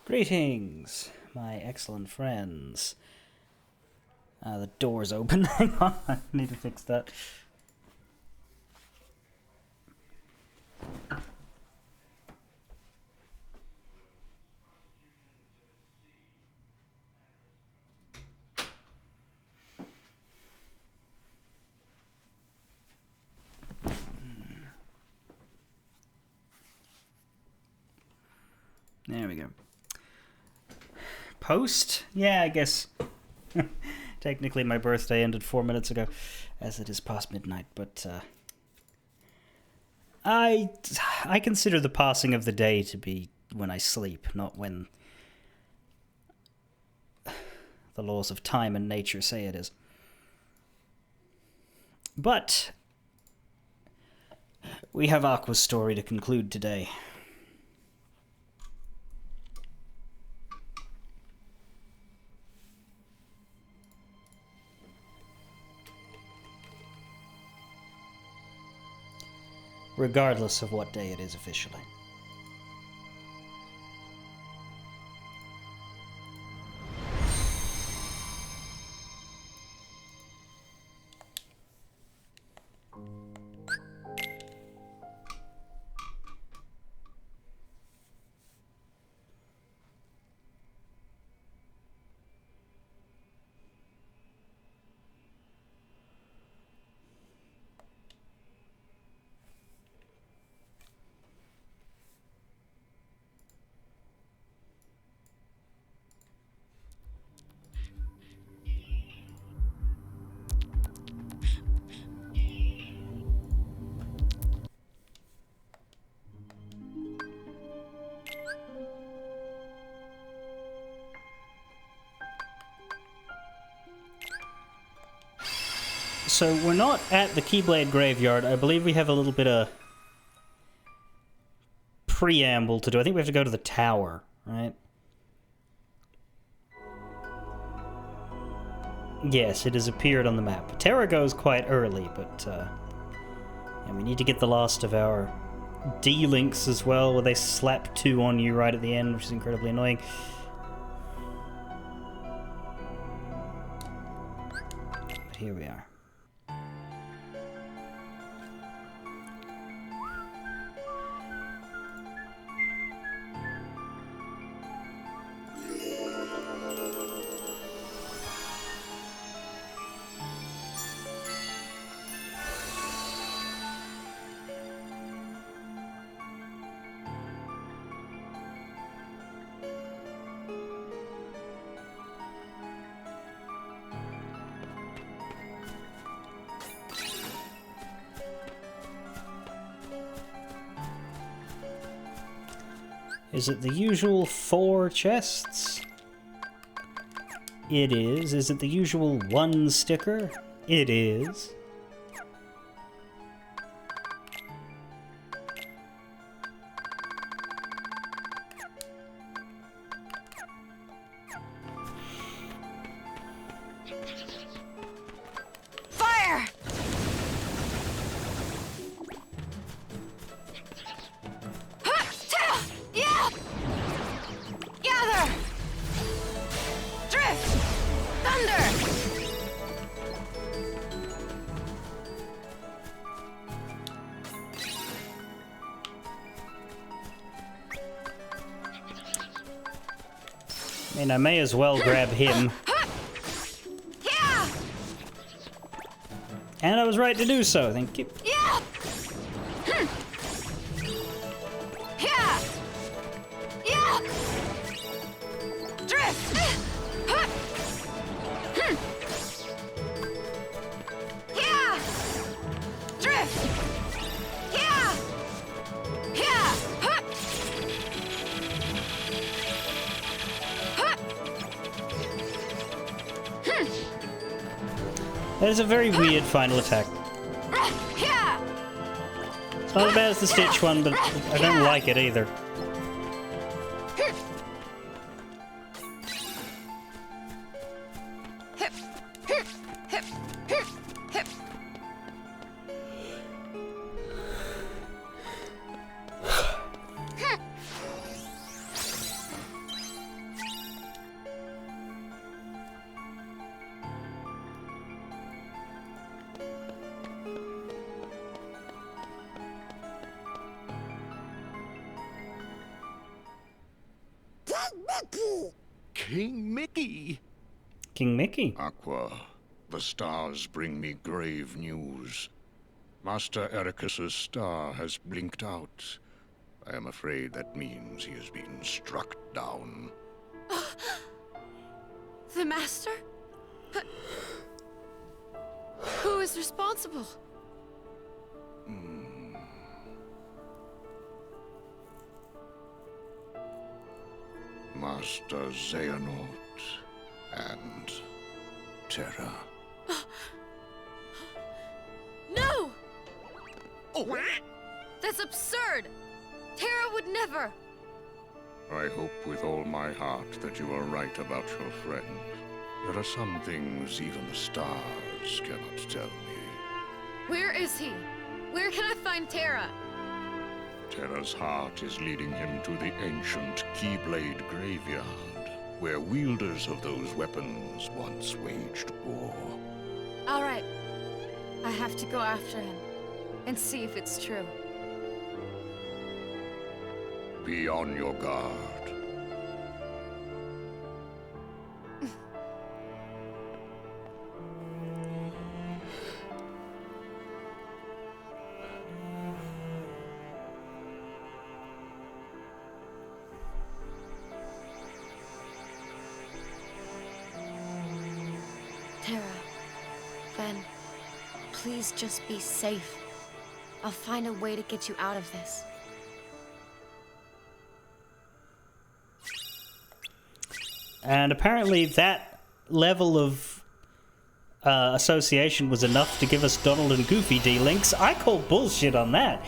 Greetings, my excellent friends. The door's open. Hang on, I need to fix that. There we go. Post? Yeah, I guess. Technically, my birthday ended 4 minutes ago, as it is past midnight, but I consider the passing of the day to be when I sleep, not when the laws of time and nature say it is. But we have Aqua's story to conclude today. regardless of what day it is officially. So we're not at the Keyblade Graveyard. I believe we have a little bit of preamble to do. I think we have to go to the tower, right? Yes, it has appeared on the map. Terra goes quite early, but yeah, we need to get the last of our D-links as well, where they slap 2 on you right at the end, which is incredibly annoying. But here we are. Is it the usual 4 chests? It is. Is it the usual 1 sticker? It is. Fire! Yeah! Gather! Drift! Thunder! I mean, I may as well grab him. Yeah! And I was right to do so, thank you. Yeah! Yeah! Yeah! Drift! Yeah! Drift! Yeah! Yeah! That is a very weird final attack. Yeah! It's not as bad as the Stitch one, but I don't like it either. King Mickey! King Mickey. Aqua, the stars bring me grave news. Master Ericus's star has blinked out. I am afraid that means he has been struck down. The Master? But who is responsible? Master Xehanort and Terra. No! Oh, that's absurd! Terra would never! I hope with all my heart that you are right about your friend. There are some things even the stars cannot tell me. Where is he? Where can I find Terra? Terra's heart is leading him to the ancient Keyblade Graveyard, where wielders of those weapons once waged war. All right. I have to go after him and see if it's true. Be on your guard. Terra, Ben, please just be safe. I'll find a way to get you out of this. And apparently that level of association was enough to give us Donald and Goofy D-Links. I call bullshit on that.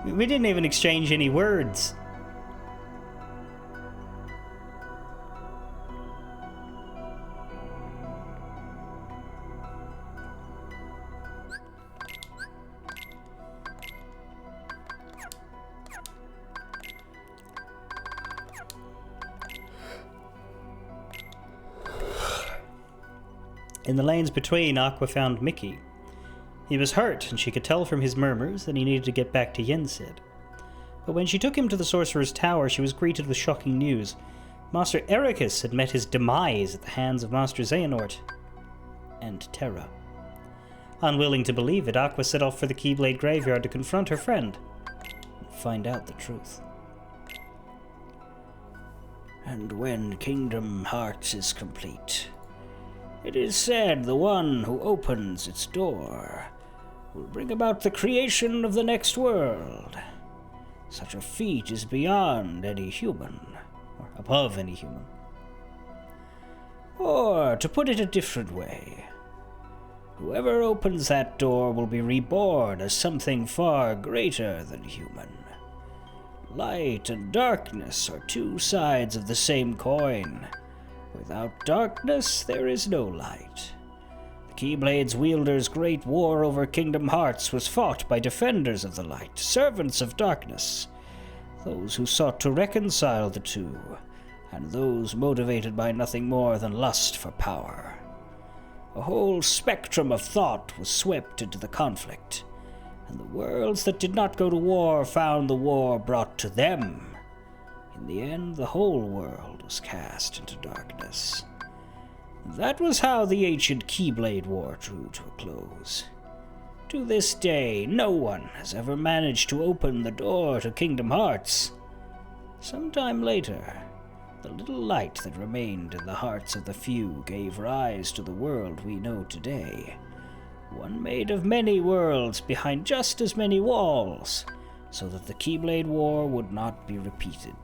We didn't even exchange any words. In the lanes between, Aqua found Mickey. He was hurt, and she could tell from his murmurs that he needed to get back to Yensid. But when she took him to the Sorcerer's Tower, she was greeted with shocking news. Master Ericus had met his demise at the hands of Master Xehanort and Terra. Unwilling to believe it, Aqua set off for the Keyblade Graveyard to confront her friend and find out the truth. And when Kingdom Hearts is complete, it is said the one who opens its door will bring about the creation of the next world. Such a feat is beyond any human, or above any human. Or, to put it a different way, whoever opens that door will be reborn as something far greater than human. Light and darkness are two sides of the same coin. Without darkness, there is no light. The Keyblade's wielder's great war over Kingdom Hearts was fought by defenders of the light, servants of darkness, those who sought to reconcile the two, and those motivated by nothing more than lust for power. A whole spectrum of thought was swept into the conflict, and the worlds that did not go to war found the war brought to them. In the end, the whole world was cast into darkness. That was how the ancient Keyblade War drew to a close. To this day, no one has ever managed to open the door to Kingdom Hearts. Sometime later, the little light that remained in the hearts of the few gave rise to the world we know today. One made of many worlds behind just as many walls, so that the Keyblade War would not be repeated.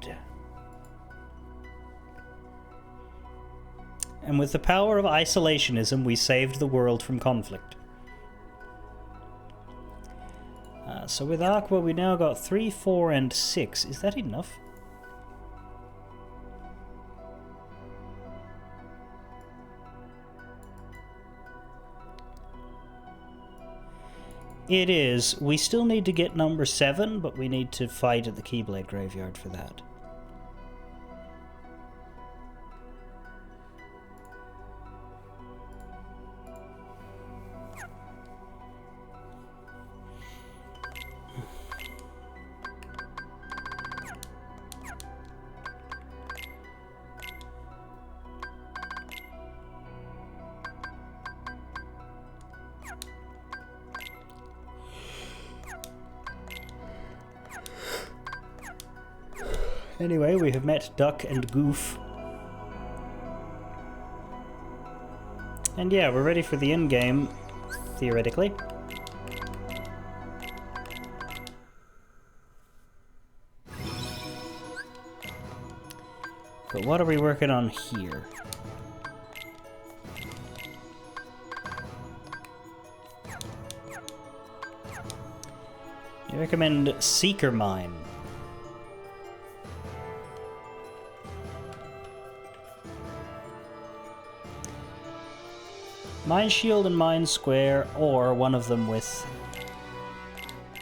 And with the power of isolationism, we saved the world from conflict. So with Aqua, we now got 3, 4, and 6. Is that enough? It is. We still need to get number 7, but we need to fight at the Keyblade Graveyard for that. Anyway, we have met Duck and Goof. And yeah, we're ready for the endgame, theoretically. But what are we working on here? I recommend Seeker Mine. Mind Shield and Mind Square, or one of them with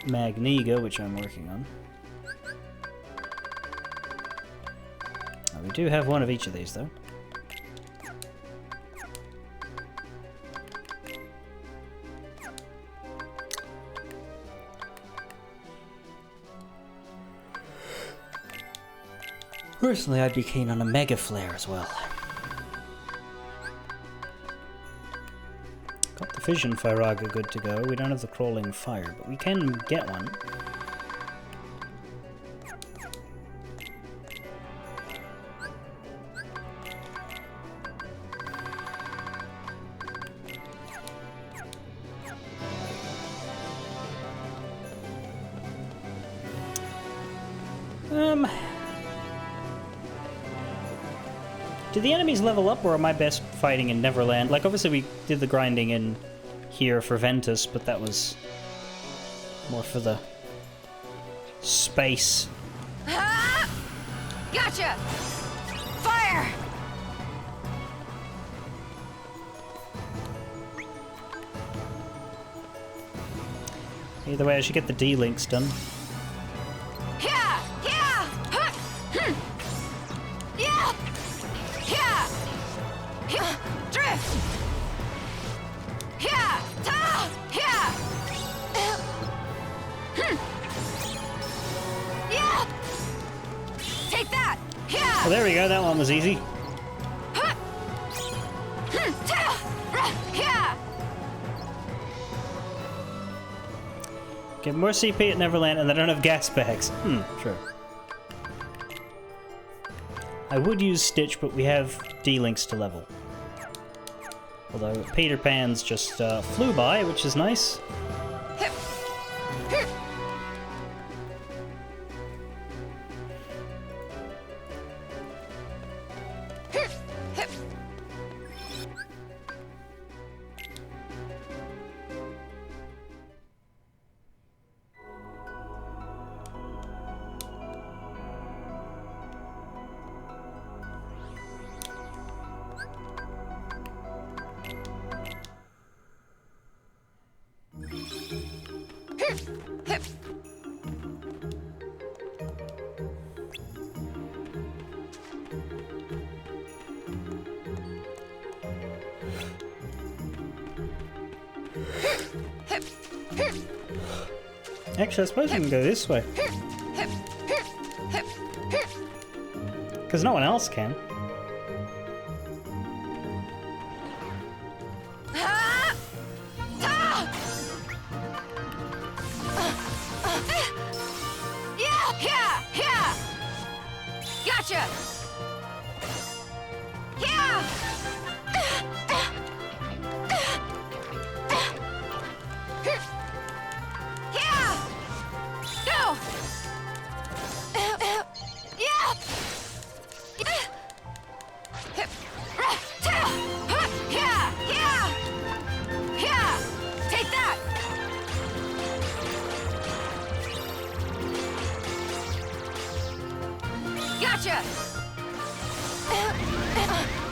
Magniga, which I'm working on. We do have one of each of these, though. Personally, I'd be keen on a Mega Flare as well. Got the Fission Firaga good to go. We don't have the Crawling Fire, but we can get one. Do the enemies level up, or am I best fighting in Neverland? Like, obviously we did the grinding in here for Ventus, but that was more for the space. Ah! Gotcha! Fire! Either way, I should get the D-links done. Yeah! Yeah! Huh! Hmm! Yeah! Yeah! Yeah! Drift! Yeah! Ta! Yeah! Hmm! Yeah! Take that! Yeah! Oh, there we go. That one was easy. Huh! Hmm! Ta! Rah! Yeah! Get more CP at Neverland, and they don't have gas bags. Sure. I would use Stitch, but we have D-links to level. Although Peter Pan's just flew by, which is nice. Hip! Hip! Hip! Hip! Hip! Hip! Hip! Hip! Actually, I suppose we can go this way. Hip! Hip! Hip! Hip! Because no one else can. Ah! Ta! Yeah! Yeah! Yeah! Gotcha! Yeah! Yeah! Go! Yeah! Hip! Rah! Ta! Huh! Yeah! Yeah! Yeah! Take that! Gotcha!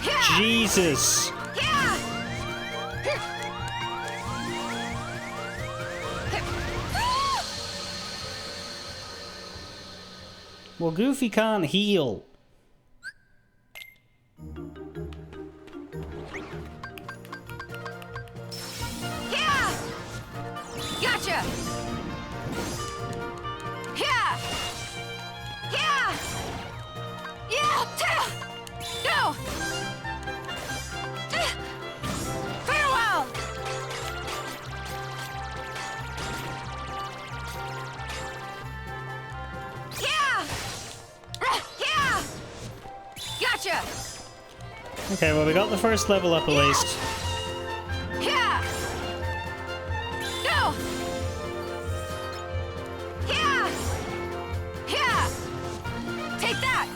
Yeah! Jesus! Yeah! Well, Goofy can't heal. Yeah! Gotcha! Yeah! Yeah! Yeah! Ta! Go! Farewell! Yeah! Yeah! Gotcha! Okay, well, we got the first level up at least. Yeah! Go! Yeah! Yeah! Take that!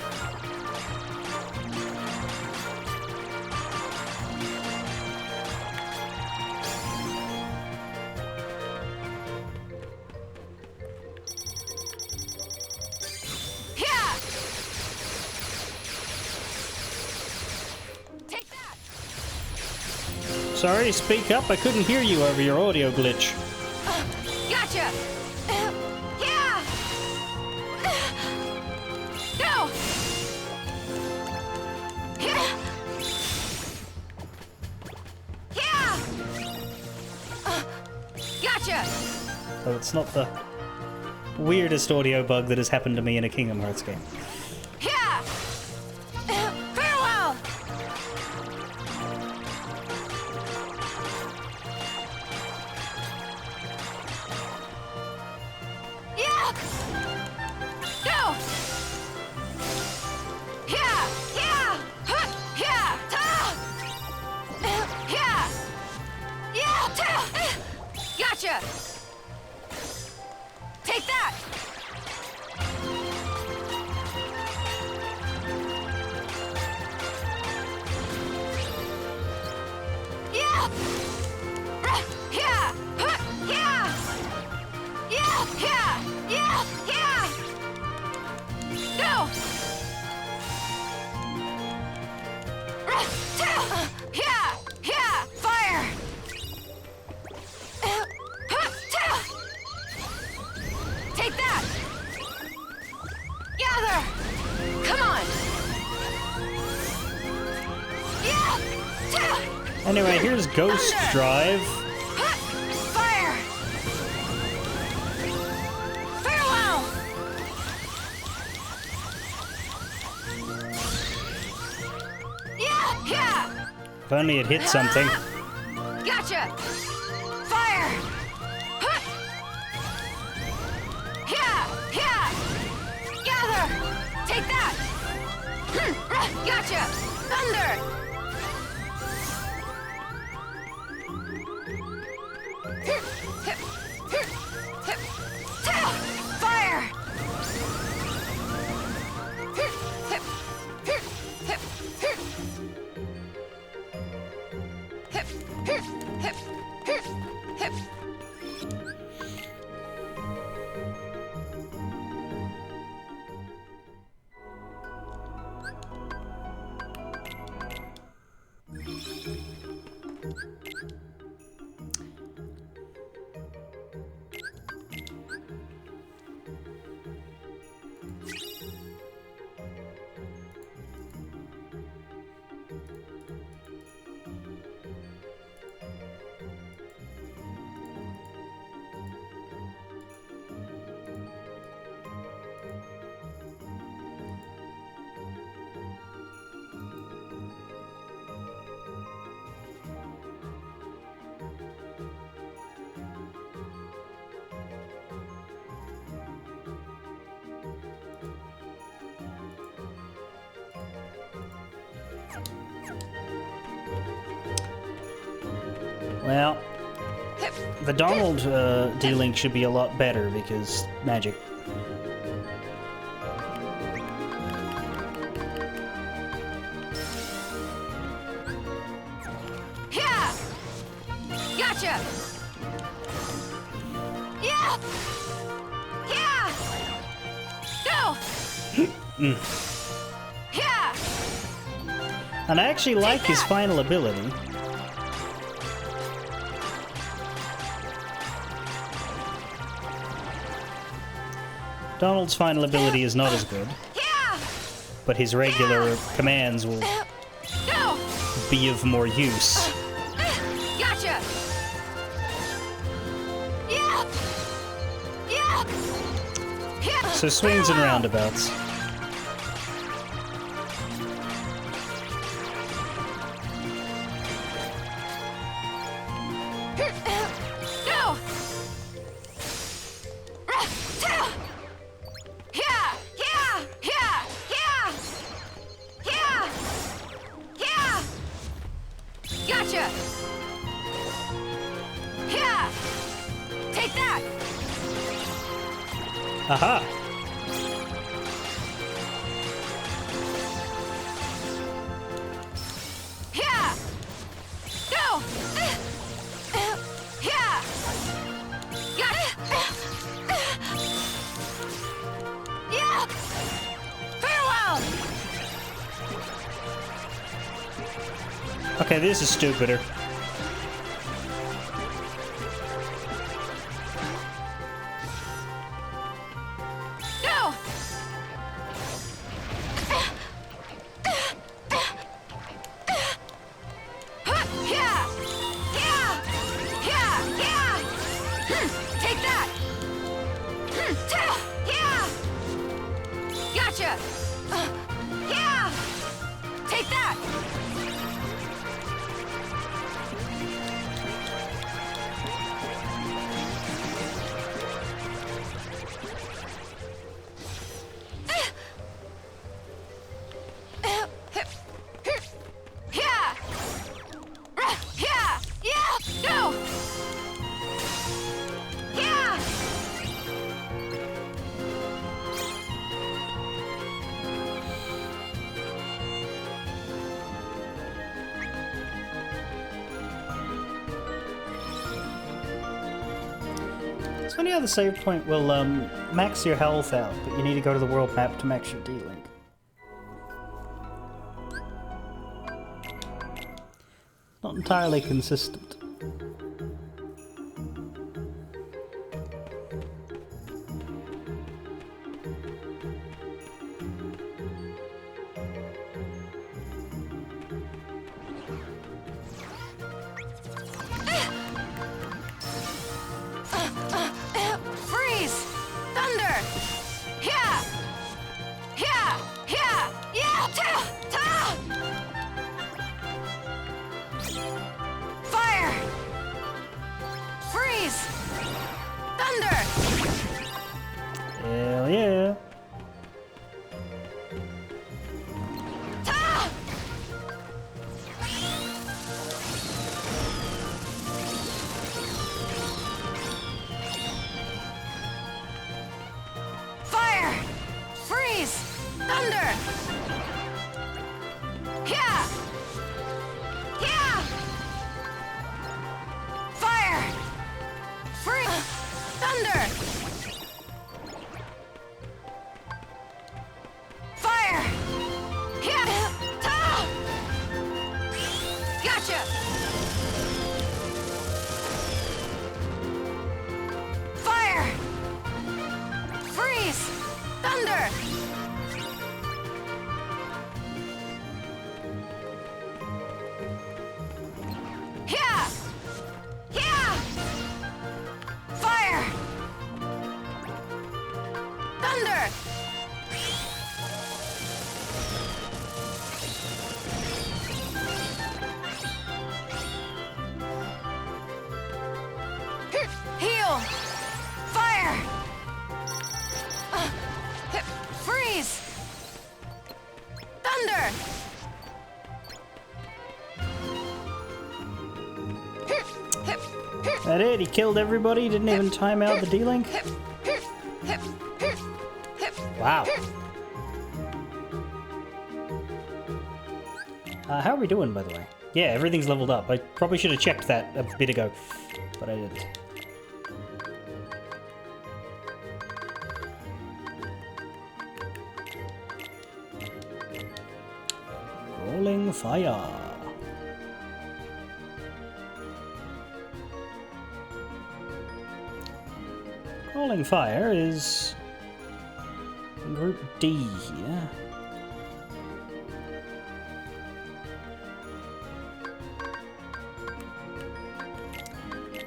Yeah! Take that! Sorry, speak up. I couldn't hear you over your audio glitch. Gotcha! Yeah! Go! Yeah! Yeah! Gotcha! Oh, it's not the weirdest audio bug that has happened to me in a Kingdom Hearts game. Yeah! Farewell! Yeah! Go! Yeah! Yeah! Huh! Yeah! Ta! Yeah! Yeah! Ta! Gotcha! Take that! Yeah! Yeah! Huh! Yeah! Yeah! Yeah! Yeah! Yeah! Go! Yeah! Yeah! Fire! Take that! Gather! Come on! Yeah! Anyway, here's Ghost Thunder! Drive. Fire! Farewell! Yeah! Yeah! If only it hit something. Gotcha! Fire! Yeah! Yeah! Gather! Take that! Gotcha! Thunder! Fire! Well, the Donald D-Link should be a lot better because magic. Yeah! Gotcha! Yeah! Yeah! Go! Yeah! And I actually like his final ability. Donald's final ability is not as good, Yeah! but his regular commands will Go! be of more use. Gotcha! Yeah! Yeah! Yeah! So swings and roundabouts. Go! Yeah! Yeah! Yeah! Yeah! Yeah! Yeah! Gotcha! Yeah! Take that! Aha! Yeah! Go! Yeah! Got it! Yeah! Farewell! Okay, this is stupider. So any other save point will max your health out, but you need to go to the world map to max your D-Link. Not entirely consistent. Freeze! Thunder! Yeah! Yeah! Yeah! Yeah! Ta! Ta! Fire! Freeze! Thunder! Hell yeah. Ta! Fire! Freeze! Thunder! Yeah! Yeah! Fire! Freeze! Thunder! Fire! Yeah! Ta! Gotcha! Fire! Freeze! Thunder! Yeah! Yeah! Fire! Thunder! Heal! Fire! Freeze! Thunder! That it? He killed everybody? Didn't even time out the D-Link? Wow. How are we doing, by the way? Yeah, everything's leveled up. I probably should have checked that a bit ago, but I didn't. Rolling fire. Rolling fire is Group D here.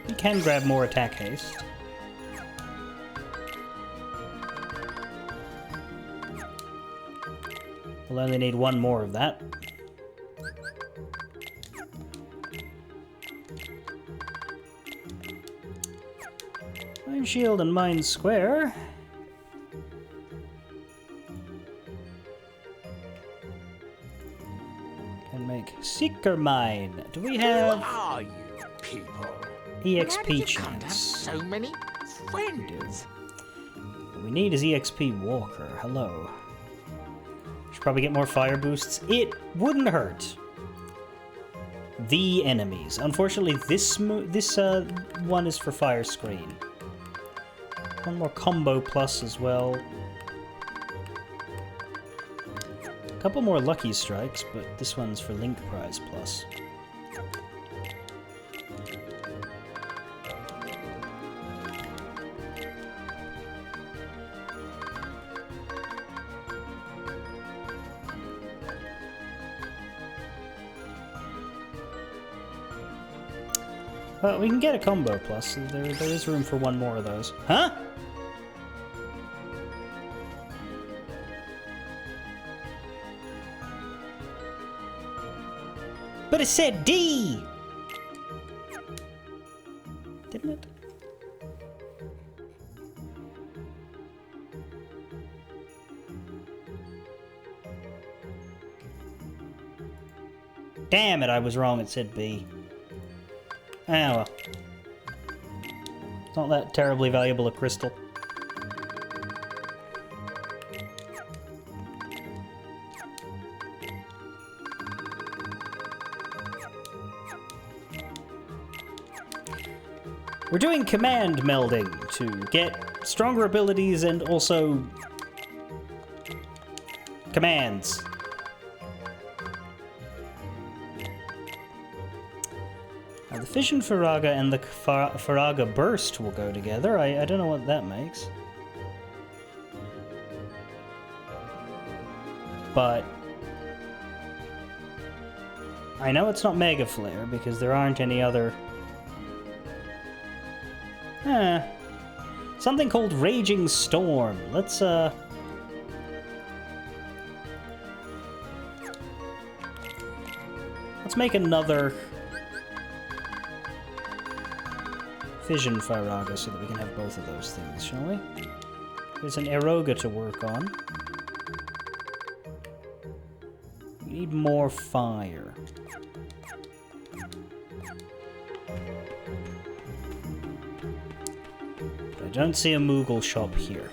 We can grab more attack haste. We'll only need one more of that. Mind Shield and Mind Square. Can make Seeker Mine. Do we have Who are you people? EXP How did you come to have chance? so many friends? What we need is EXP Walker. Hello. Should probably get more fire boosts. It wouldn't hurt. The enemies. Unfortunately, this one is for fire screen. One more combo plus as well. A couple more lucky strikes, but this one's for Link Prize plus. Well, we can get a combo plus. So there is room for one more of those. Huh? But it said D! Didn't it? Damn it, I was wrong. It said B. Ah, well. It's not that terribly valuable a crystal. We're doing command melding to get stronger abilities and also commands. The Fission Faraga and the Faraga Burst will go together. I don't know what that makes. But I know it's not Mega Flare because there aren't any other... Something called Raging Storm. Let's make another Fission Firaga so that we can have both of those things, shall we? There's an Eroga to work on. We need more fire. But I don't see a Moogle shop here.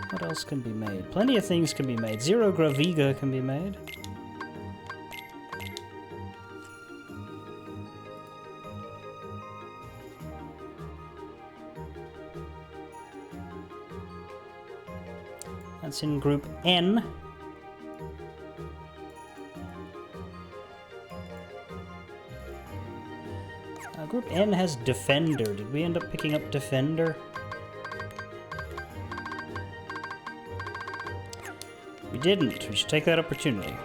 What else can be made? Plenty of things can be made. Zero Graviga can be made. That's in Group N. Group N has Defender. Did we end up picking up Defender? We didn't. We should take that opportunity.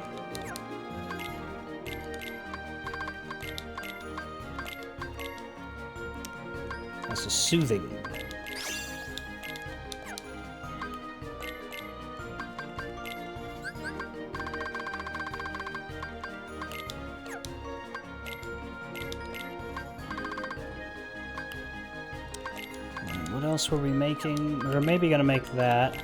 That's a soothing. And what else were we making? We're maybe gonna make that.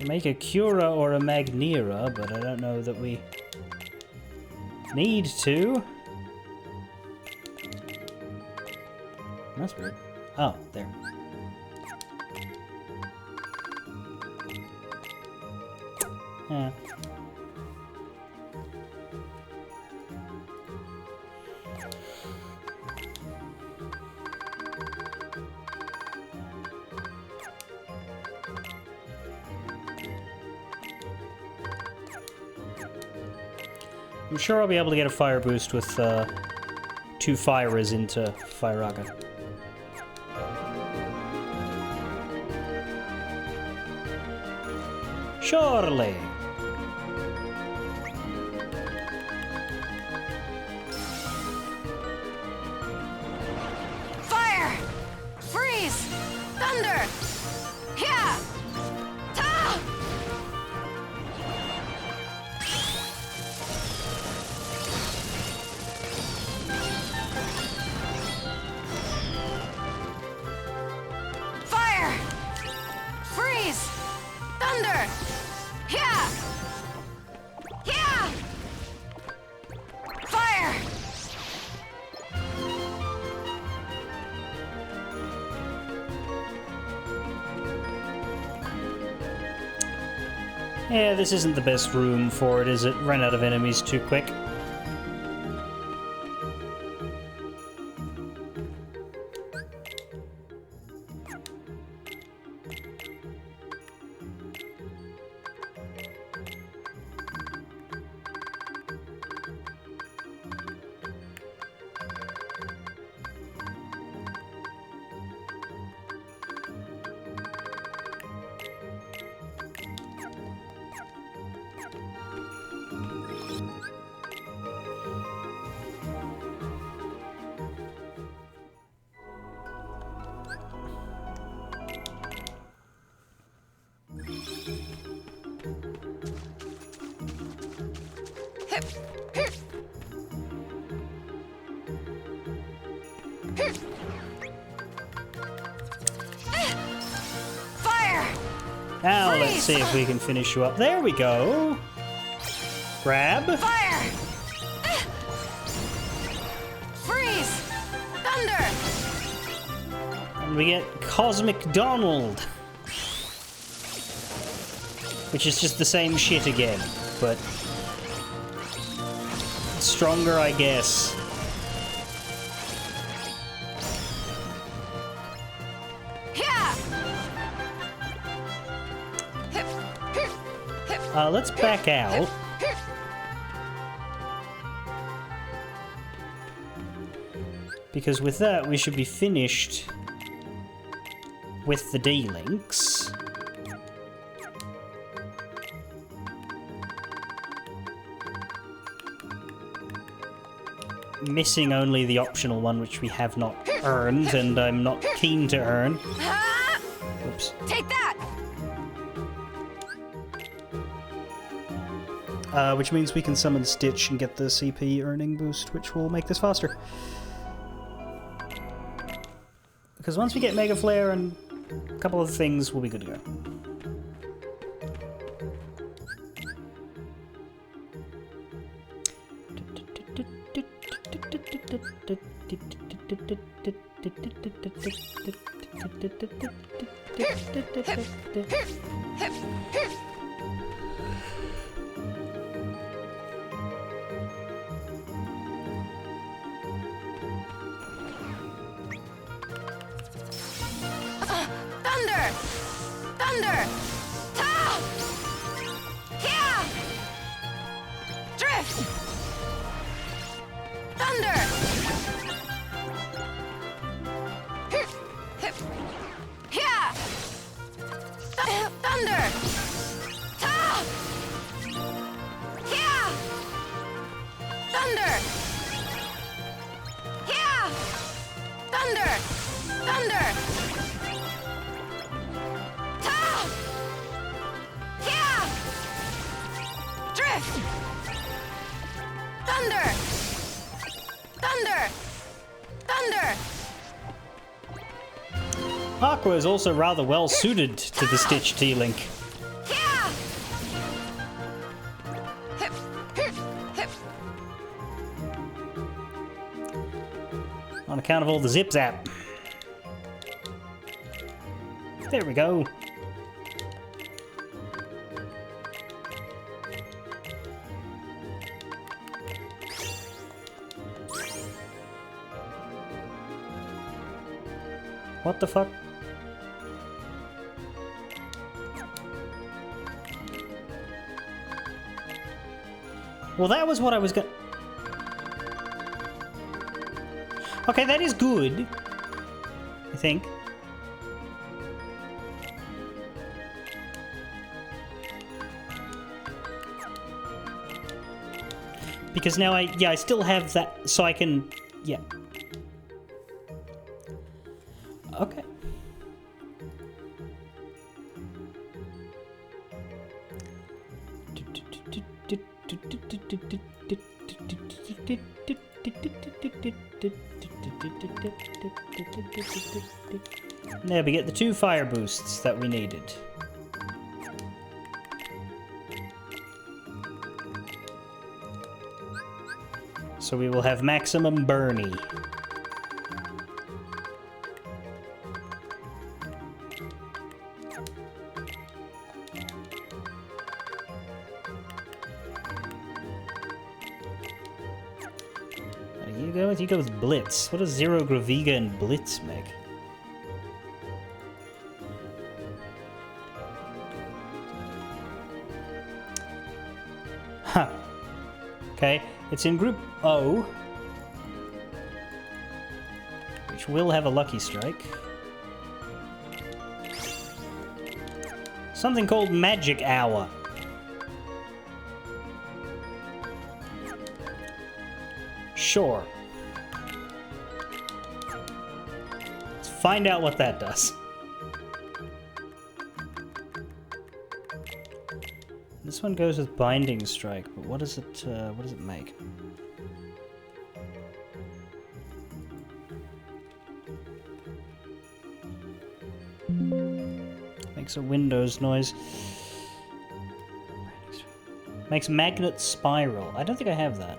Make a Cura or a Magnera, but I don't know that we need to. That's weird. Oh, there. Yeah. I'm sure I'll be able to get a fire boost with 2 Fires into Firaga. Surely. Fire! Freeze! Thunder! Yeah! Ta! Fire! Freeze! Thunder! Yeah! Yeah! Fire! Yeah, this isn't the best room for it, is it? Ran out of enemies too quick. Fire! Now let's see if we can finish you up. There we go. Grab. Fire! Freeze! Thunder! And we get Cosmic Donald. Which is just the same shit again, but stronger, I guess. Let's back out. Because with that, we should be finished with the D-Links. Missing only the optional one, which we have not earned, and I'm not keen to earn. Oops. Take that! Which means we can summon Stitch and get the CP earning boost, which will make this faster. Because once we get Mega Flare and a couple of things, we'll be good to go. Thunder! Thunder! Ta! Yeah! Drift! Thunder! Yeah! Thunder! Ta! Yeah! Thunder! Yeah! Thunder! Thunder! Thunder! Thunder! Thunder! Aqua is also rather well suited to the Stitch T-Link. Yeah! Hip, hip, hip. On account of all the zip zap. There we go. What the fuck? Well, that was what I was gonna... Okay, that is good. I think. Because now I still have that, so I can... Yeah. Okay. There we get the 2 fire boosts that we needed. So we will have maximum Bernie. You go with Blitz. What does Zero Graviga and Blitz make? Huh. Okay, it's in Group O, which will have a Lucky Strike. Something called Magic Hour. Sure. Let's find out what that does. This one goes with Binding Strike, but what does it make? Makes a Windows noise. Makes Magnet Spiral. I don't think I have that.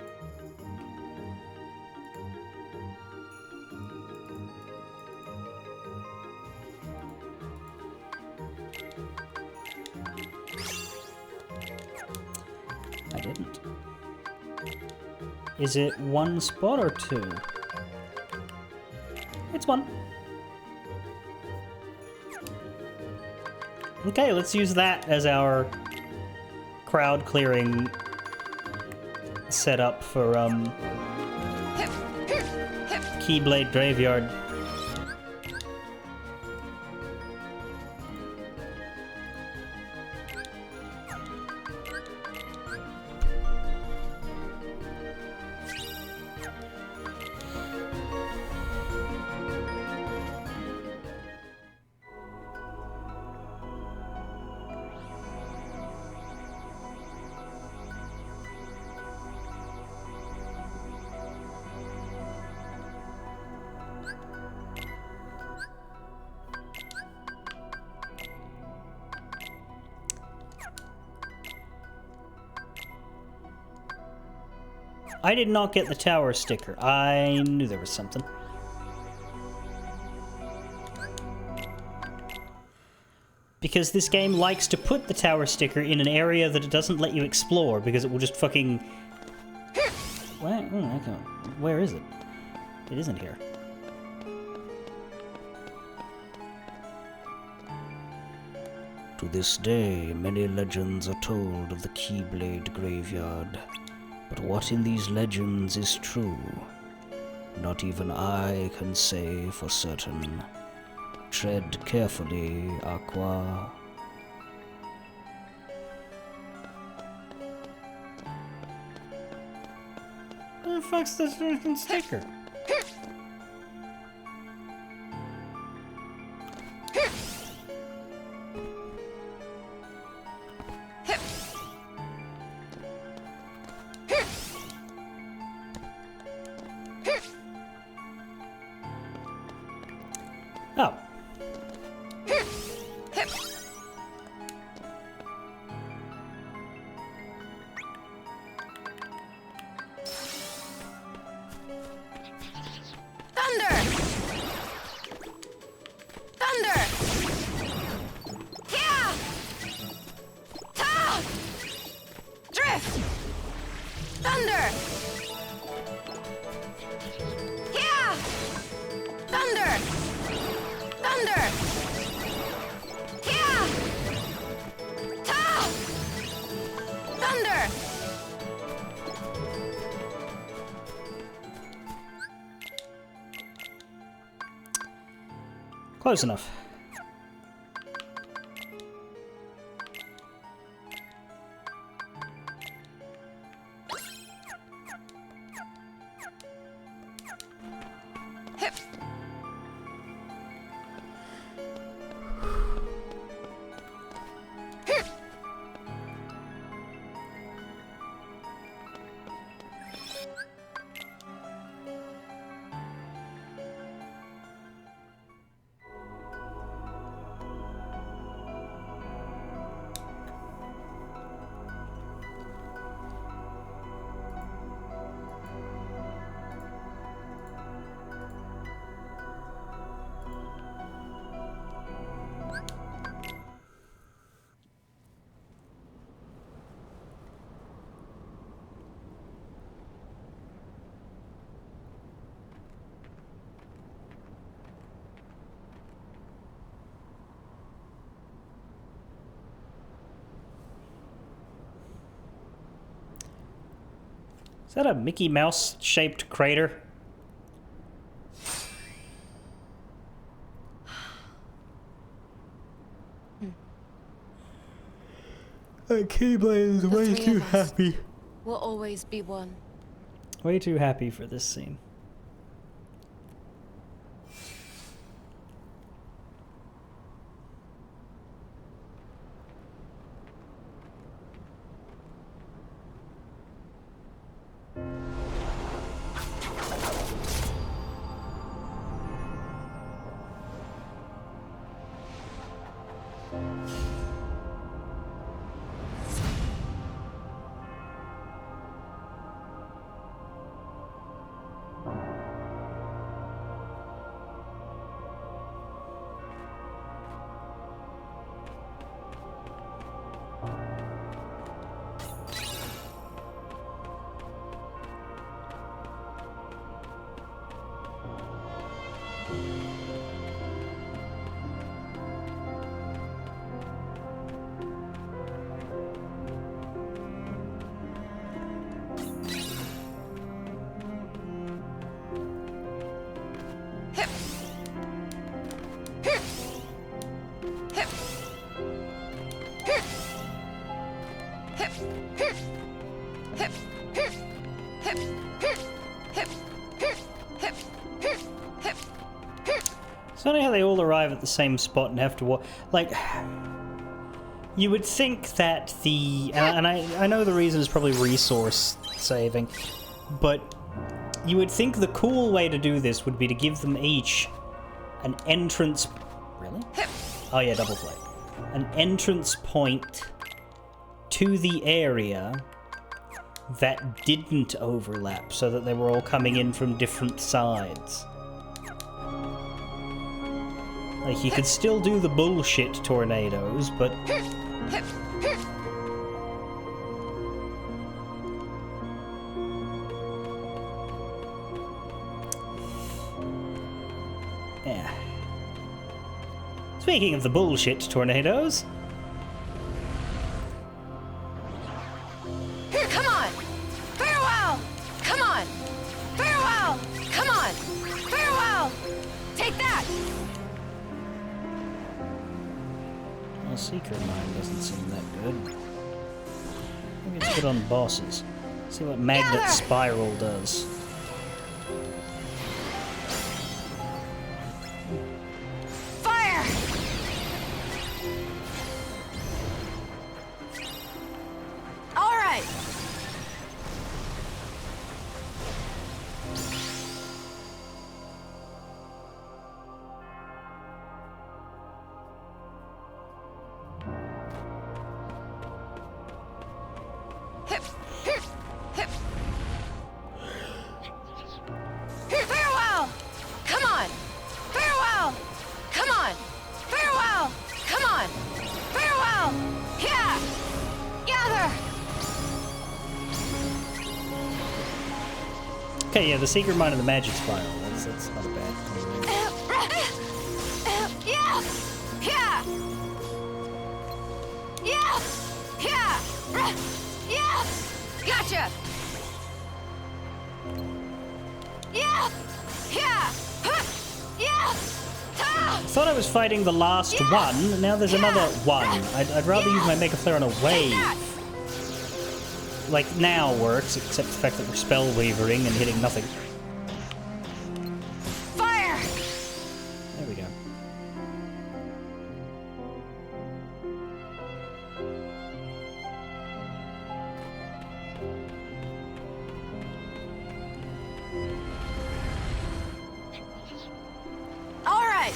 I didn't. Is it one spot or two? It's one. Okay, let's use that as our crowd clearing setup for Keyblade Graveyard. I did not get the tower sticker. I knew there was something. Because this game likes to put the tower sticker in an area that it doesn't let you explore, because it will just fucking... Where? Oh, okay. Where is it? It isn't here. To this day, many legends are told of the Keyblade Graveyard. But what in these legends is true? Not even I can say for certain. Tread carefully, Aqua. Where the fuck's this freaking sticker? Oh. Thunder! Thunder! Yeah! Ta! Drift! Thunder! Yeah! Thunder! Thunder! Yeah! Ta! Thunder! Close enough. Hip! Is that a Mickey Mouse shaped crater? That Keyblade is way three too of us. happy. We'll always be one. Way too happy for this scene. It's funny how they all arrive at the same spot and have to walk. Like, you would think that and I know the reason is probably resource saving, but you would think the cool way to do this would be to give them each an entrance. Really? Oh yeah, double flight. An entrance point to the area that didn't overlap, so that they were all coming in from different sides. Like, you could still do the bullshit tornadoes, but... yeah. Speaking of the bullshit tornadoes... Come on! Farewell! Come on! Farewell! Come on! Farewell! Take that! Well, Secret Mine doesn't seem that good. Maybe it's good on bosses. See what Magnet Gather! Spiral does. Fire! All right. Hip, hip, hip. Farewell! Come on! Farewell! Come on! Farewell! Come on! Farewell! Yeah! Gather! Okay, yeah, the Secret Mine of the Magic Spiral. That's not a bad thing. Yeah! Yeah! Yeah! Yeah! Yeah! Gotcha! Yeah! Yeah! Yeah! Thought I was fighting the last one, now there's another one. I'd rather use my Mega Flare on a wave. Like, now works, except the fact that we're spell weavering and hitting nothing. Fire! There we go. All right.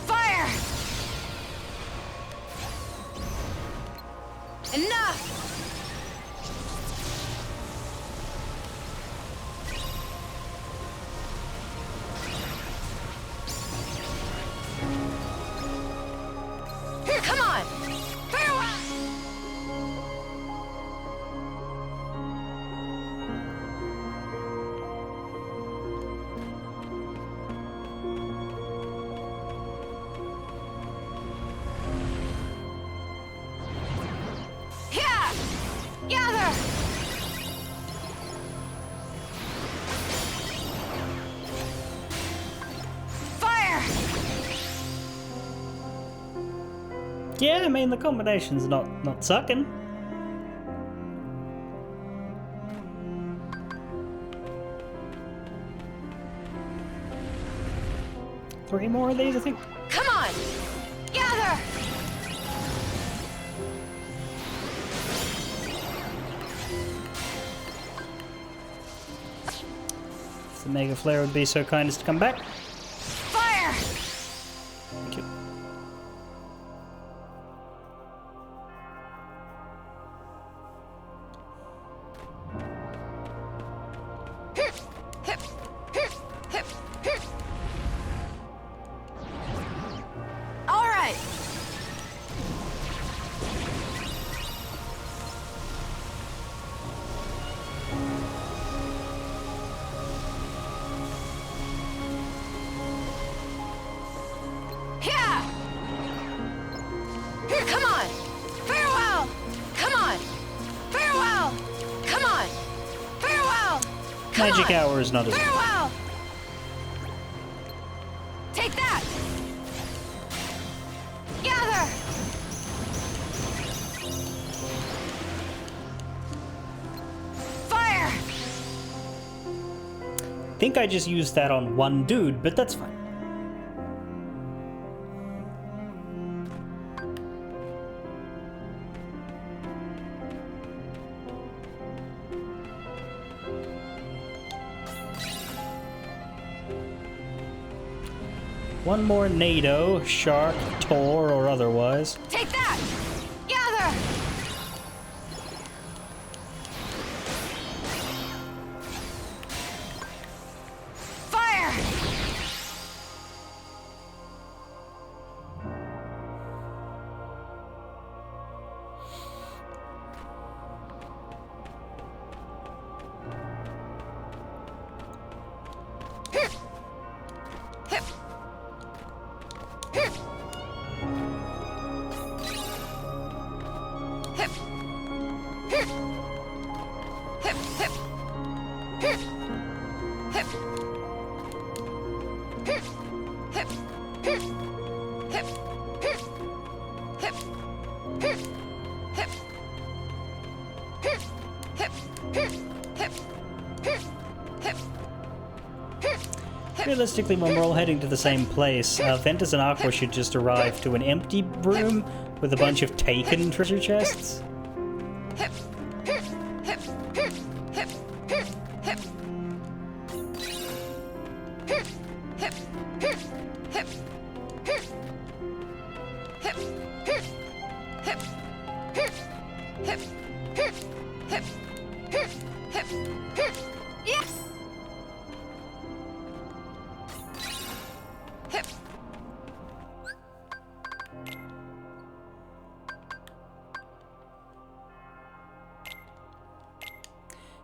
Fire! Enough! Here, come on! Farewell! Yeah! Gather! Fire! Yeah, I mean, the combination's not sucking. Three more of these, I think. Come on! Gather! If the Mega Flare would be so kind as to come back. Fire! Thank you. Hip, hip, hip, hip, hip. All right. Yeah. Here, come on. Farewell. Come on. Farewell. Come on. Farewell. Come Magic on. Hour is not as good. Farewell! Take that! Gather! think I just used that on one dude, but that's fine. One more NATO, shark, tor, or otherwise. Take that! Gather! Fire! Realistically, when we're all heading to the same place, Ventus and Aqua should just arrive to an empty room with a bunch of taken treasure chests.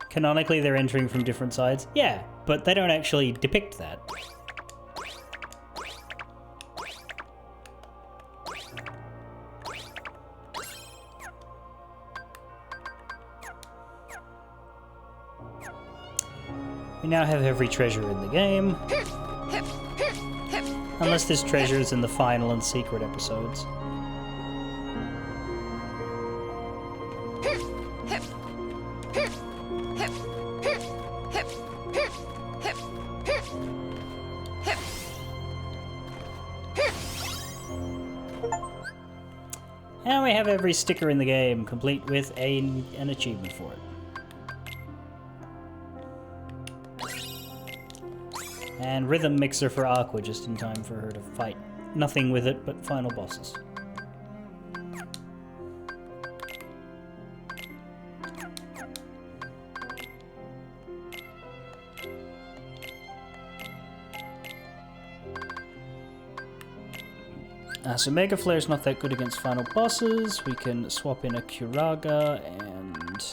Canonically, they're entering from different sides. Yeah, but they don't actually depict that. We now have every treasure in the game. Unless there's treasures in the final and secret episodes. And we have every sticker in the game, complete with an achievement for it. And rhythm mixer for Aqua, just in time for her to fight. Nothing with it but final bosses. So Mega Flare's not that good against final bosses. We can swap in a Curaga and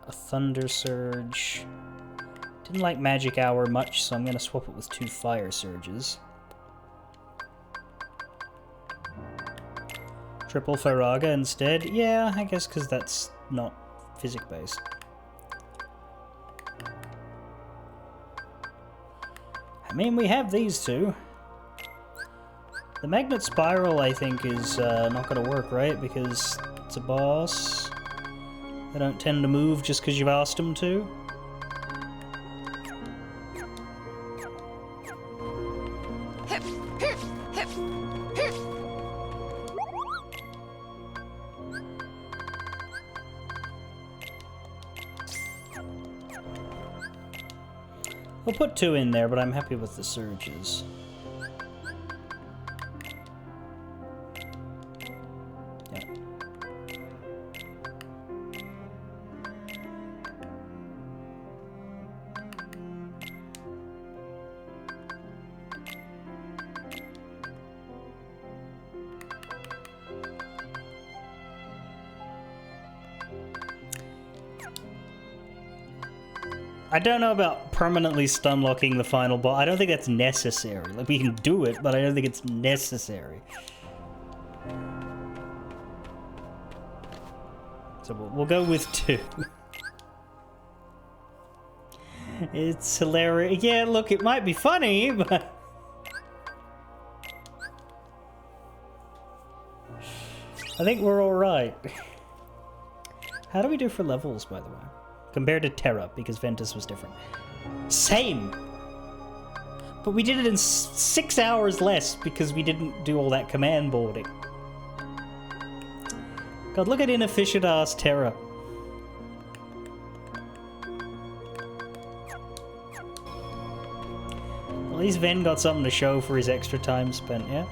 a Thunder Surge. Didn't like Magic Hour much, so I'm going to swap it with 2 Fire Surges. Triple Firaga instead. Yeah, I guess because that's not physic-based. I mean, we have these two. The Magnet Spiral, I think, is not going to work, right? Because it's a boss. They don't tend to move just because you've asked them to. We'll put 2 in there, but I'm happy with the surges. I don't know about permanently stun locking the final boss. I don't think that's necessary. Like, we can do it, but I don't think it's necessary. So we'll go with 2. It's hilarious. Yeah, look, it might be funny, but... I think we're alright. How do we do for levels, by the way? Compared to Terra, because Ventus was different. Same. But we did it in 6 hours less because we didn't do all that command boarding. God, look at inefficient ass Terra. At least Ven got something to show for his extra time spent, yeah?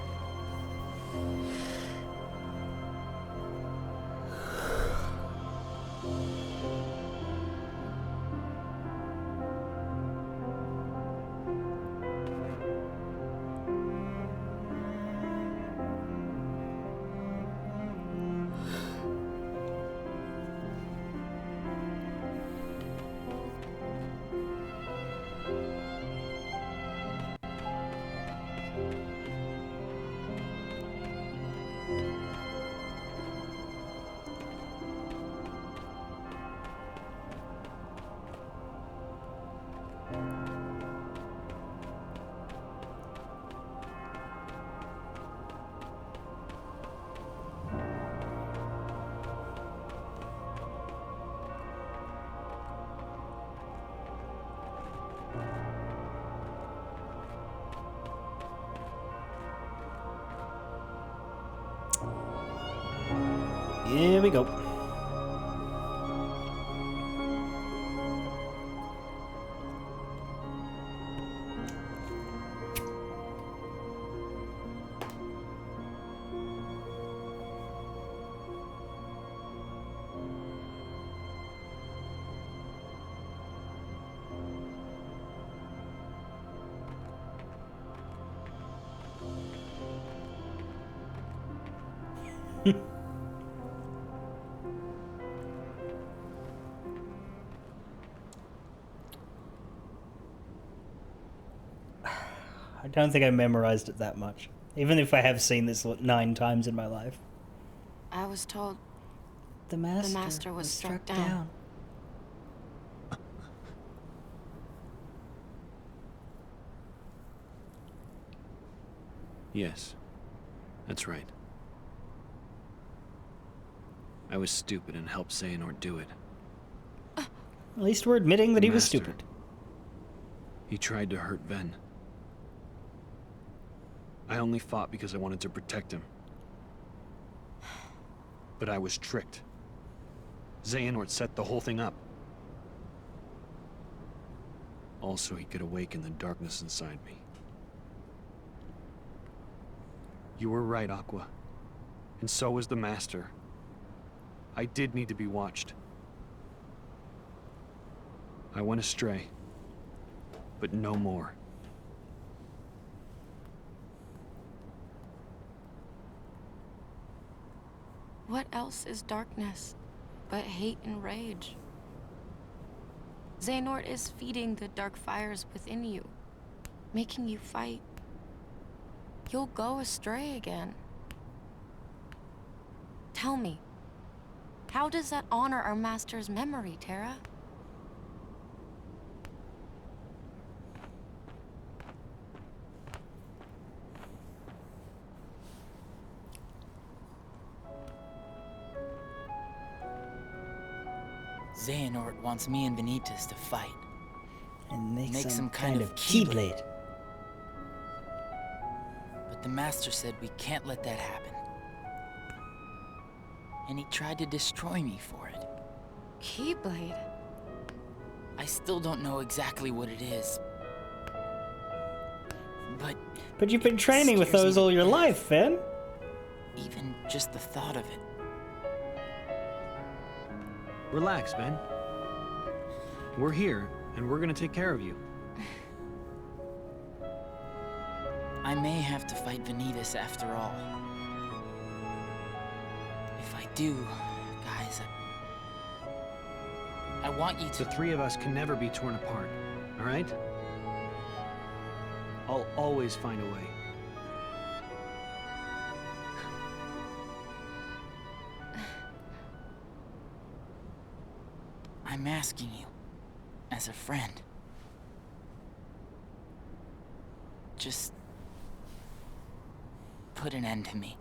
Here we go. I don't think I memorized it that much. Even if I have seen this 9 times in my life. I was told The the master was struck down. Yes, that's right. I was stupid and helped Xehanort do it. At least we're admitting that he was Master. stupid. He tried to hurt Ven. I only fought because I wanted to protect him. But I was tricked. Xehanort set the whole thing up. Also, he could awaken the darkness inside me. You were right, Aqua. And so was the Master. I did need to be watched. I went astray. But no more. What else is darkness but hate and rage? Xehanort is feeding the dark fires within you, making you fight. You'll go astray again. Tell me, how does that honor our master's memory, Terra? Xehanort wants me and Vanitas to fight. And make, Make some kind of keyblade. But the Master said we can't let that happen. And he tried to destroy me for it. Keyblade? I still don't know exactly what it is. But you've been training with scares those me all to your death. life, Ven. Even just the thought of it. Relax, Ben. We're here, and we're gonna take care of you. I may have to fight Vanitas after all. If I do, guys, I want you The to... 3 of us can never be torn apart, all right? I'll always find a way. I'm asking you, as a friend. Just... put an end to me.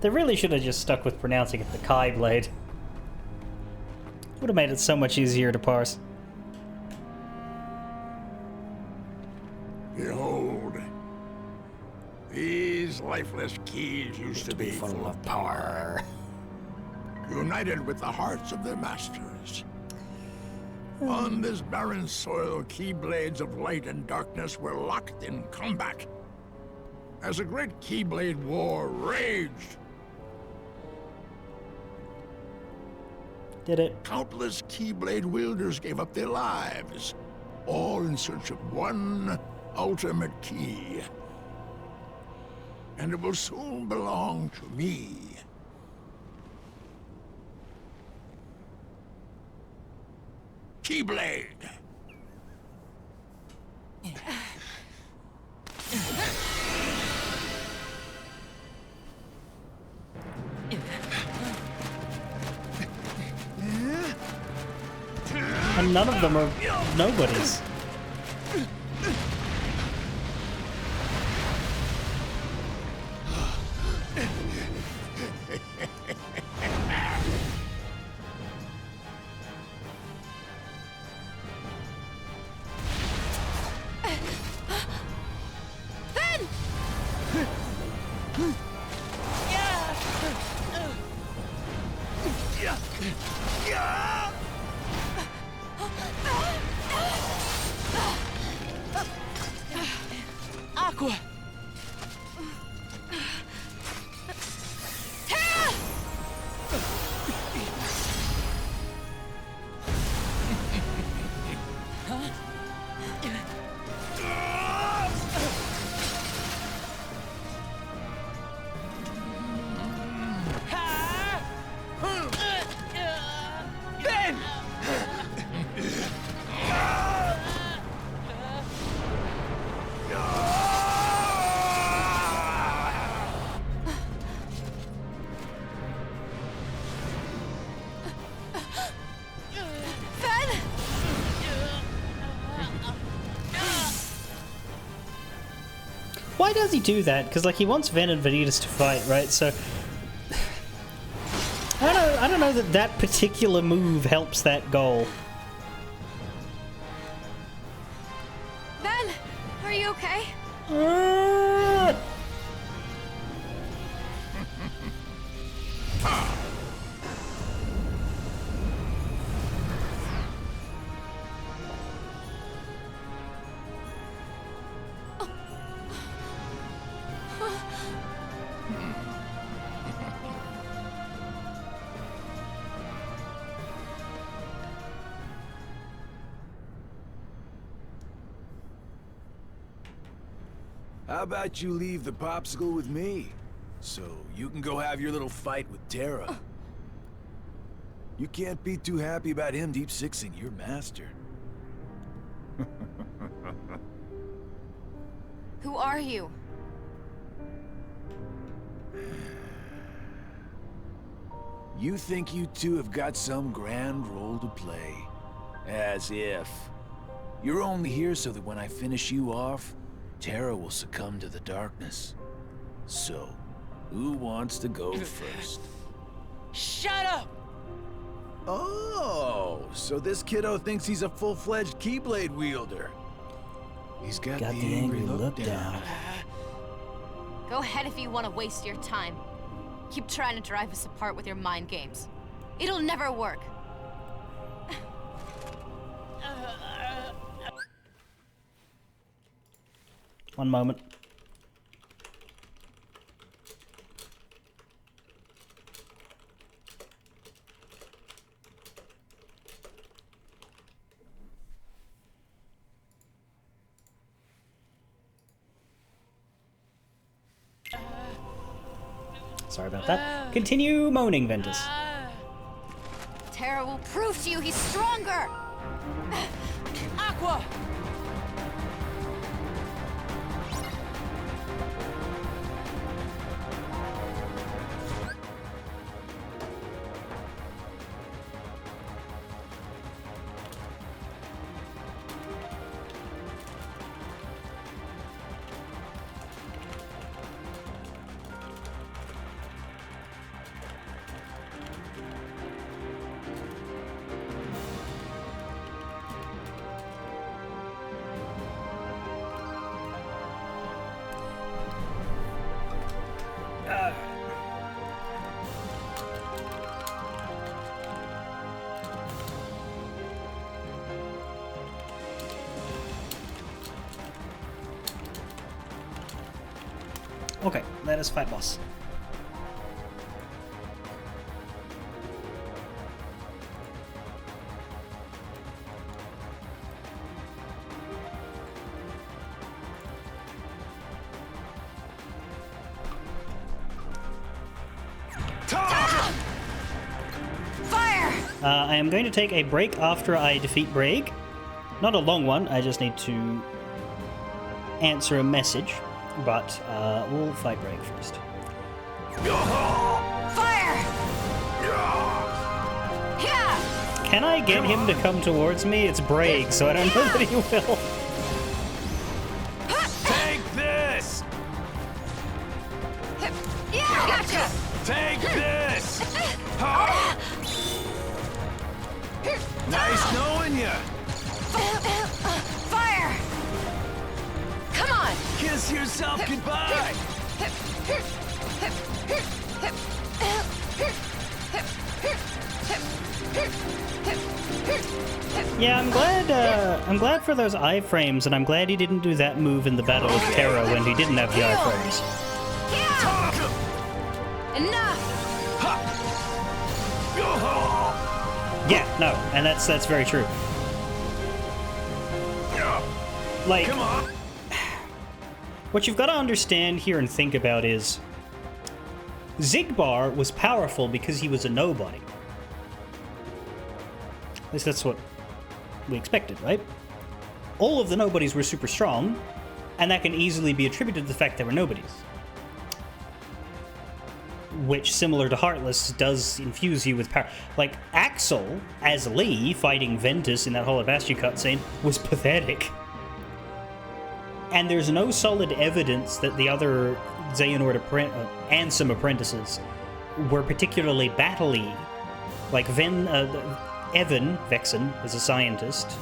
They really should have just stuck with pronouncing it the Kai Blade. Would have made it so much easier to parse. Behold, these lifeless keys used to be full of power, united with the hearts of their masters. On this barren soil, Keyblades of light and darkness were locked in combat. As a great Keyblade war raged, Did it? countless Keyblade wielders gave up their lives, all in search of one ultimate key. And it will soon belong to me. Keyblade! And none of them are nobodies. Aqua! Why does he do that? Because like he wants Ven and Vanitas to fight, right? So I don't know that that particular move helps that goal. Ben, are you okay? How about you leave the popsicle with me, so you can go have your little fight with Terra? You can't be too happy about him deep sixing your master. Who are you? You think you two have got some grand role to play. As if. You're only here so that when I finish you off, Terra will succumb to the darkness. So, who wants to go first? Shut up! Oh, so this kiddo thinks he's a full-fledged Keyblade wielder. He's got the angry look down. Go ahead if you want to waste your time. Keep trying to drive us apart with your mind games. It'll never work. One moment. Sorry about that. Continue moaning, Ventus. Terra will prove to you he's stronger! Aqua! Okay, let us fight boss. I am going to take a break after I defeat Braig. Not a long one, I just need to answer a message, but we'll fight Braig first. Fire! Yeah! Can I get him to come towards me? It's Braig, so I don't know that he will. Take this! Yeah! Gotcha! Take this! Ha! Nice knowing you! Fire! Come on! Kiss yourself goodbye! Yeah, I'm glad for those iframes, and I'm glad he didn't do that move in the Battle of Terra when he didn't have the iframes. Yeah! Enough! Yeah, no, and that's very true. Like, Come on! what you've got to understand here and think about is Xigbar was powerful because he was a nobody. At least that's what we expected, right? All of the nobodies were super strong, and that can easily be attributed to the fact they were nobodies. Which, similar to Heartless, does infuse you with power. Like, Axel, as Lee, fighting Ventus in that Hall of Bastion cutscene, was pathetic. And there's no solid evidence that the other Xehanort Ansem apprentices were particularly battle-y. Like, Evan, Vexen, is a scientist.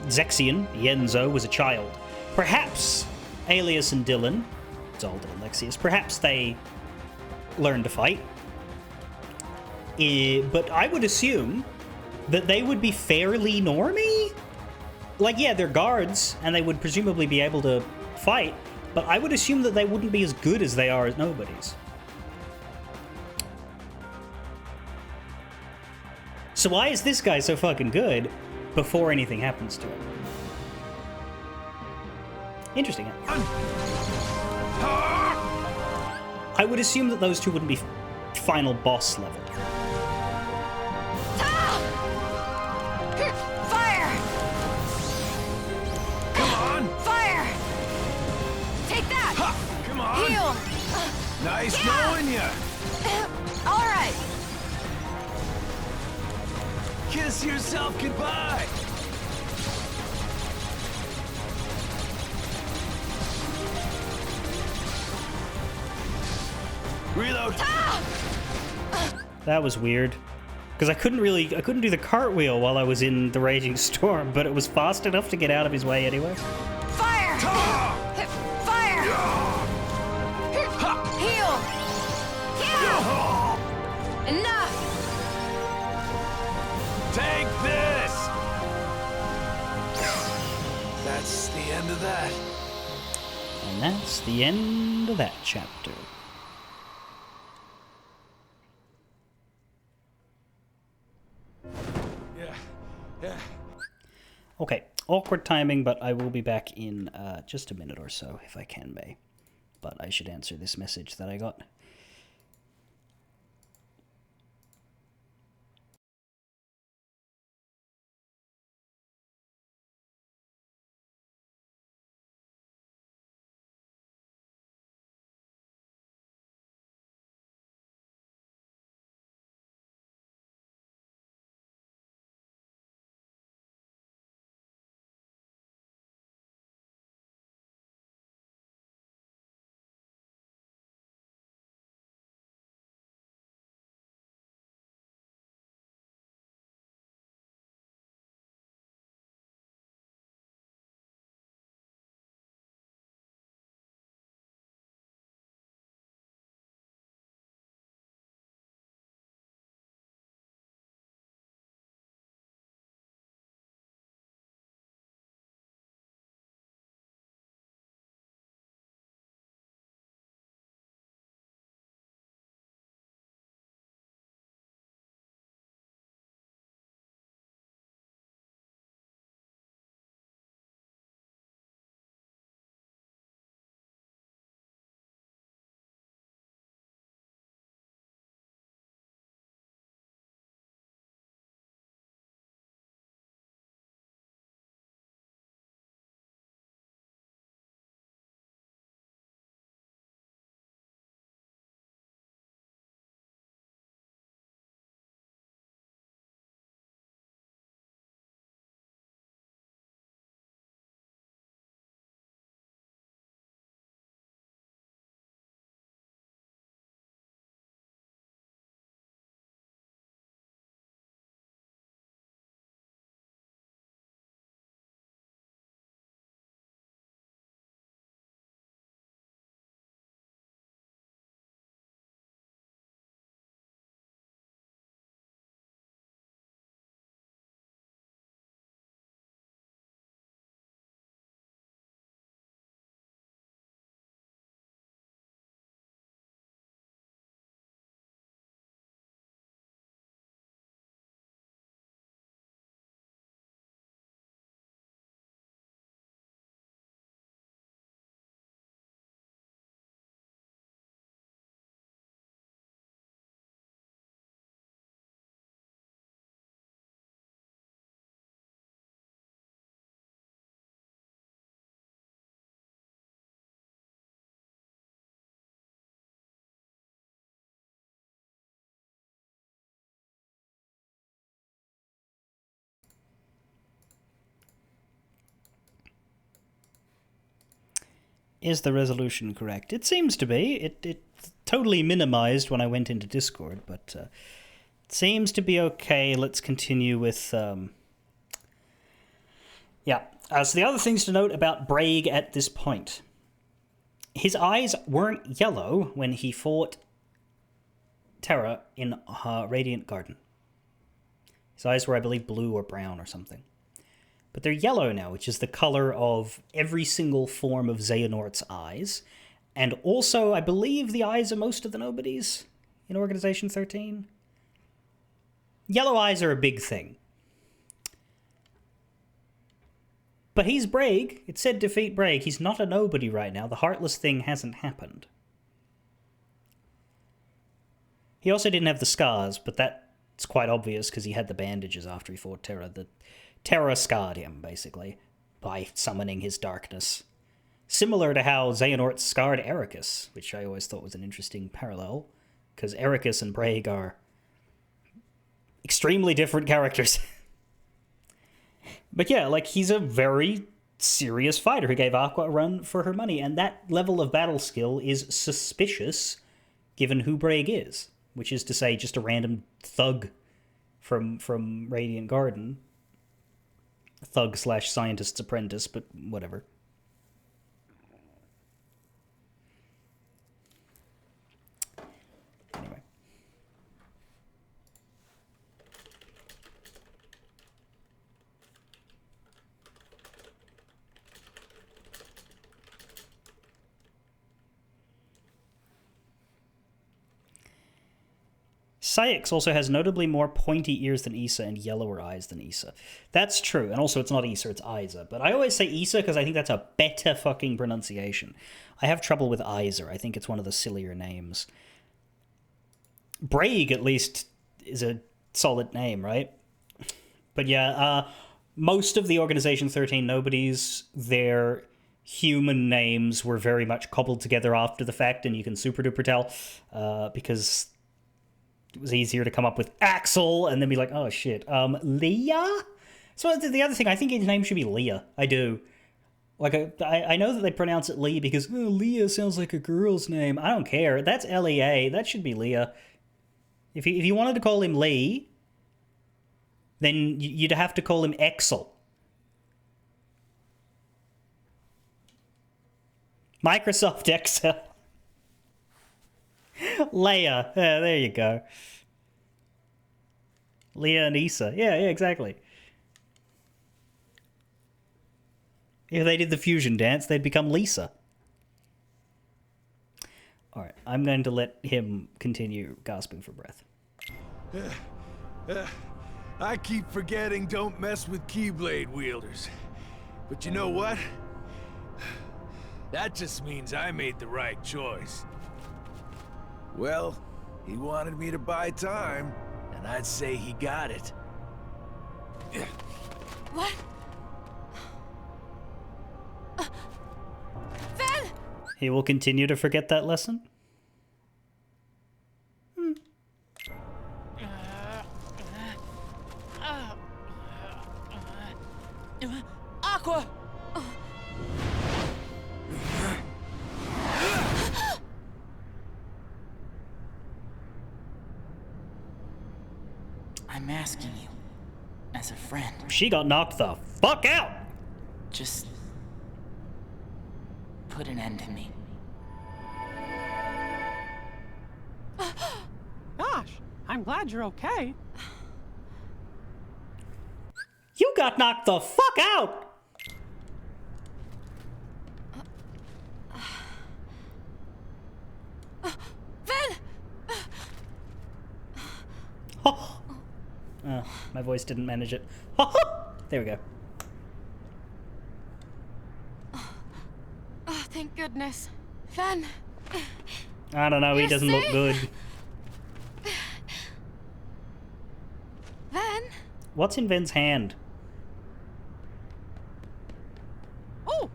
Zexion, Yenzo, was a child. Perhaps Alias and Dylan, Zalda and Lexius, perhaps they learn to fight. But I would assume that they would be fairly normie? Like, yeah, they're guards, and they would presumably be able to fight, but I would assume that they wouldn't be as good as they are as nobodies. So why is this guy so fucking good before anything happens to him? Interesting. I would assume that those two wouldn't be final boss level. Fire! Come on! Fire! Take that! Ha! Come on! Heal! Nice Yeah! knowing you! All right! Kiss yourself goodbye! Reload! That was weird. Because I couldn't do the cartwheel while I was in the Raging Storm, but it was fast enough to get out of his way anyway. Fire! Fire! Heal! Yeah! Enough! Take this! That's the end of that. And that's the end of that chapter. Yeah. Okay, awkward timing, but I will be back in just a minute or so, if I can, May. But I should answer this message that I got. Is the resolution correct? It seems to be. It totally minimized when I went into Discord, but it seems to be okay. Let's continue with... Yeah. So the other things to note about Braig at this point. His eyes weren't yellow when he fought Terra in Radiant Garden. His eyes were, I believe, blue or brown or something. But they're yellow now, which is the color of every single form of Xehanort's eyes. And also, I believe, the eyes of most of the nobodies in Organization 13. Yellow eyes are a big thing. But he's Braig. It said defeat Braig. He's not a nobody right now. The Heartless thing hasn't happened. He also didn't have the scars, but that's quite obvious because he had the bandages after he fought Terra. The Terra scarred him, basically, by summoning his darkness. Similar to how Xehanort scarred Ericus, which I always thought was an interesting parallel, because Ericus and Braig are extremely different characters. But yeah, like, he's a very serious fighter who gave Aqua a run for her money, and that level of battle skill is suspicious given who Braig is, which is to say just a random thug from Radiant Garden. Thug/scientist's apprentice, but whatever. Anyway. Syx also has notably more pointy ears than Issa and yellower eyes than Issa. That's true, and also it's not Issa, it's Isa. But I always say Issa because I think that's a better fucking pronunciation. I have trouble with Isa. I think it's one of the sillier names. Braig, at least, is a solid name, right? But yeah, most of the Organization 13 nobodies, their human names were very much cobbled together after the fact, and you can super duper tell, because it was easier to come up with Axel and then be like, oh shit, Leah? So the other thing, I think his name should be Leah. I do. Like, I know that they pronounce it Lee because, oh, Leah sounds like a girl's name. I don't care. That's Lea. That should be Leah. If you wanted to call him Lee, then you'd have to call him Excel. Microsoft Excel. Leia. Yeah, there you go. Leah and Issa. Yeah, exactly. If they did the fusion dance, they'd become Lisa. Alright, I'm going to let him continue gasping for breath. I keep forgetting don't mess with Keyblade wielders. But you know what? That just means I made the right choice. Well, he wanted me to buy time, and I'd say he got it. What? Ven! He will continue to forget that lesson? Aqua! I'm asking you, as a friend. She got knocked the fuck out! Just put an end to me. Gosh, I'm glad you're okay. You got knocked the fuck out! Ven! My voice didn't manage it. There we go. Oh, thank goodness. Ven! I don't know, he You're doesn't look safe. good. Ven? What's in Ven's hand? Oh!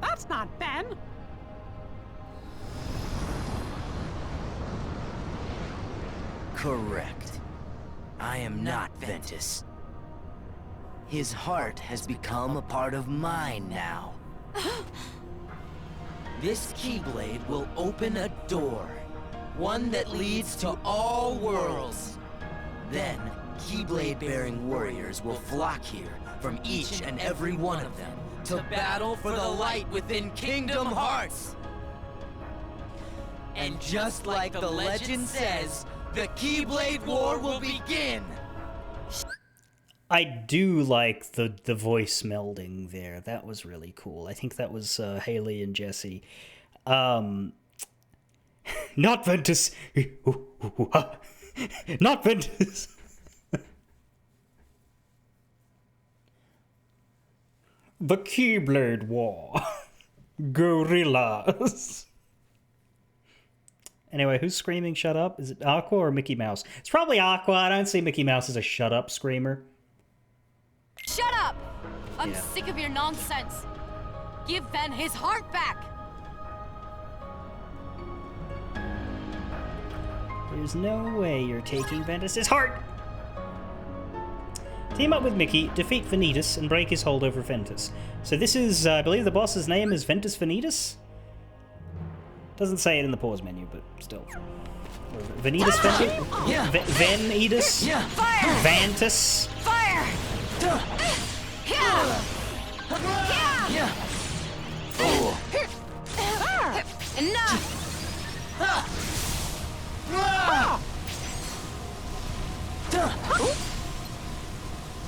That's not Ben. Correct. I am not Ventus. His heart has become a part of mine now. This Keyblade will open a door. One that leads to all worlds. Then, Keyblade-bearing warriors will flock here from each and every one of them to battle for the light within Kingdom Hearts. And just like the legend says, the Keyblade War will begin! I do like the voice melding there. That was really cool. I think that was Haley and Jesse. Not Ventus! Not Ventus! The Keyblade War. Gorillas. Anyway, who's screaming shut up? Is it Aqua or Mickey Mouse? It's probably Aqua. I don't see Mickey Mouse as a shut up screamer. Shut up! I'm Yeah. sick of your nonsense. Give Ven his heart back! There's no way you're taking Ventus's heart! Team up with Mickey, defeat Vanitas, and break his hold over Ventus. So this is, I believe the boss's name is Ventus Vanitas? Doesn't say it in the pause menu, but still. Or Vanitas Ventus? Yeah. Vanitas? Yeah. Fire! Vantus? Fire! Yeah. Fool. Enough!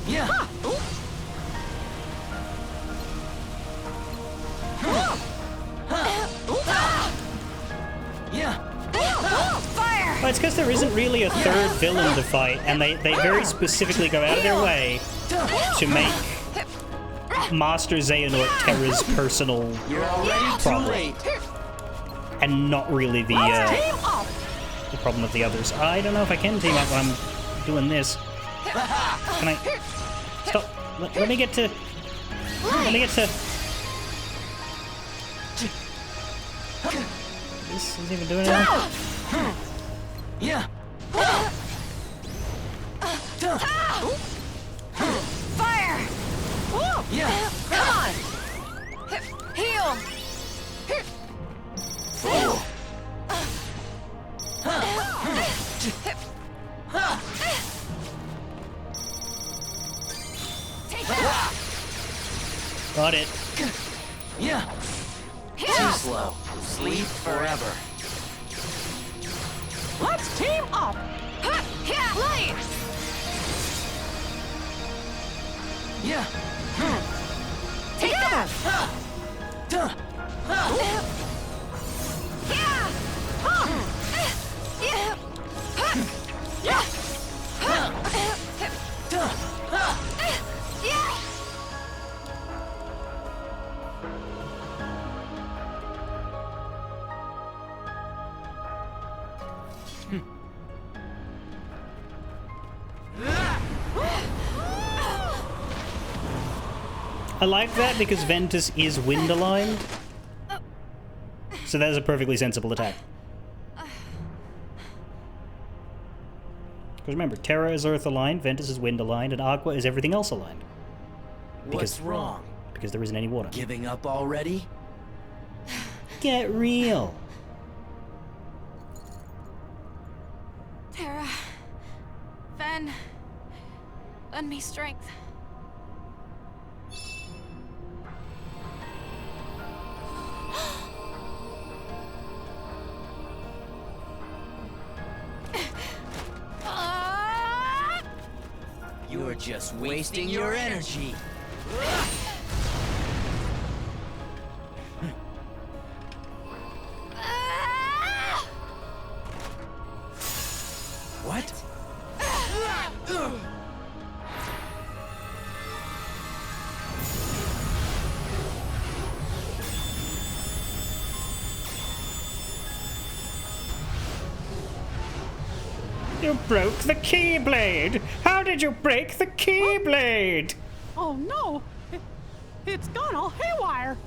Yeah. Yeah. Fire! Well, it's because there isn't really a third villain to fight, and they very specifically go out of their way to make Master Xehanort Terra's personal You're already too problem, late. and not really the problem of the others. I don't know if I can team up when I'm doing this. Can I... Stop. Let me get to... Let me get to... This isn't even doing anything. Yeah. Fire! Yeah. Come on! Heal! Fool. Take that! Got it. Yeah. Too slow. Sleep forever. Let's team up! Light! Yeah. Take that! I like that because Ventus is wind aligned. So that is a perfectly sensible attack. Because remember, Terra is Earth aligned, Ventus is wind aligned, and Aqua is everything else aligned. What's wrong? Because there isn't any water. Giving up already? Get real. Terra. Ven. Lend me strength. You're just wasting your energy. What? You broke the Keyblade! How did you break the Keyblade? Oh no! It's gone all haywire!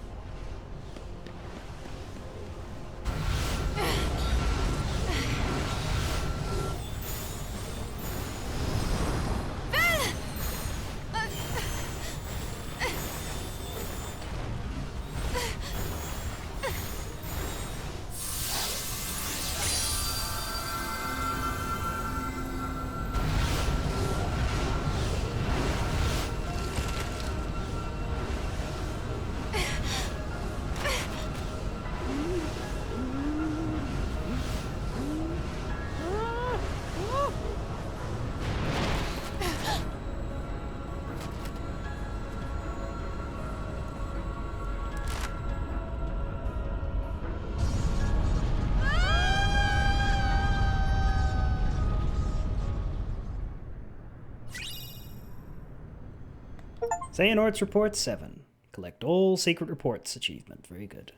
Xehanort's Report 7. Collect all secret reports achievement. Very good.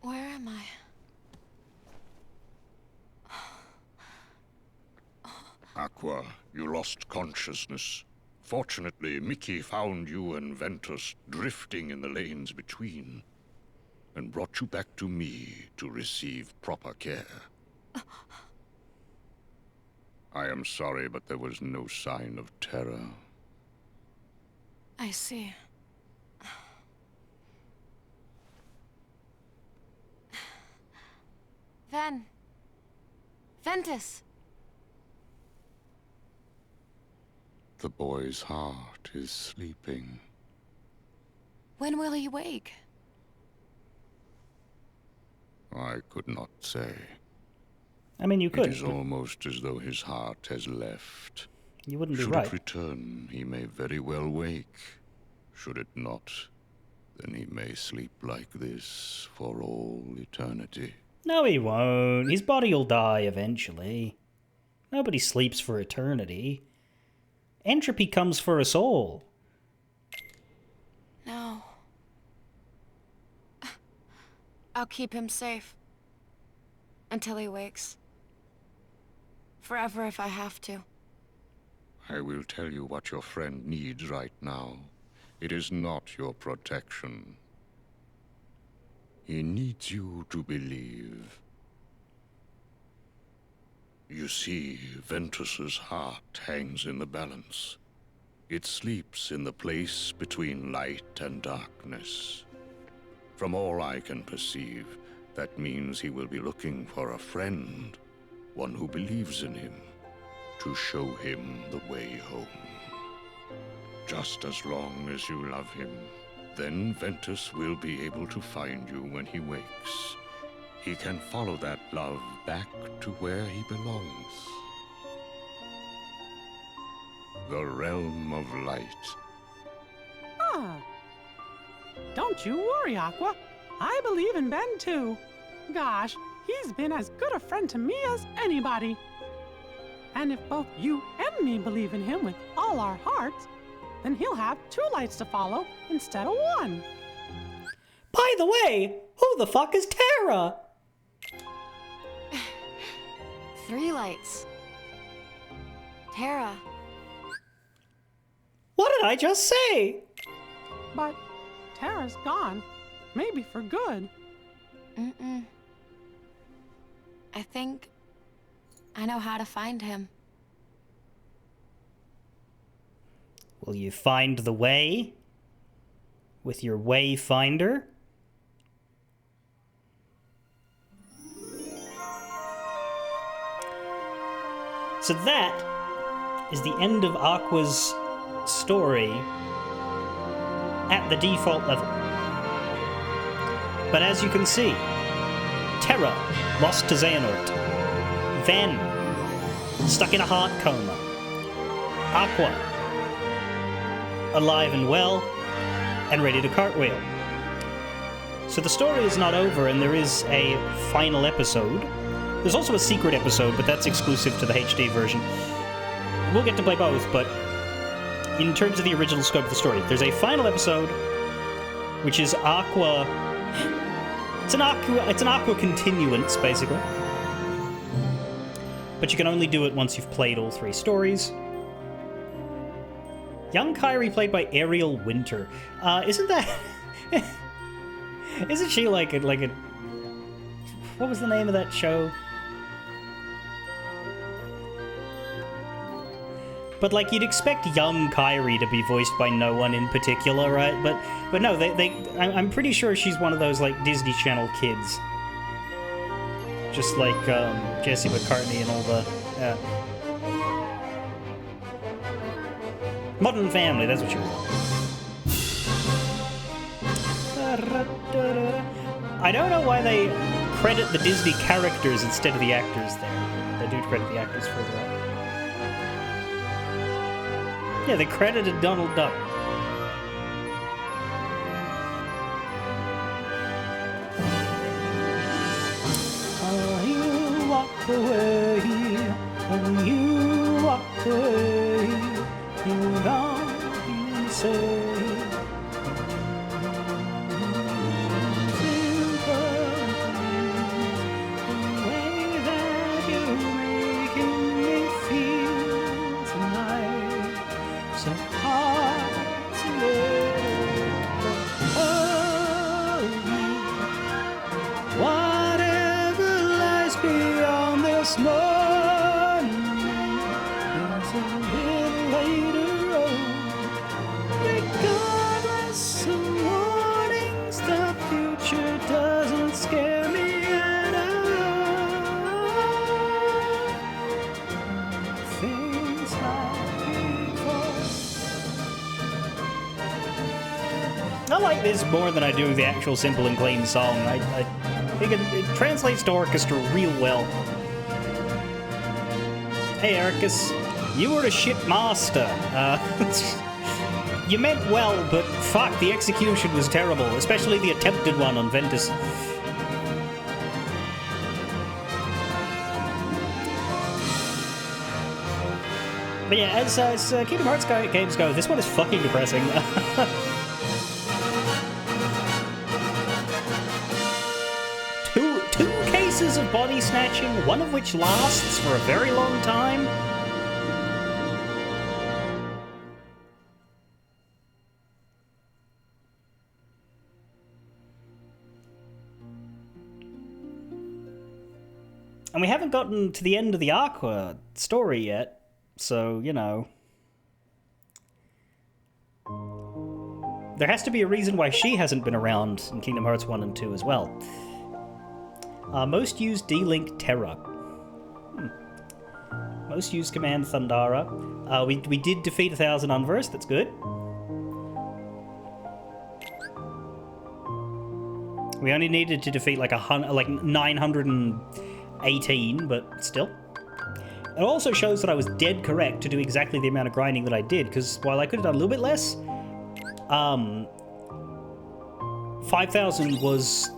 Where am I? Aqua, you lost consciousness. Fortunately, Mickey found you and Ventus drifting in the lanes between, and brought you back to me to receive proper care. I am sorry, but there was no sign of terror. I see. Ventus! The boy's heart is sleeping. When will he wake? I could not say. I mean, you could. It is almost as though his heart has left. You wouldn't be Should right. it return, he may very well wake. Should it not, then he may sleep like this for all eternity. No, he won't. His body'll die eventually. Nobody sleeps for eternity. Entropy comes for us all. No. I'll keep him safe. Until he wakes. Forever if I have to. I will tell you what your friend needs right now. It is not your protection. He needs you to believe. You see, Ventus's heart hangs in the balance. It sleeps in the place between light and darkness. From all I can perceive, that means he will be looking for a friend, one who believes in him, to show him the way home. Just as long as you love him, then Ventus will be able to find you when he wakes. He can follow that love back to where he belongs. The realm of light. Ah. Don't you worry, Aqua. I believe in Ben too. Gosh, he's been as good a friend to me as anybody. And if both you and me believe in him with all our hearts, then he'll have 2 lights to follow instead of 1. By the way, who the fuck is Terra? 3 lights. Terra. What did I just say? But Terra's gone. Maybe for good. Mm-mm. I think I know how to find him. Will you find the way? With your wayfinder? So that is the end of Aqua's story at the default level. But as you can see, Terra lost to Xehanort. Ven stuck in a heart coma. Aqua alive and well and ready to cartwheel. So the story is not over, and there is a final episode. There's also a secret episode, but that's exclusive to the HD version. We'll get to play both, but in terms of the original scope of the story, there's a final episode, which is Aqua. It's an Aqua continuance, basically. But you can only do it once you've played all 3 stories. Young Kairi, played by Ariel Winter. Isn't that... Isn't she like a... What was the name of that show? But like, you'd expect young Kairi to be voiced by no one in particular, right? But no, I'm pretty sure she's one of those like Disney Channel kids, just like Jesse McCartney and all the Modern Family. That's what she was. I don't know why they credit the Disney characters instead of the actors there. They do credit the actors further up. Yeah, they credited Donald Duck. You walk away when you this morning, there's a little later on. Regardless of warnings, the future doesn't scare me at all. Things like before. I like this more than I do the actual simple and clean song. I think it translates to orchestra real well. Hey, Ericus, you were a shit master. You meant well, but fuck, the execution was terrible, especially the attempted one on Ventus. But yeah, as Kingdom Hearts games go, this one is fucking depressing. Two cases of body snatching, one of which lasts for a very long time. And we haven't gotten to the end of the Aqua story yet, so, you know. There has to be a reason why she hasn't been around in Kingdom Hearts 1 and 2 as well. Most used D-Link Terra. Most used command Thundara. We did defeat 1,000 Unversed, that's good. We only needed to defeat like 918, but still. It also shows that I was dead correct to do exactly the amount of grinding that I did, because while I could have done a little bit less, 5,000 was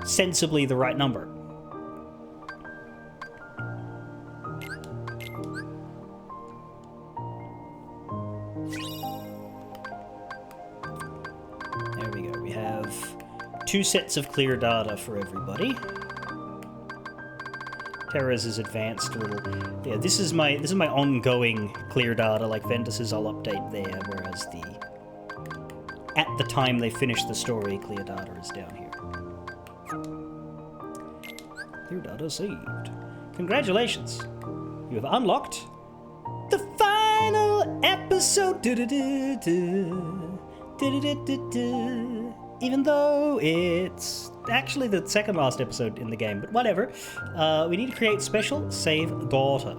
sensibly the right number. There we go. We have 2 sets of clear data for everybody. Terra's is advanced a little. Yeah, this is my ongoing clear data. Like Ventus's, I'll update there, whereas at the time they finish the story, clear data is down here. Clear data saved. Congratulations! You have unlocked the final episode. Even though it's actually the second last episode in the game, but whatever. We need to create special save daughter.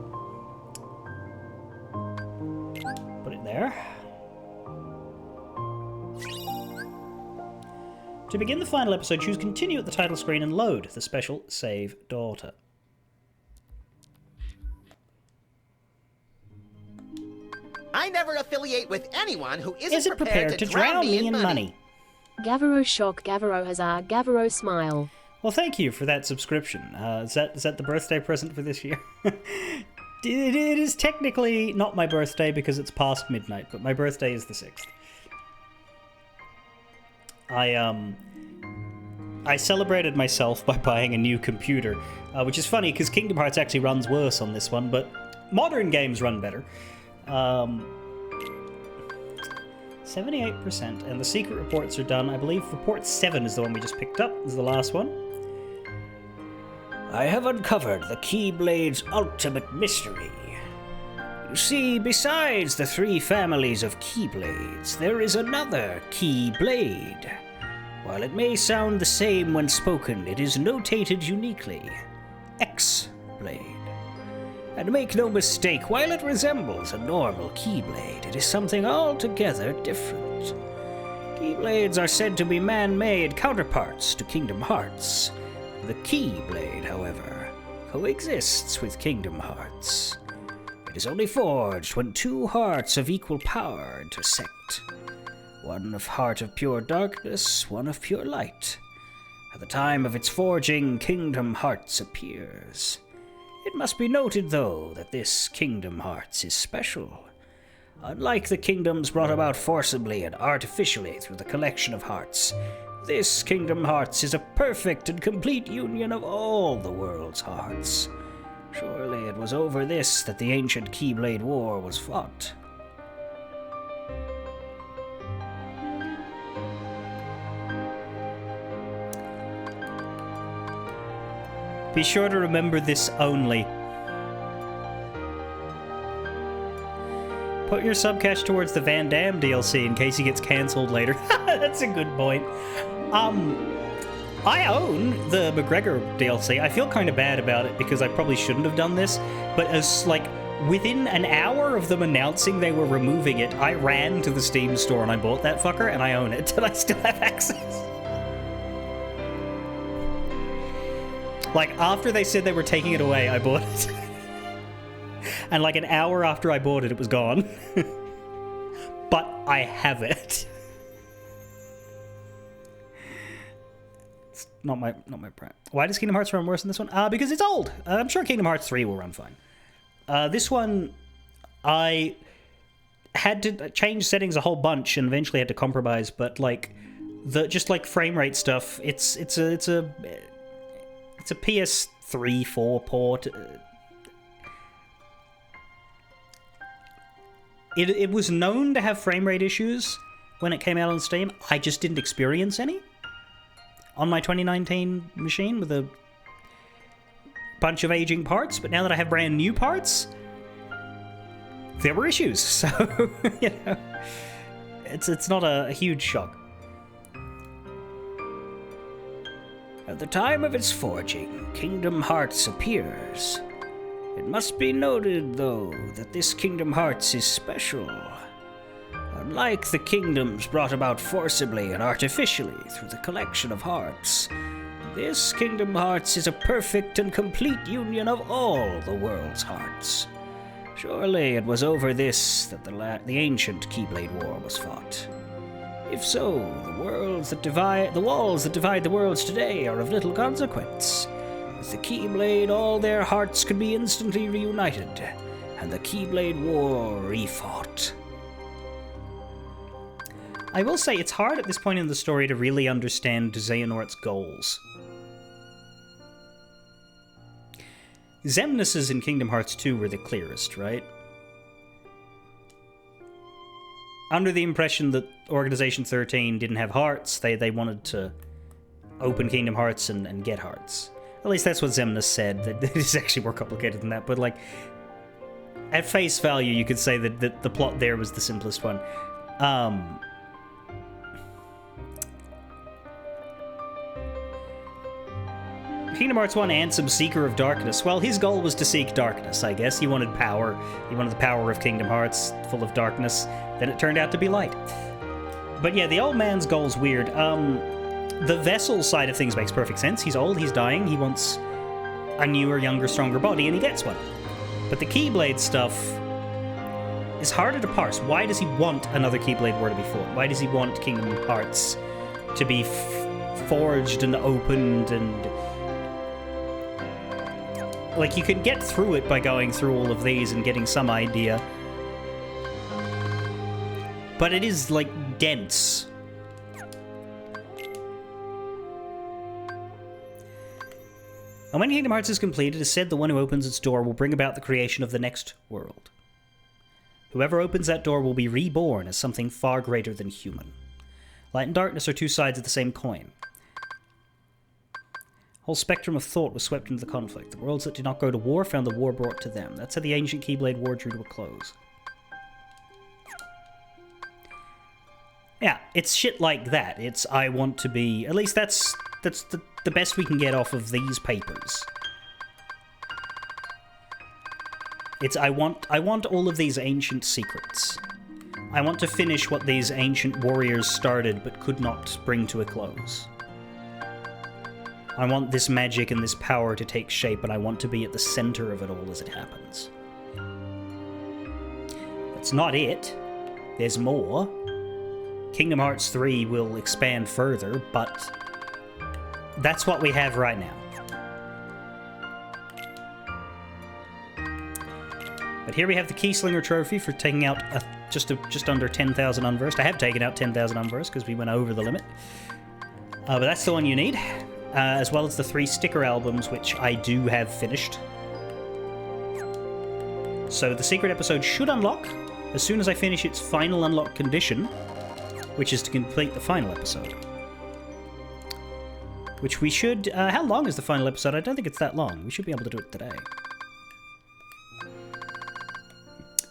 Put it there. To begin the final episode, choose continue at the title screen and load the special save daughter. I never affiliate with anyone who isn't prepared to drown me in money. Gavaro shock, Gavaro hazard, Gavaro smile. Well, thank you for that subscription. Is that the birthday present for this year? It is technically not my birthday because it's past midnight, but my birthday is the 6th. I celebrated myself by buying a new computer, which is funny because Kingdom Hearts actually runs worse on this one, but modern games run better. 78%, and the secret reports are done. I believe report 7 is the one we just picked up. This is the last one. I have uncovered the Keyblade's ultimate mystery. You see, besides the 3 families of Keyblades, there is another Keyblade. While it may sound the same when spoken, it is notated uniquely. X-Blade. And make no mistake, while it resembles a normal Keyblade, it is something altogether different. Keyblades are said to be man-made counterparts to Kingdom Hearts. The Keyblade, however, coexists with Kingdom Hearts. It is only forged when 2 hearts of equal power intersect. One of heart of pure darkness, one of pure light. At the time of its forging, Kingdom Hearts appears. It must be noted, though, that this Kingdom Hearts is special. Unlike the kingdoms brought about forcibly and artificially through the collection of hearts, this Kingdom Hearts is a perfect and complete union of all the world's hearts. Surely it was over this that the ancient Keyblade War was fought. Be sure to remember this only. Put your subcash towards the Van Damme DLC in case he gets cancelled later. That's a good point. I own the McGregor DLC. I feel kind of bad about it because I probably shouldn't have done this, but as like within an hour of them announcing they were removing it, I ran to the Steam store and I bought that fucker and I own it and I still have access. Like after they said they were taking it away, I bought it. And like an hour after I bought it, it was gone. But I have it. It's not my pride. Why does Kingdom Hearts run worse than this one? Because it's old. I'm sure Kingdom Hearts 3 will run fine. This one, I had to change settings a whole bunch and eventually had to compromise. But like the just like frame rate stuff, it's a PS3, 4 port. It was known to have frame rate issues when it came out on Steam. I just didn't experience any on my 2019 machine with a bunch of aging parts. But now that I have brand new parts, there were issues. So, you know, it's not a huge shock. At the time of its forging, Kingdom Hearts appears. It must be noted, though, that this Kingdom Hearts is special. Unlike the kingdoms brought about forcibly and artificially through the collection of hearts, this Kingdom Hearts is a perfect and complete union of all the world's hearts. Surely it was over this that the ancient Keyblade War was fought. If so, the walls that divide the worlds today are of little consequence. With the Keyblade, all their hearts could be instantly reunited, and the Keyblade War refought. I will say it's hard at this point in the story to really understand Xehanort's goals. Xemnas's in Kingdom Hearts 2 were the clearest, right? Under the impression that Organization 13 didn't have hearts, they wanted to open Kingdom Hearts and get hearts. At least that's what Xemnas said. That it is actually more complicated than that, but like, at face value, you could say that the plot there was the simplest one. Kingdom Hearts 1, Ansem, Seeker of Darkness. Well, his goal was to seek darkness, I guess. He wanted power. He wanted the power of Kingdom Hearts, full of darkness. Then it turned out to be light. But yeah, the old man's goal's weird. The vessel side of things makes perfect sense. He's old, he's dying, he wants a newer, younger, stronger body, and he gets one. But the Keyblade stuff is harder to parse. Why does he want another Keyblade War to be fought? Why does he want Kingdom Hearts to be forged and opened and... Like, you can get through it by going through all of these and getting some idea. But it is, like, dense. And when Kingdom Hearts is complete, it is said the one who opens its door will bring about the creation of the next world. Whoever opens that door will be reborn as something far greater than human. Light and darkness are two sides of the same coin. Whole spectrum of thought was swept into the conflict. The worlds that did not go to war found the war brought to them. That's how the ancient Keyblade War drew to a close. Yeah, it's shit like that. It's, I want to be... At least that's the best we can get off of these papers. It's, I want all of these ancient secrets. I want to finish what these ancient warriors started but could not bring to a close. I want this magic and this power to take shape, and I want to be at the center of it all as it happens. That's not it. There's more. Kingdom Hearts 3 will expand further, but that's what we have right now. But here we have the Keyslinger Trophy for taking out just under 10,000 unversed. I have taken out 10,000 unversed because we went over the limit. But that's the one you need. As well as the 3 sticker albums, which I do have finished. So the secret episode should unlock as soon as I finish its final unlock condition, which is to complete the final episode. Which we should... how long is the final episode? I don't think it's that long. We should be able to do it today.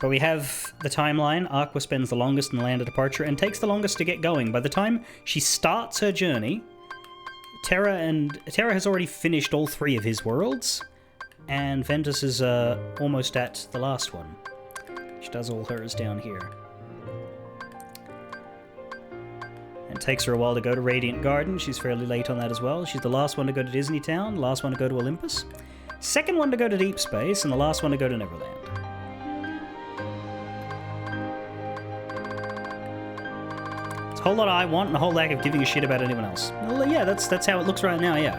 But we have the timeline. Aqua spends the longest in the land of departure and takes the longest to get going. By the time she starts her journey, Terra has already finished all 3 of his worlds, and Ventus is almost at the last one. She does all hers down here. It takes her a while to go to Radiant Garden. She's fairly late on that as well. She's the last one to go to Disney Town, last one to go to Olympus, second one to go to Deep Space, and the last one to go to Neverland. It's a whole lot I want and a whole lack of giving a shit about anyone else. Well, yeah, that's how it looks right now, yeah.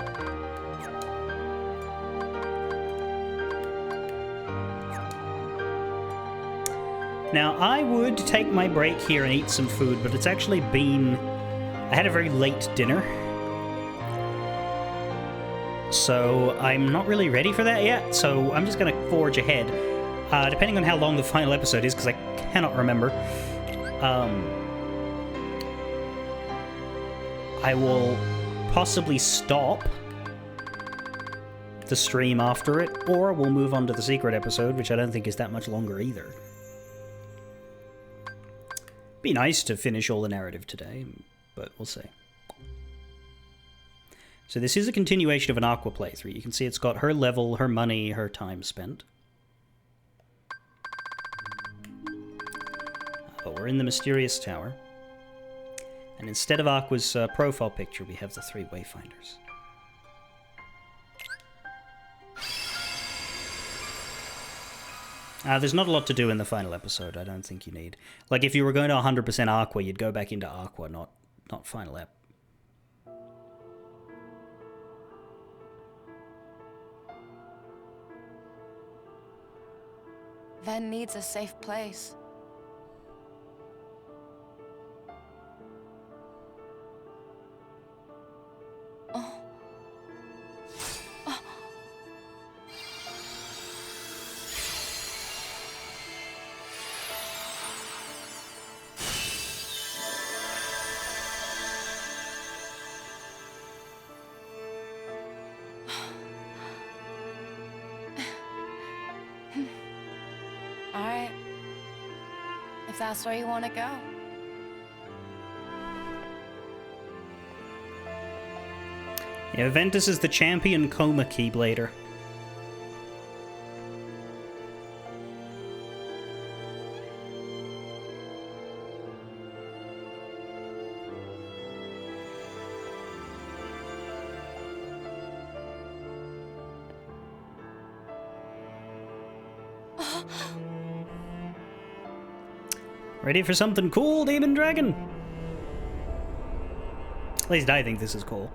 Now, I would take my break here and eat some food, but it's actually been... I had a very late dinner, so I'm not really ready for that yet, so I'm just going to forge ahead. Depending on how long the final episode is, because I cannot remember, I will possibly stop the stream after it, or we'll move on to the secret episode, which I don't think is that much longer either. Be nice to finish all the narrative today, but we'll see. So this is a continuation of an Aqua playthrough. You can see it's got her level, her money, her time spent. But we're in the mysterious tower. And instead of Aqua's profile picture, we have the 3 Wayfinders. There's not a lot to do in the final episode, I don't think you need. Like, if you were going to 100% Aqua, you'd go back into Aqua, not final ep. Ven needs a safe place. Oh. Alright. If that's where you want to go. Yeah, Ventus is the champion Coma Keyblader. Ready for something cool, Demon Dragon? At least I think this is cool.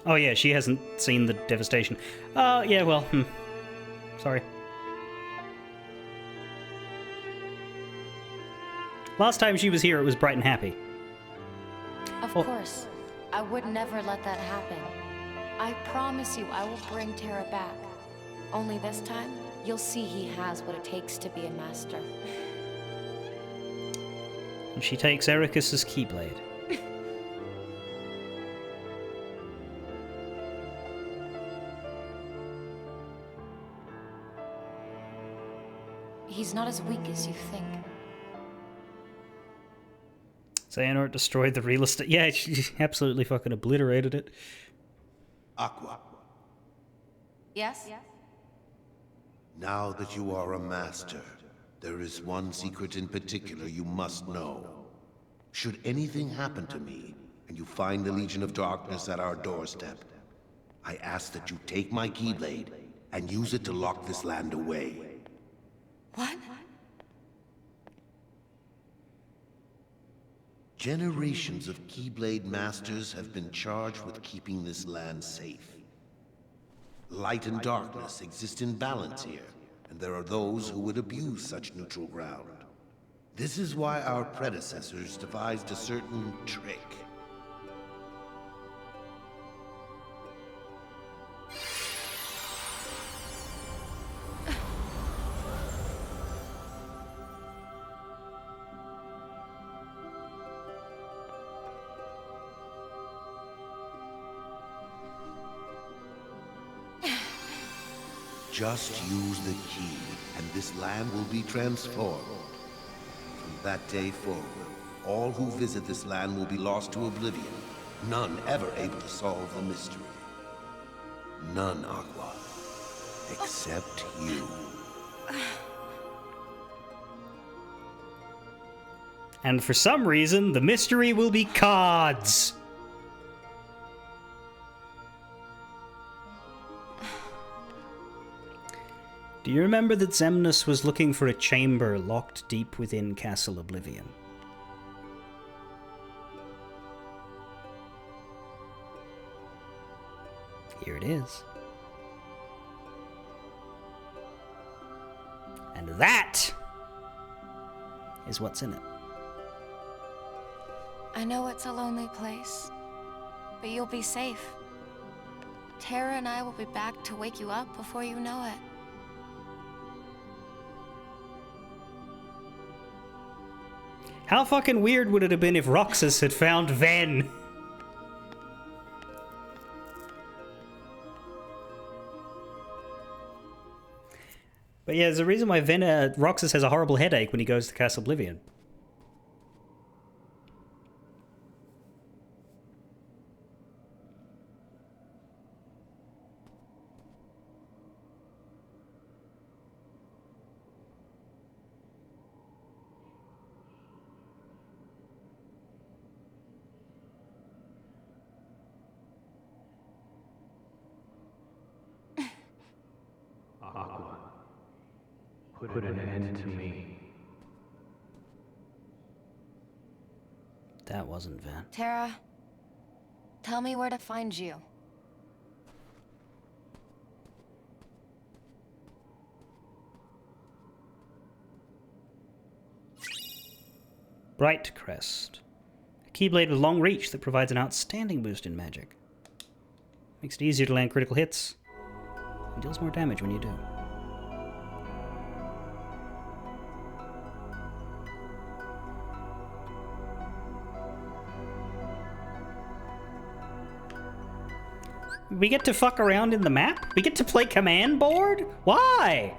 Oh yeah, she hasn't seen the devastation. Yeah, well, sorry. Last time she was here, it was bright and happy. Of course. I would never let that happen. I promise you I will bring Terra back. Only this time, you'll see he has what it takes to be a master. And she takes Ericus's Keyblade. He's not as weak as you think. Xehanort destroyed the real estate. Yeah, she absolutely fucking obliterated it. Aqua. Yes? Now that you are a master, there is one secret in particular you must know. Should anything happen to me, and you find the Legion of Darkness at our doorstep, I ask that you take my Keyblade and use it to lock this land away. What? Generations of Keyblade Masters have been charged with keeping this land safe. Light and darkness exist in balance here, and there are those who would abuse such neutral ground. This is why our predecessors devised a certain trick. Just use the key, and this land will be transformed. From that day forward, all who visit this land will be lost to oblivion. None ever able to solve the mystery. None, Aqua. Except you. And for some reason, the mystery will be cards. Do you remember that Xemnas was looking for a chamber locked deep within Castle Oblivion? Here it is. And that is what's in it. I know it's a lonely place, but you'll be safe. Terra and I will be back to wake you up before you know it. How fucking weird would it have been if Roxas had found Ven? But yeah, there's a reason why Roxas has a horrible headache when he goes to Castle Oblivion. Aqua, put an end to me. That wasn't Ven. Terra, tell me where to find you. Bright Crest. A Keyblade with long reach that provides an outstanding boost in magic. Makes it easier to land critical hits. And deals more damage when you do. We get to fuck around in the map? We get to play command board? Why?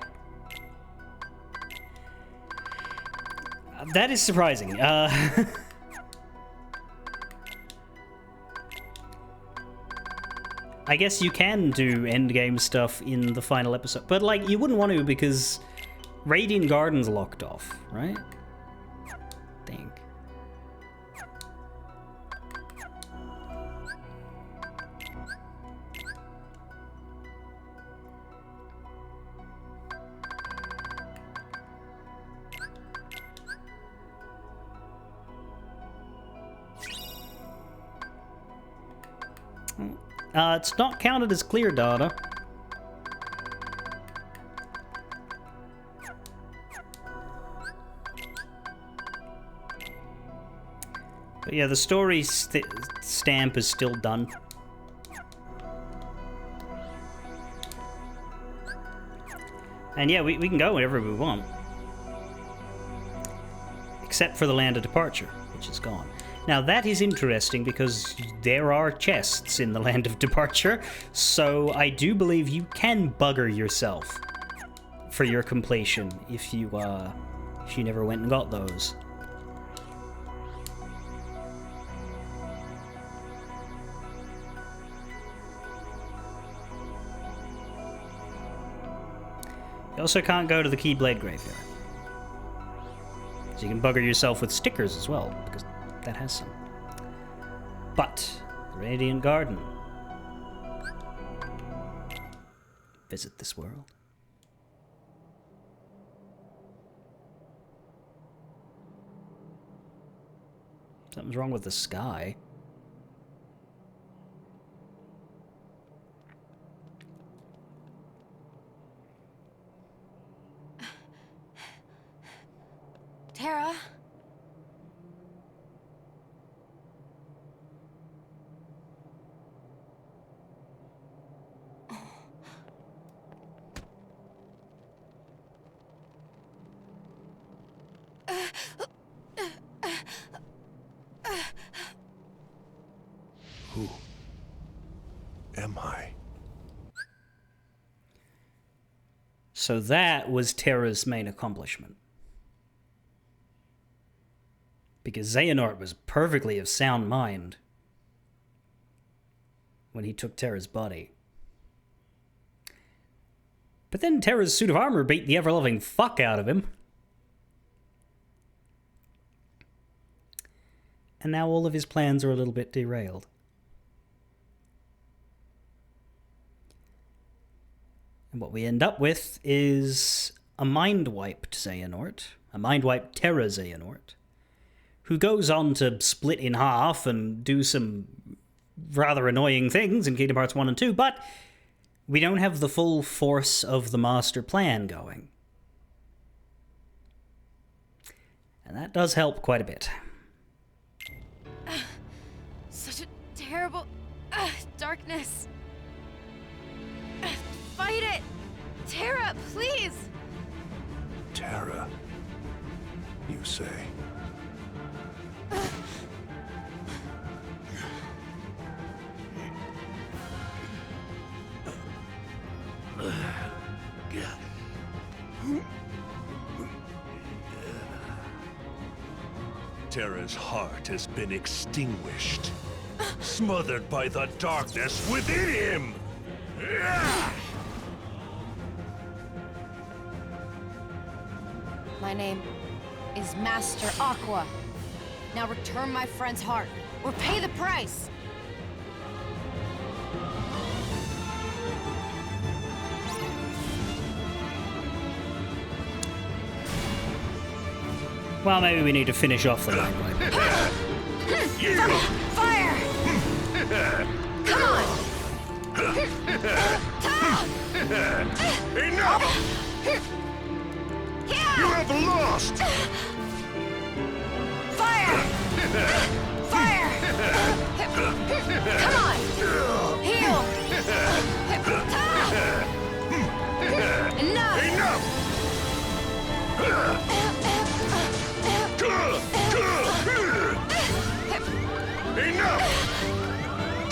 That is surprising. I guess you can do endgame stuff in the final episode, but like you wouldn't want to because Radiant Garden's locked off, right? I think. It's not counted as clear data. But yeah, the story stamp is still done. And yeah, we can go whenever we want. Except for the Land of Departure, which is gone. Now that is interesting because there are chests in the Land of Departure, so I do believe you can bugger yourself for your completion if you never went and got those. You also can't go to the Keyblade Graveyard. So you can bugger yourself with stickers as well, because that has some. But, the Radiant Garden. Visit this world. Something's wrong with the sky. Terra. Who am I? So that was Terra's main accomplishment. Because Xehanort was perfectly of sound mind when he took Terra's body. But then Terra's suit of armor beat the ever-loving fuck out of him. And now all of his plans are a little bit derailed. And what we end up with is a mind-wiped Xehanort, a mind-wiped Terra Xehanort, who goes on to split in half and do some rather annoying things in Kingdom Hearts 1 and 2, but we don't have the full force of the master plan going. And that does help quite a bit. Such a terrible darkness. Fight it! Terra, please! Terra, you say? Terra's heart has been extinguished, smothered by the darkness within him! My name is Master Aqua. Now return my friend's heart, or pay the price! Well, maybe we need to finish off the mind wipe. Fire! Come on! Enough! You have lost! Fire! Fire! Come on! Heal! Enough! Enough!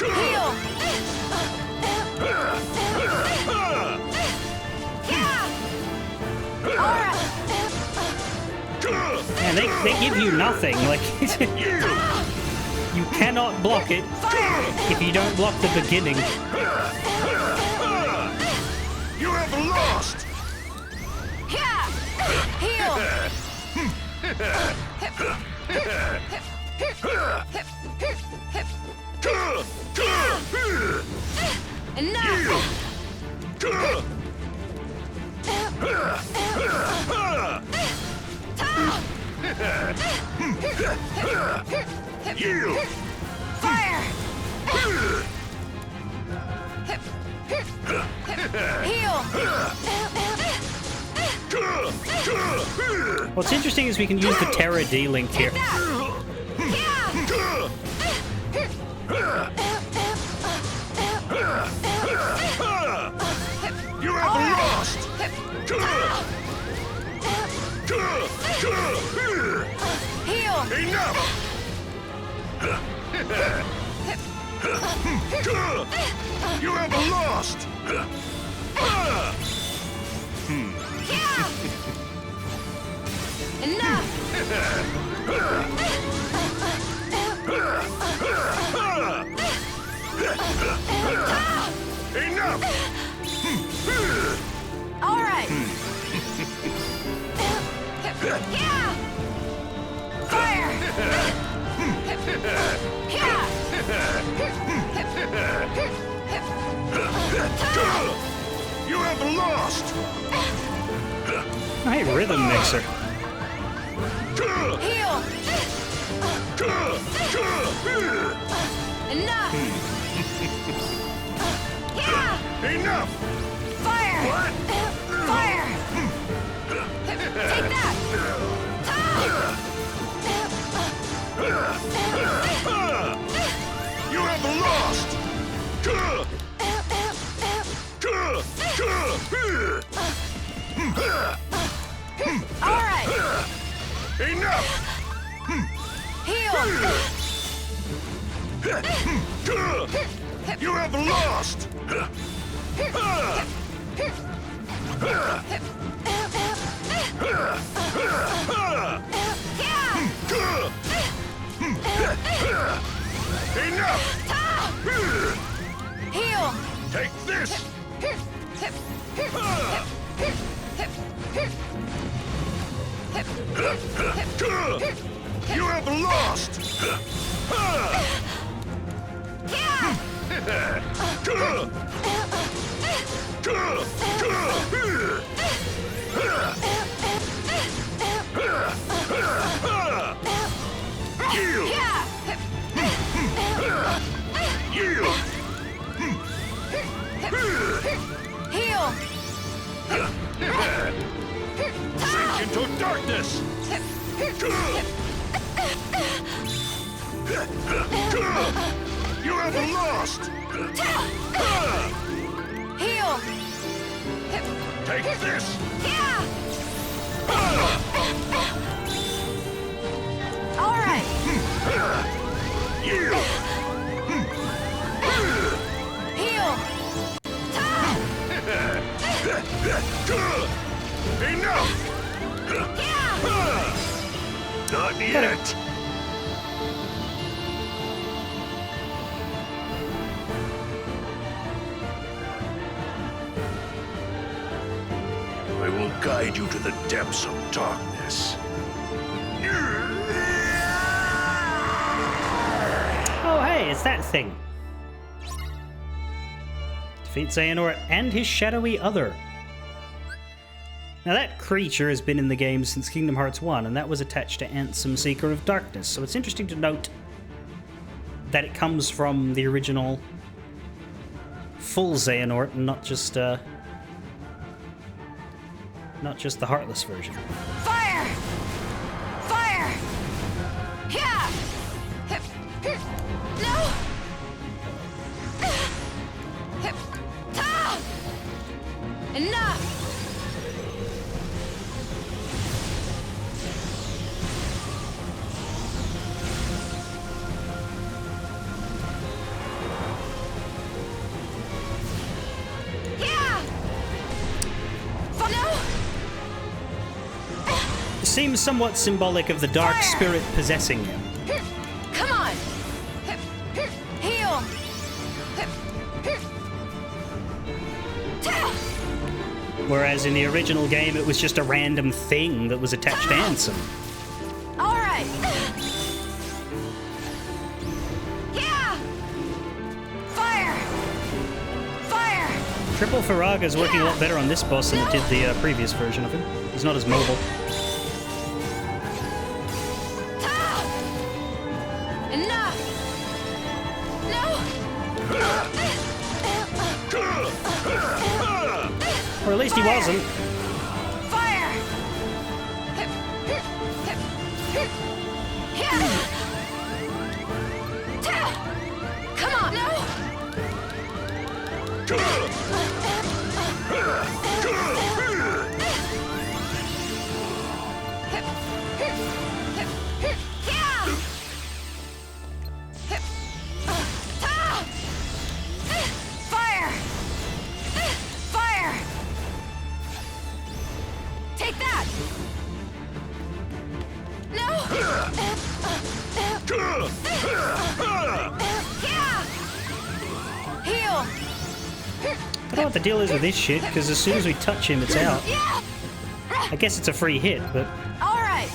Heal! Man, they give you nothing. Like, you cannot block it if you don't block the beginning. You have lost! Heal! Enough! You! Fire! Heal! What's interesting is we can use the Terra D-Link here. You have lost! Heal! Enough! You have lost! Enough! All right. Fire! You have lost! Hey, Rhythm Mixer. Heal! Enough! Enough! Fire! What? Fire! Take that! All right. Enough! Heal. You have lost! Enough! Heal. Take this! You have lost! Yield! Yield! Heal. Sink into darkness! You have lost! Heal. Take this! All right. Yield! Heal. Enough! Not yet! I will guide you to the depths of darkness. Oh, hey, it's that thing. Defeat Xehanort and his shadowy other. Now that creature has been in the game since Kingdom Hearts 1, and that was attached to Ansem, Seeker of Darkness, so it's interesting to note that it comes from the original full Xehanort and not just the Heartless version. Fire. Fire. Yeah. No. Enough. Seems somewhat symbolic of the dark spirit possessing him. Come on. Heal. Whereas in the original game, it was just a random thing that was attached to Ansem. All right. Yeah. Fire. Fire. Triple Faraga's working a lot better on this boss than it did the previous version of him. He's not as mobile. Enough. No. Or at least he wasn't. Fire. Come on. No. Fire! Fire! Take that! No! Heal! I don't know what the deal is with this shit, because as soon as we touch him, it's out. I guess it's a free hit, but All right.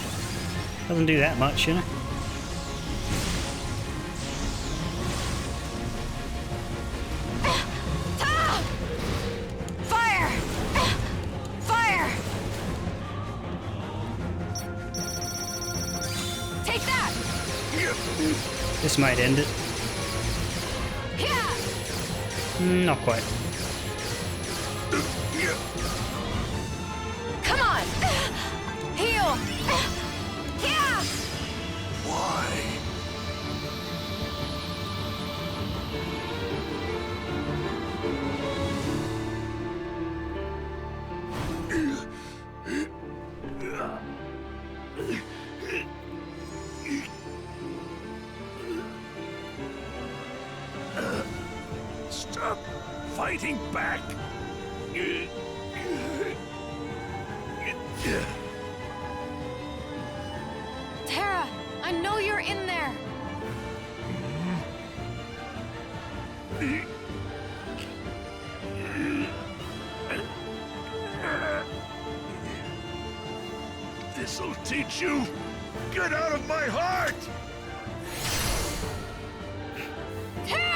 doesn't do that much, you know? Fire! Fire! Take that! This might end it. Not quite. Come on! Heal! Yeah! Why? Fighting back. Terra, I know you're in there. This'll teach you. Get out of my heart! Terra!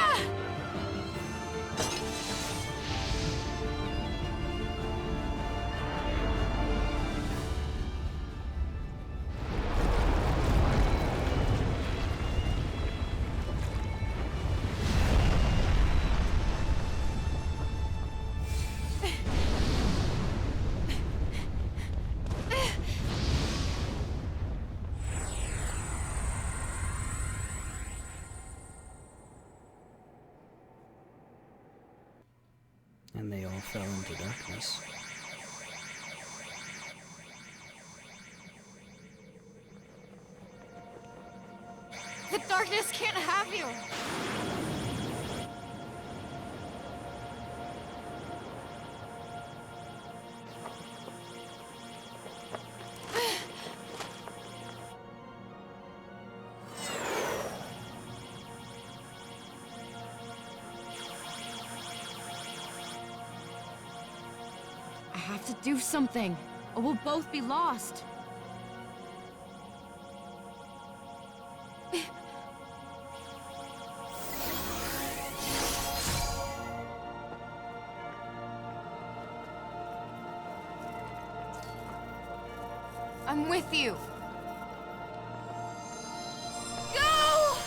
And they all fell into darkness. The darkness can't have you. I have to do something, or we'll both be lost. I'm with you. Go!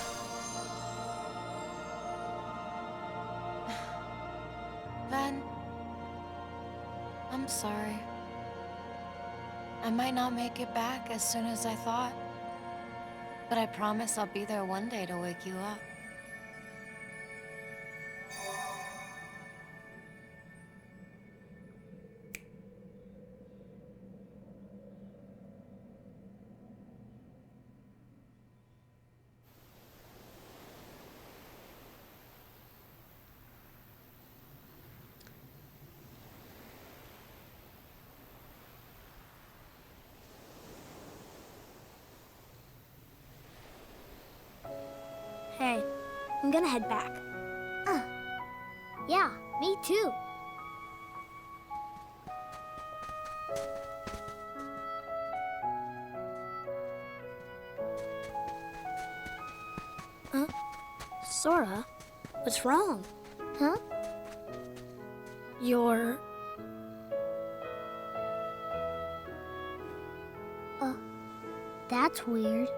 Ben, I'm sorry. I might not make it back as soon as I thought, but I promise I'll be there one day to wake you up. Hey, I'm gonna head back. Yeah, me too. Sora, what's wrong? Huh? You're... That's weird.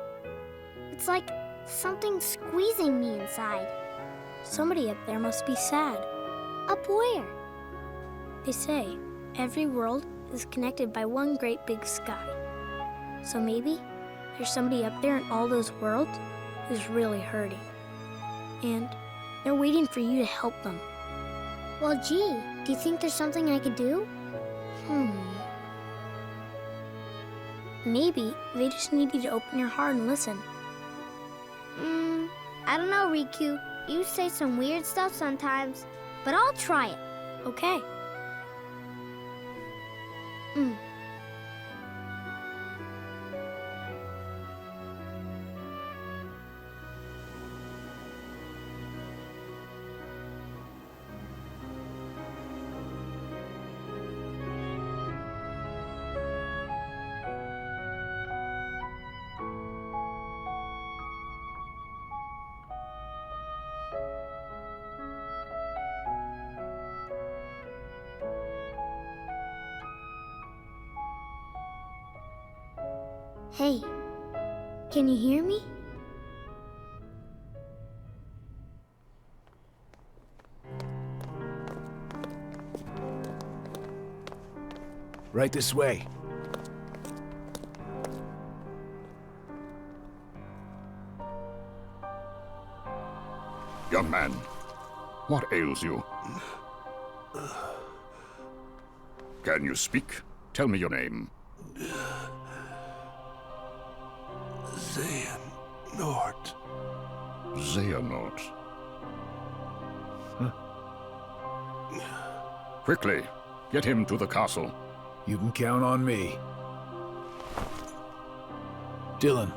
It's like something's squeezing me inside. Somebody up there must be sad. Up where? They say every world is connected by one great big sky. So maybe there's somebody up there in all those worlds who's really hurting. And they're waiting for you to help them. Well, gee, do you think there's something I could do? Maybe they just need you to open your heart and listen. I don't know, Riku. You say some weird stuff sometimes, but I'll try it. Okay. Hey, can you hear me? Right this way. Young man, what ails you? Can you speak? Tell me your name. Xehanort. Xehanort. Quickly, get him to the castle. You can count on me. Dylan,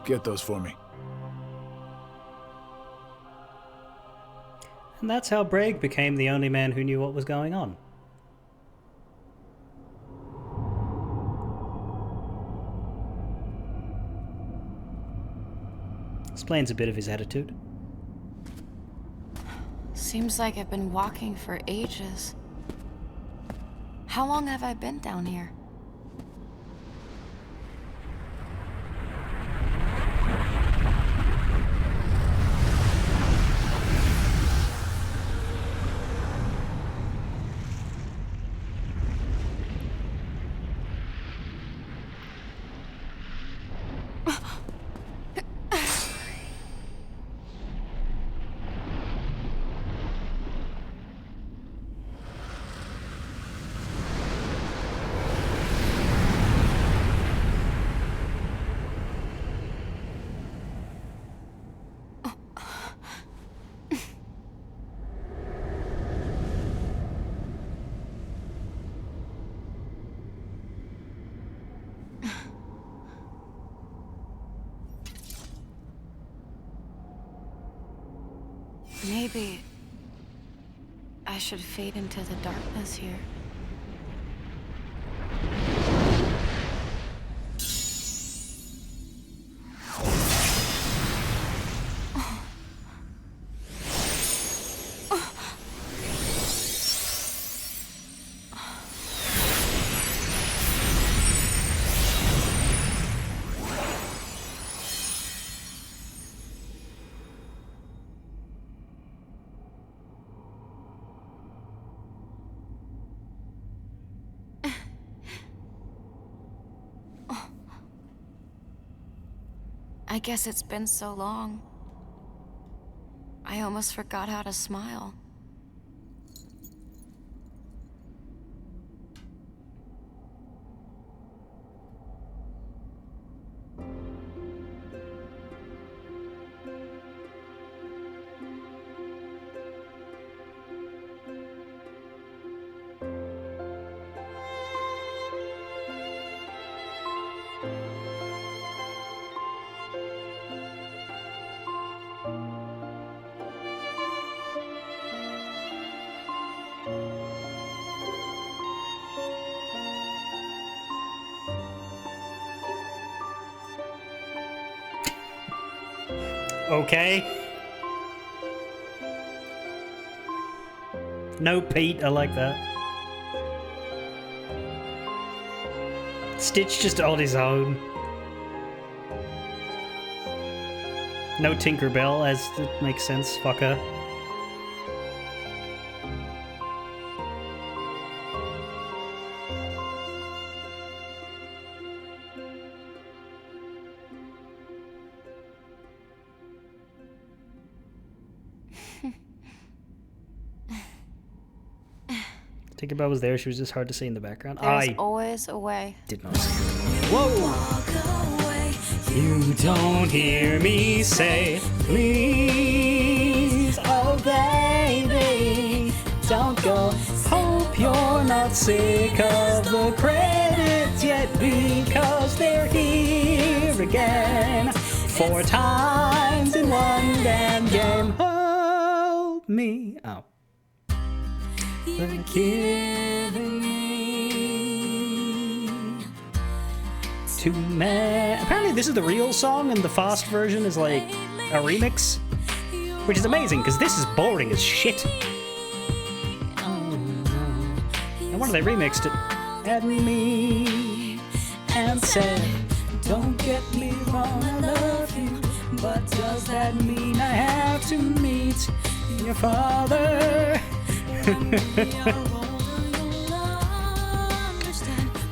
get those for me. And that's how Braig became the only man who knew what was going on. Explains a bit of his attitude. Seems like I've been walking for ages. How long have I been down here? Maybe I should fade into the darkness here. I guess it's been so long. I almost forgot how to smile. Okay. No, Pete, I like that. Stitch just on his own. No Tinkerbell, as it makes sense, fucker. Tinkerbell was there, she was just hard to see in the background. There's always a way. Did not see her. Whoa! You don't hear me say, please, oh baby, don't go. Hope you're not sick of the credits yet, because they're here again. 4 times in one damn game. Hold me. Oh. Giving me too many. Apparently this is the real song and the fast version is like a remix, which is amazing because this is boring as shit. And wonder they remixed it. At me and said, don't get me wrong, I love you, but does that mean I have to meet your father?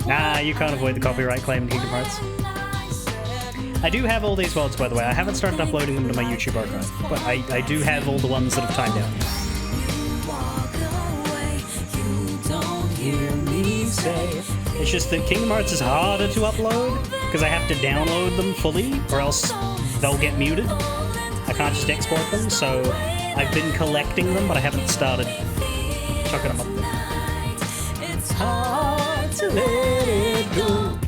Nah, you can't avoid the copyright claim in Kingdom Hearts. I do have all these VODs, by the way. I haven't started uploading them to my YouTube archive, but I do have all the ones that have timed out. It's just that Kingdom Hearts is harder to upload, because I have to download them fully, or else they'll get muted. I can't just export them, so I've been collecting them, but I haven't started chucking them up there. hard to let it go.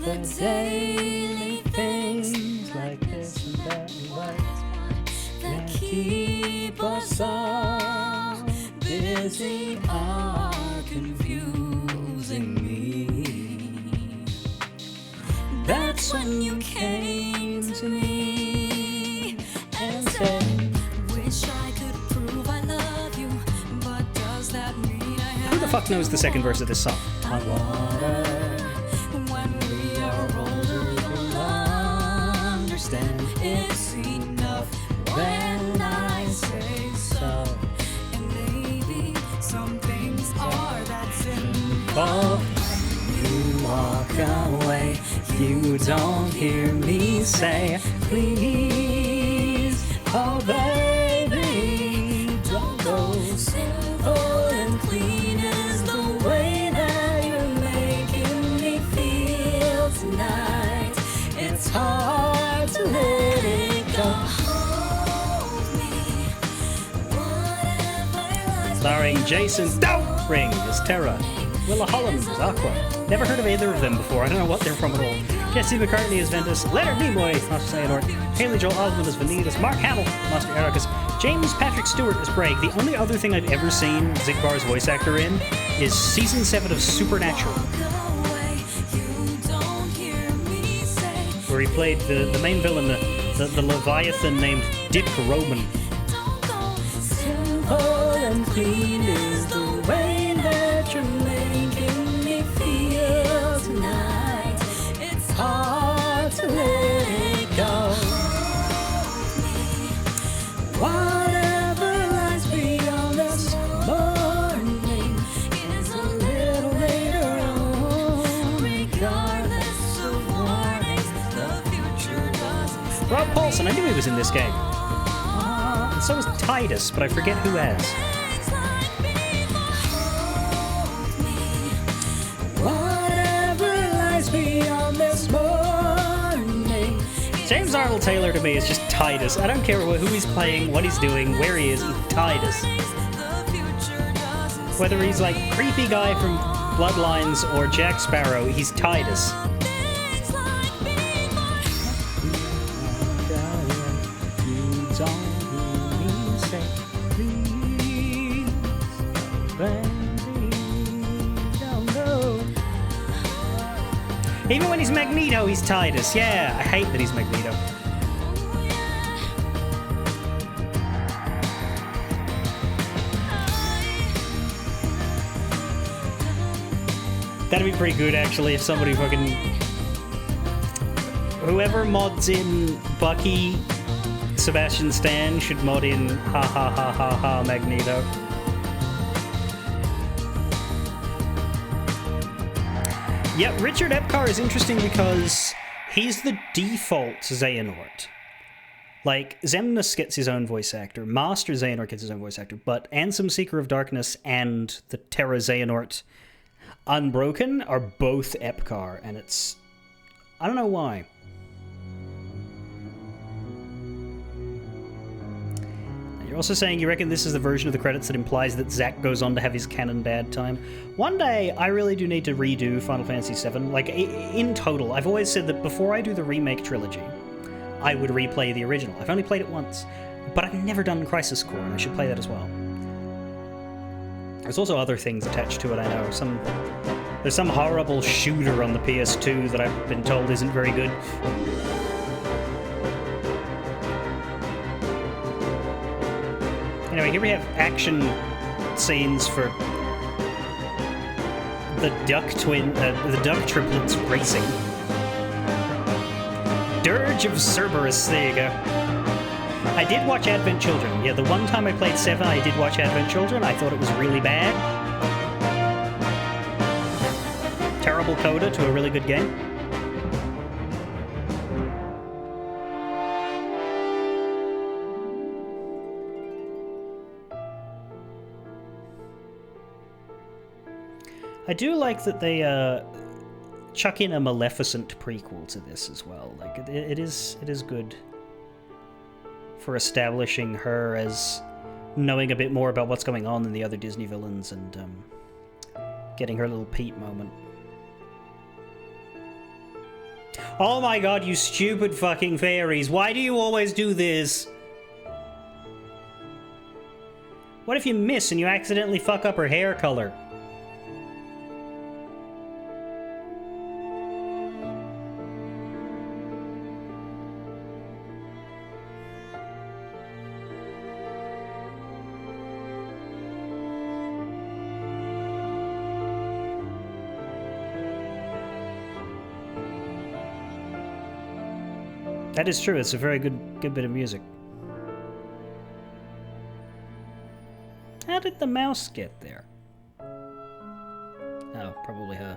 The daily things like this and that and that keep us all busy are confusing me. That's when you came to me and said, wish I could prove I love you, but does that mean I have... Who the fuck knows the second verse of this song? On water. It's enough when I say so. And maybe some things are that simple. You walk away, you don't hear me say, please, oh baby, don't go. Simple and clean is the way that you're making me feel tonight. It's hard to let it go. Starring Jason Doubtring as Terra, Willa Holland as Aqua. Never heard of either of them before. I don't know what they're from at all. Jesse McCartney as Ventus, Leonard Nimoy, Master Xehanort, Haley Joel Osment as Vanitas, Mark Hamill, Master Ericus, James Patrick Stewart as Braig. The only other thing I've ever seen Xigbar's voice actor in is Season 7 of Supernatural, where he played the main villain, the Leviathan named Dick Roman. Simple and clean is the way that you're making me feel tonight. It's hard to let it go. Whatever lies beyond us morning is a little later on. Regardless of warnings, the future doesn't. Rob Paulson, I knew he was in this game. And so was Titus, but I forget who as. Whatever lies beyond this morning. James Arnold Taylor to me is just Titus. I don't care who he's playing, what he's doing, where he is, he's Titus. Whether he's like creepy guy from Bloodlines or Jack Sparrow, he's Titus. Even when he's Magneto, he's Titus. Yeah, I hate that he's Magneto. That'd be pretty good, actually, if somebody fucking... Whoever mods in Bucky, Sebastian Stan should mod in ha ha ha ha ha Magneto. Yeah, Richard Epcar is interesting because he's the default Xehanort. Like, Xemnas gets his own voice actor, Master Xehanort gets his own voice actor, but Ansem Seeker of Darkness and the Terra Xehanort Unbroken are both Epcar, and it's... I don't know why. You're also saying you reckon this is the version of the credits that implies that Zack goes on to have his canon dad time. One day, I really do need to redo Final Fantasy VII. Like, in total, I've always said that before I do the remake trilogy, I would replay the original. I've only played it once, but I've never done Crisis Core, and I should play that as well. There's also other things attached to it, I know. There's some horrible shooter on the PS2 that I've been told isn't very good. Anyway, here we have action scenes for the Duck triplets racing. Dirge of Cerberus, there you go. I did watch Advent Children. Yeah, the one time I played 7, I did watch Advent Children. I thought it was really bad. Terrible coda to a really good game. I do like that they chuck in a Maleficent prequel to this as well. Like it is good for establishing her as knowing a bit more about what's going on than the other Disney villains and getting her little Pete moment. Oh my god, you stupid fucking fairies. Why do you always do this? What if you miss and you accidentally fuck up her hair color? That is true, it's a very good bit of music. How did the mouse get there? Oh, probably her.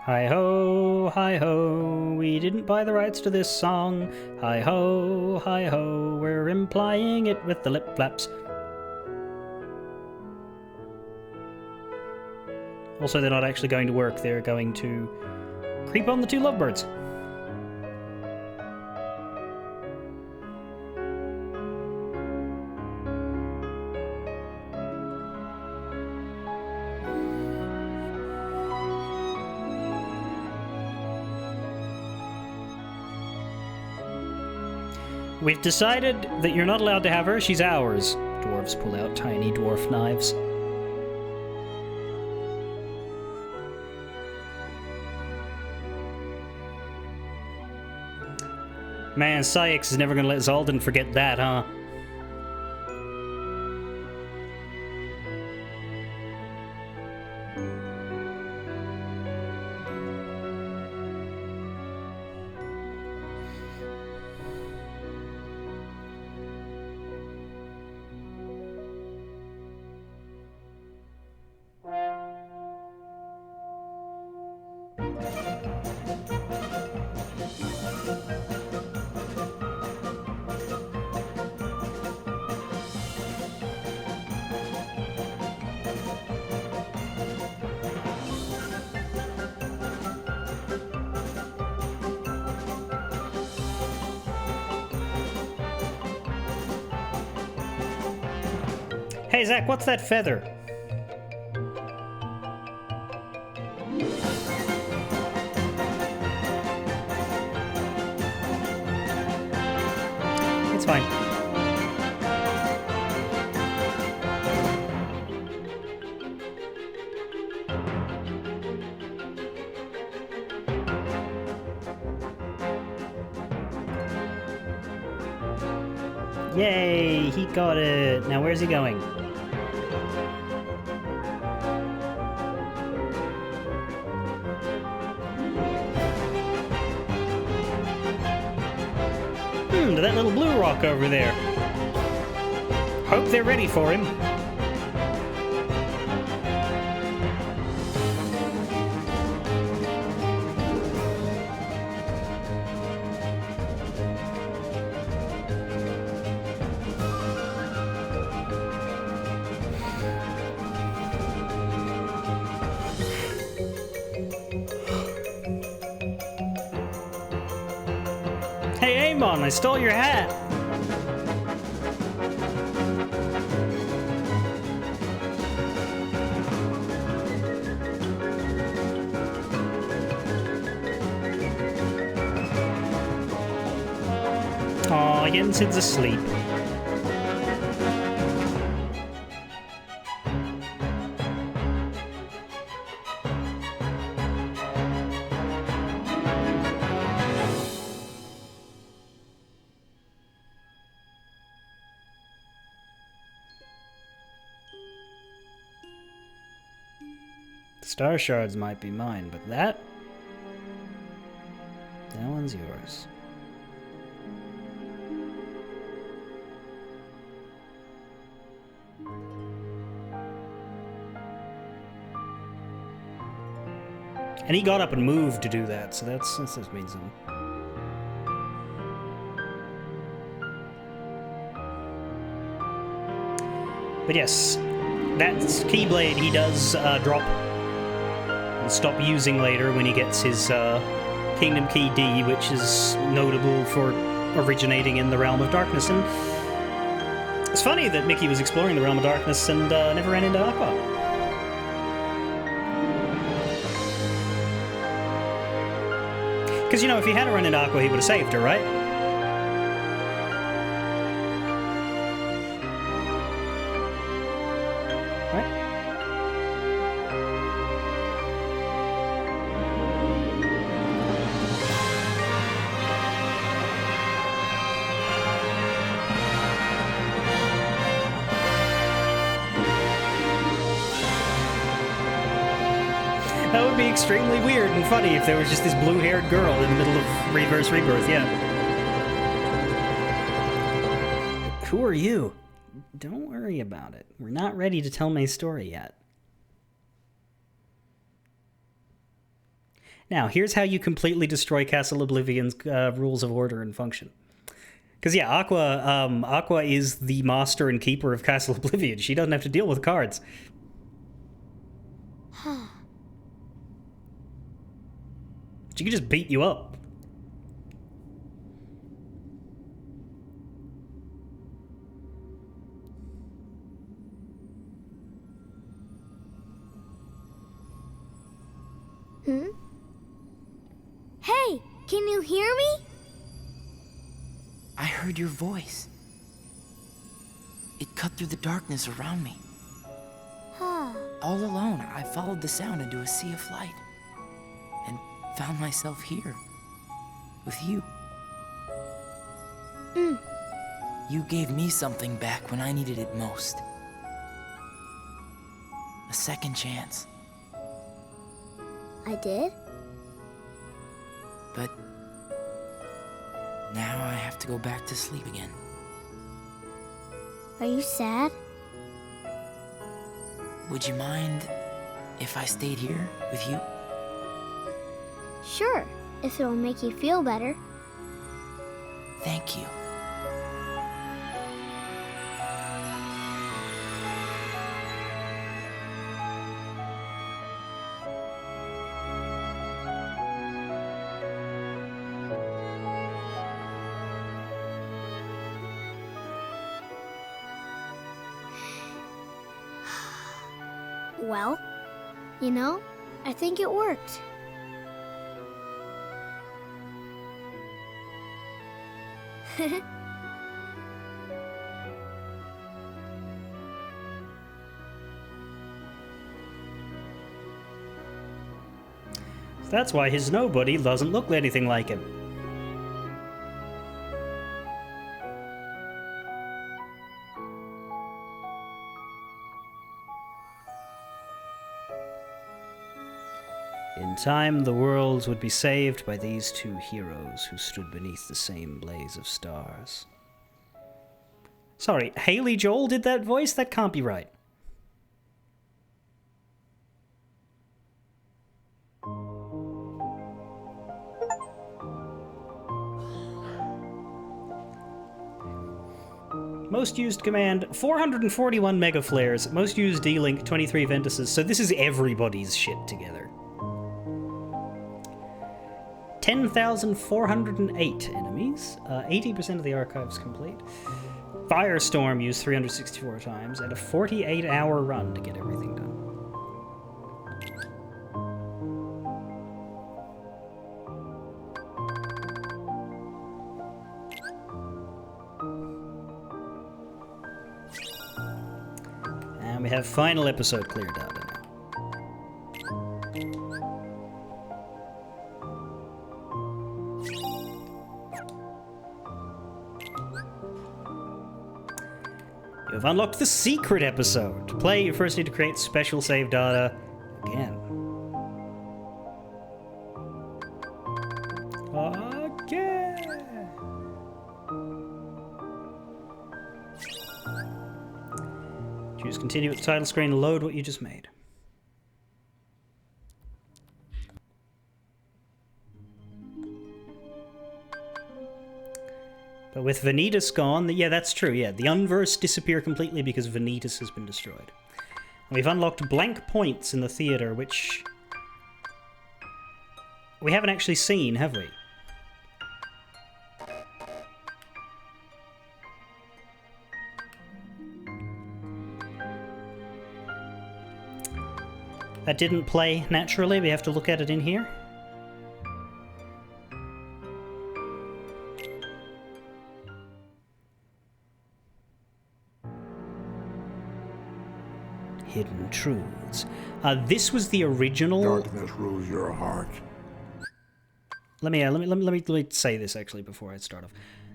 Hi-ho, we didn't buy the rights to this song. Hi-ho, we're implying it with the lip flaps. Also, they're not actually going to work, they're going to creep on the two lovebirds. We've decided that you're not allowed to have her, she's ours. Dwarves pull out tiny dwarf knives. Man, Syx is never gonna let Zaldin forget that, huh? Hey, Zach, what's that feather? It's fine. Yay, he got it. Now where's he going? To that little blue rock over there. Hope they're ready for him. Hey, Amon, I stole your hat. Aw, Jensen's asleep. Star shards might be mine, but that one's yours. And he got up and moved to do that, so that just means something. But yes, that Keyblade he does drop and stop using later when he gets his Kingdom Key D, which is notable for originating in the Realm of Darkness. And it's funny that Mickey was exploring the Realm of Darkness and never ran into Aqua. Because, you know, if he had run into Aqua, he would have saved her, right? That would be extremely weird and funny if there was just this blue-haired girl in the middle of Reverse Rebirth, yeah. Who are you? Don't worry about it. We're not ready to tell my story yet. Now, here's how you completely destroy Castle Oblivion's rules of order and function. Because, yeah, Aqua is the master and keeper of Castle Oblivion. She doesn't have to deal with cards. She can just beat you up. Hey, can you hear me? I heard your voice. It cut through the darkness around me. All alone, I followed the sound into a sea of light. And found myself here. With you. You gave me something back when I needed it most. A second chance. I did? But now I have to go back to sleep again. Are you sad? Would you mind if I stayed here with you? Sure, if it'll make you feel better. Thank you. Well, you know, I think it worked. That's why his nobody doesn't look anything like him. In time, the worlds would be saved by these two heroes who stood beneath the same blaze of stars. Sorry, Haley Joel did that voice? That can't be right. Most used command, 441 Mega Flares. Most used D-Link, 23 Ventuses. So this is everybody's shit together. 10,408 enemies. 80% of the archive's complete. Firestorm used 364 times, and a 48-hour run to get everything done. And we have final episode cleared out. You have unlocked the secret episode. To play, you first need to create special save data again. Choose continue with the title screen and load what you just made. But with Vanitas gone, yeah, that's true, yeah. The Unversed disappear completely because Vanitas has been destroyed. And we've unlocked blank points in the theater, which we haven't actually seen, have we? That didn't play naturally, we have to look at it in here. Hidden Truths. This was the original... Darkness rules your heart. Let me say this actually before I start off.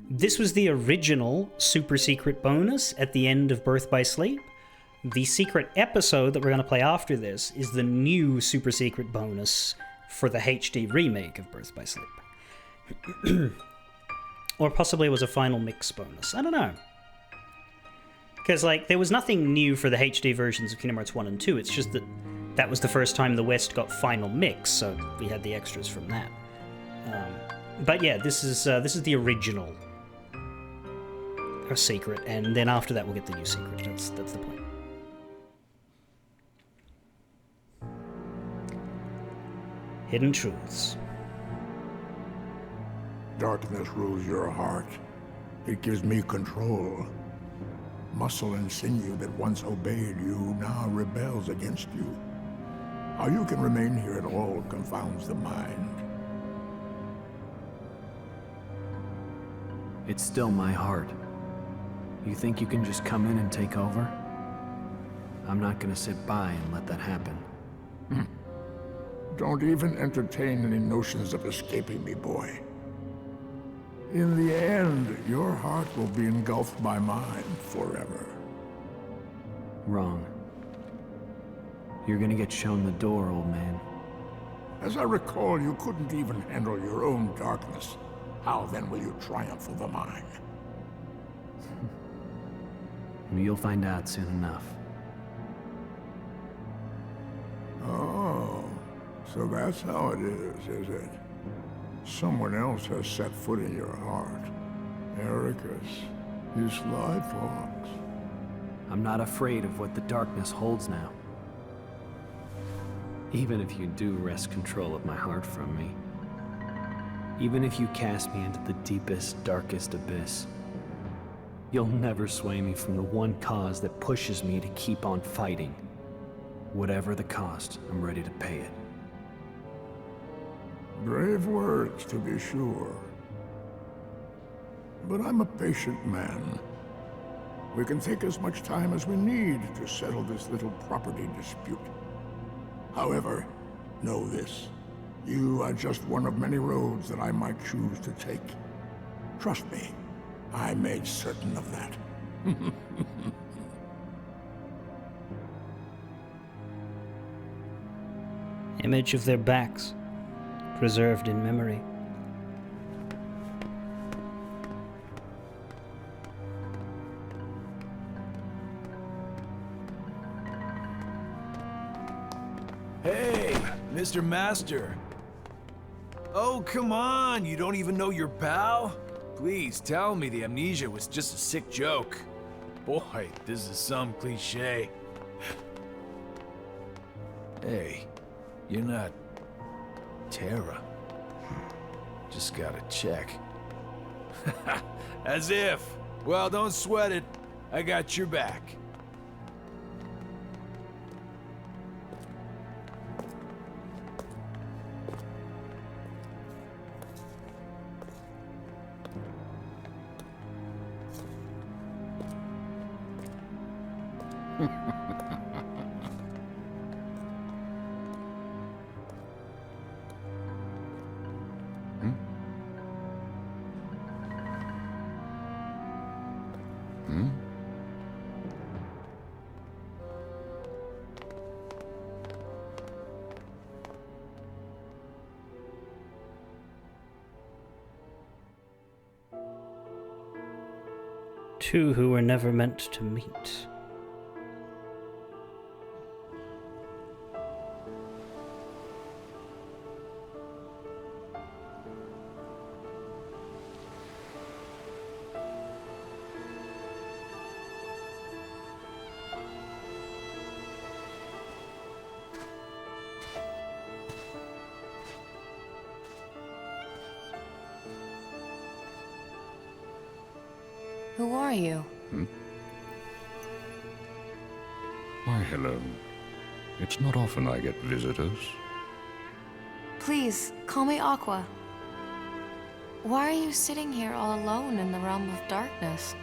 This was the original super secret bonus at the end of Birth by Sleep. The secret episode that we're going to play after this is the new super secret bonus for the HD remake of Birth by Sleep. Or possibly it was a final mix bonus. I don't know. Because, like, there was nothing new for the HD versions of Kingdom Hearts 1 and 2. It's just that that was the first time the West got final mix, so we had the extras from that. But yeah, this is the original secret, and then after that we'll get the new secret. That's the point. Hidden Truths. Darkness rules your heart. It gives me control. Muscle and sinew that once obeyed you now rebels against you. How you can remain here at all confounds the mind. It's still my heart. You think you can just come in and take over? I'm not gonna sit by and let that happen. Don't even entertain any notions of escaping me, boy. In the end, your heart will be engulfed by mine forever. Wrong. You're gonna get shown the door, old man. As I recall, you couldn't even handle your own darkness. How then will you triumph over mine? You'll find out soon enough. Oh, so that's how it is it? Someone else has set foot in your heart. Ericus, you sly fox. I'm not afraid of what the darkness holds now. Even if you do wrest control of my heart from me. Even if you cast me into the deepest, darkest abyss. You'll never sway me from the one cause that pushes me to keep on fighting. Whatever the cost, I'm ready to pay it. Brave words, to be sure. But I'm a patient man. We can take as much time as we need to settle this little property dispute. However, know this. You are just one of many roads that I might choose to take. Trust me, I made certain of that. Image of their backs, preserved in memory. Hey, Mr. Master. Oh, come on, you don't even know your pal? Please tell me the amnesia was just a sick joke. Boy, this is some cliche. Hey, you're not Terra. Just gotta check. As if. Well, don't sweat it. I got your back. Two who were never meant to meet. Who are you? Why, hello. It's not often I get visitors. Please, call me Aqua. Why are you sitting here all alone in the realm of darkness?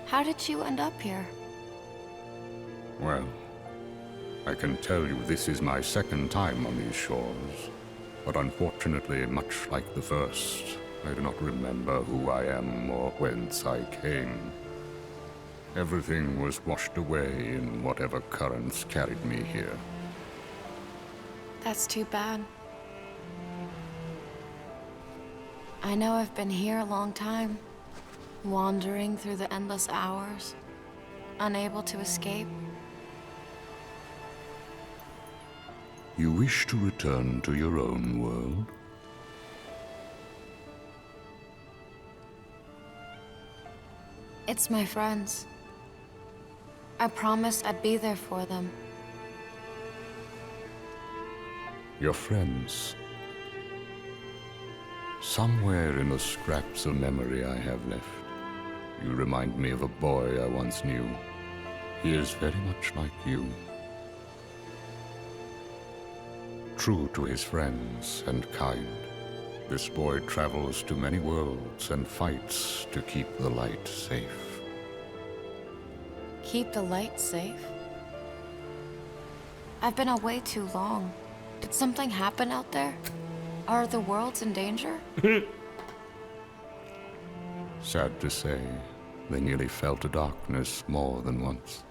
How did you end up here? Well, I can tell you this is my second time on these shores. But unfortunately, much like the first, I do not remember who I am or whence I came. Everything was washed away in whatever currents carried me here. That's too bad. I know I've been here a long time, wandering through the endless hours, unable to escape. You wish to return to your own world? It's my friends. I promised I'd be there for them. Your friends? Somewhere in the scraps of memory I have left, you remind me of a boy I once knew. He is very much like you. True to his friends and kind, this boy travels to many worlds and fights to keep the light safe. Keep the light safe? I've been away too long. Did something happen out there? Are the worlds in danger? Sad to say, they nearly fell to darkness more than once.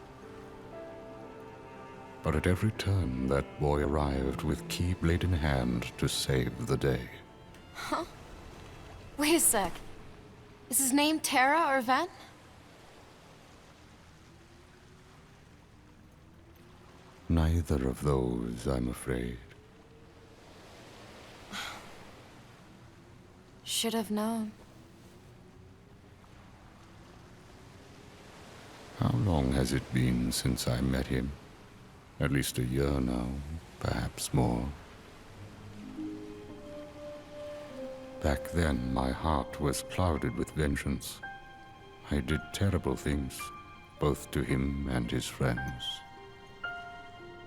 But at every turn, that boy arrived with Keyblade in hand to save the day. Huh? Wait a sec. Is his name Terra or Ven? Neither of those, I'm afraid. Should have known. How long has it been since I met him? At least a year now, perhaps more. Back then, my heart was clouded with vengeance. I did terrible things, both to him and his friends.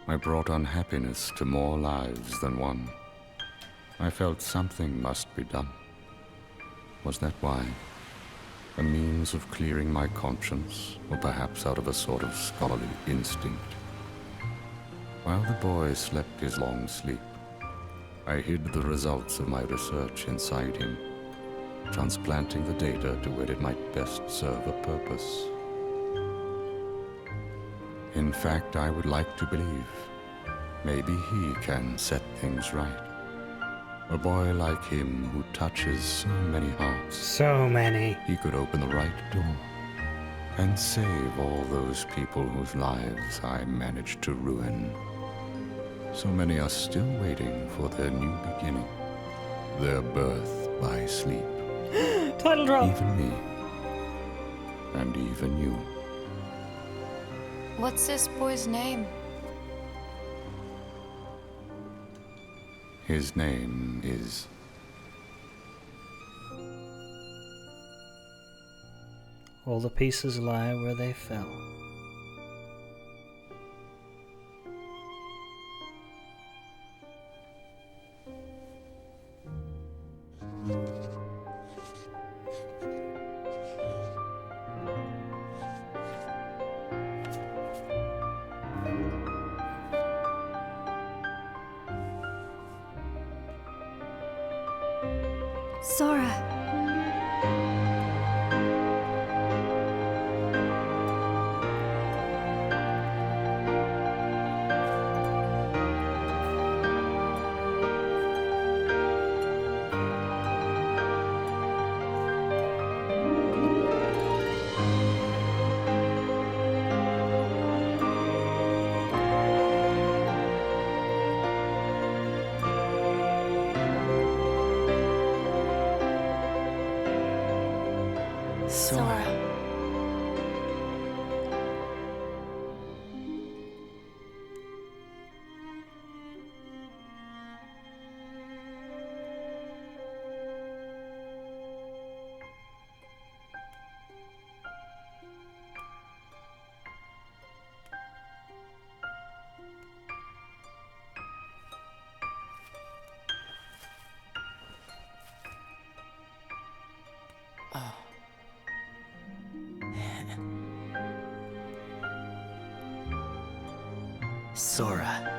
I brought unhappiness to more lives than one. I felt something must be done. Was that why? A means of clearing my conscience, or perhaps out of a sort of scholarly instinct? While the boy slept his long sleep, I hid the results of my research inside him, transplanting the data to where it might best serve a purpose. In fact, I would like to believe maybe he can set things right. A boy like him who touches so many hearts. So many. He could open the right door and save all those people whose lives I managed to ruin. So many are still waiting for their new beginning, their birth by sleep. Title drop. Even me, and even you. What's this boy's name? His name is... All the pieces lie where they fell. Sora. Sora. Sora.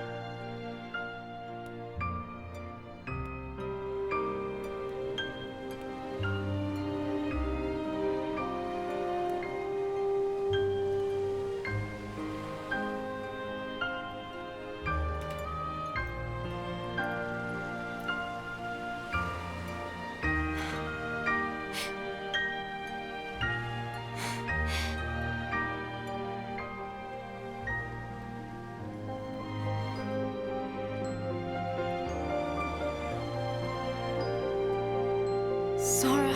Sora.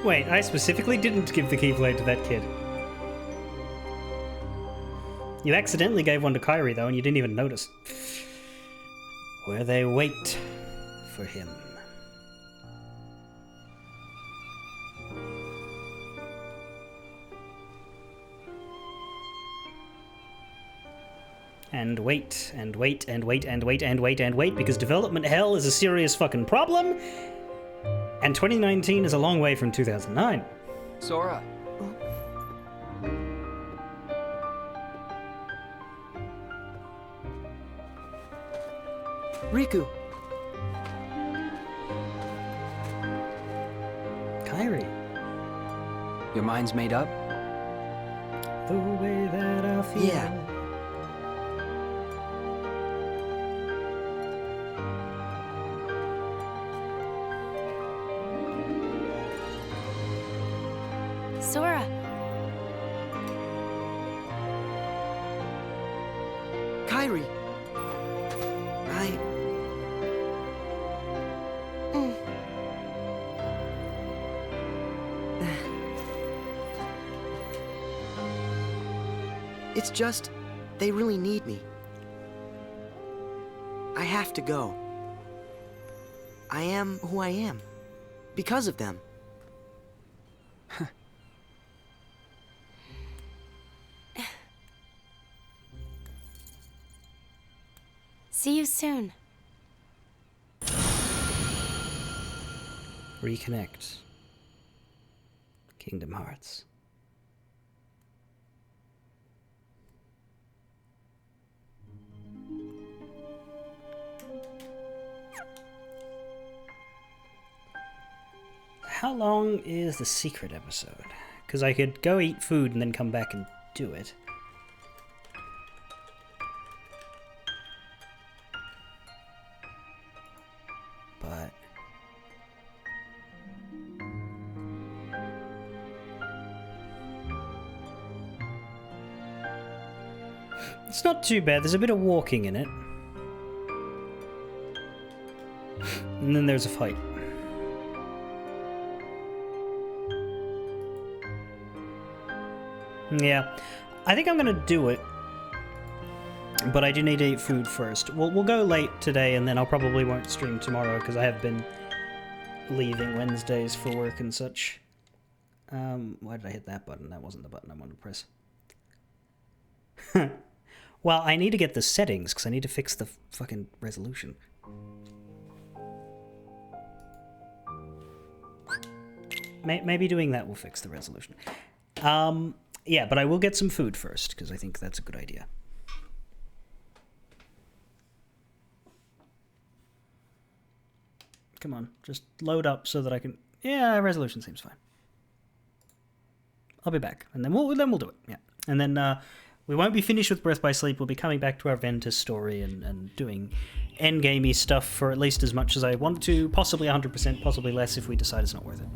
Wait, I specifically didn't give the Keyblade to that kid. You accidentally gave one to Kairi, though, and you didn't even notice. Where they wait for him. And wait, and wait, and wait, and wait, and wait, and wait, because development hell is a serious fucking problem, and 2019 is a long way from 2009. Sora. Riku. Kairi. Your mind's made up? The way that I feel. Yeah. Sora. Kairi. It's just, they really need me. I have to go. I am who I am. Because of them. See you soon. Reconnect. Kingdom Hearts. How long is the secret episode? Because I could go eat food and then come back and do it. But... it's not too bad. There's a bit of walking in it. And then there's a fight. Yeah, I think I'm gonna do it, but I do need to eat food first. We'll go late today, and then I'll probably won't stream tomorrow because I have been leaving Wednesdays for work and such. Why did I hit that button? That wasn't the button I wanted to press. Well, I need to get the settings because I need to fix the fucking resolution. Maybe doing that will fix the resolution. Yeah, but I will get some food first, because I think that's a good idea. Come on, just load up so that I can... yeah, resolution seems fine. I'll be back, and then we'll do it, yeah. And then we won't be finished with Birth by Sleep. We'll be coming back to our Ventus story and doing endgamey stuff for at least as much as I want to, possibly 100%, possibly less if we decide it's not worth it.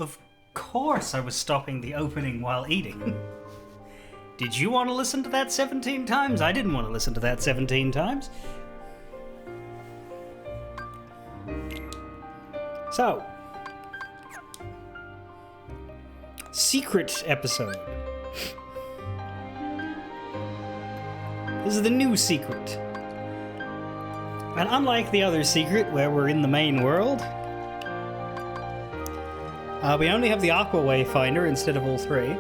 Of course I was stopping the opening while eating. Did you want to listen to that 17 times? I didn't want to listen to that 17 times. So, secret episode. This is the new secret. And unlike the other secret, where we're in the main world, we only have the Aqua Wayfinder instead of all three.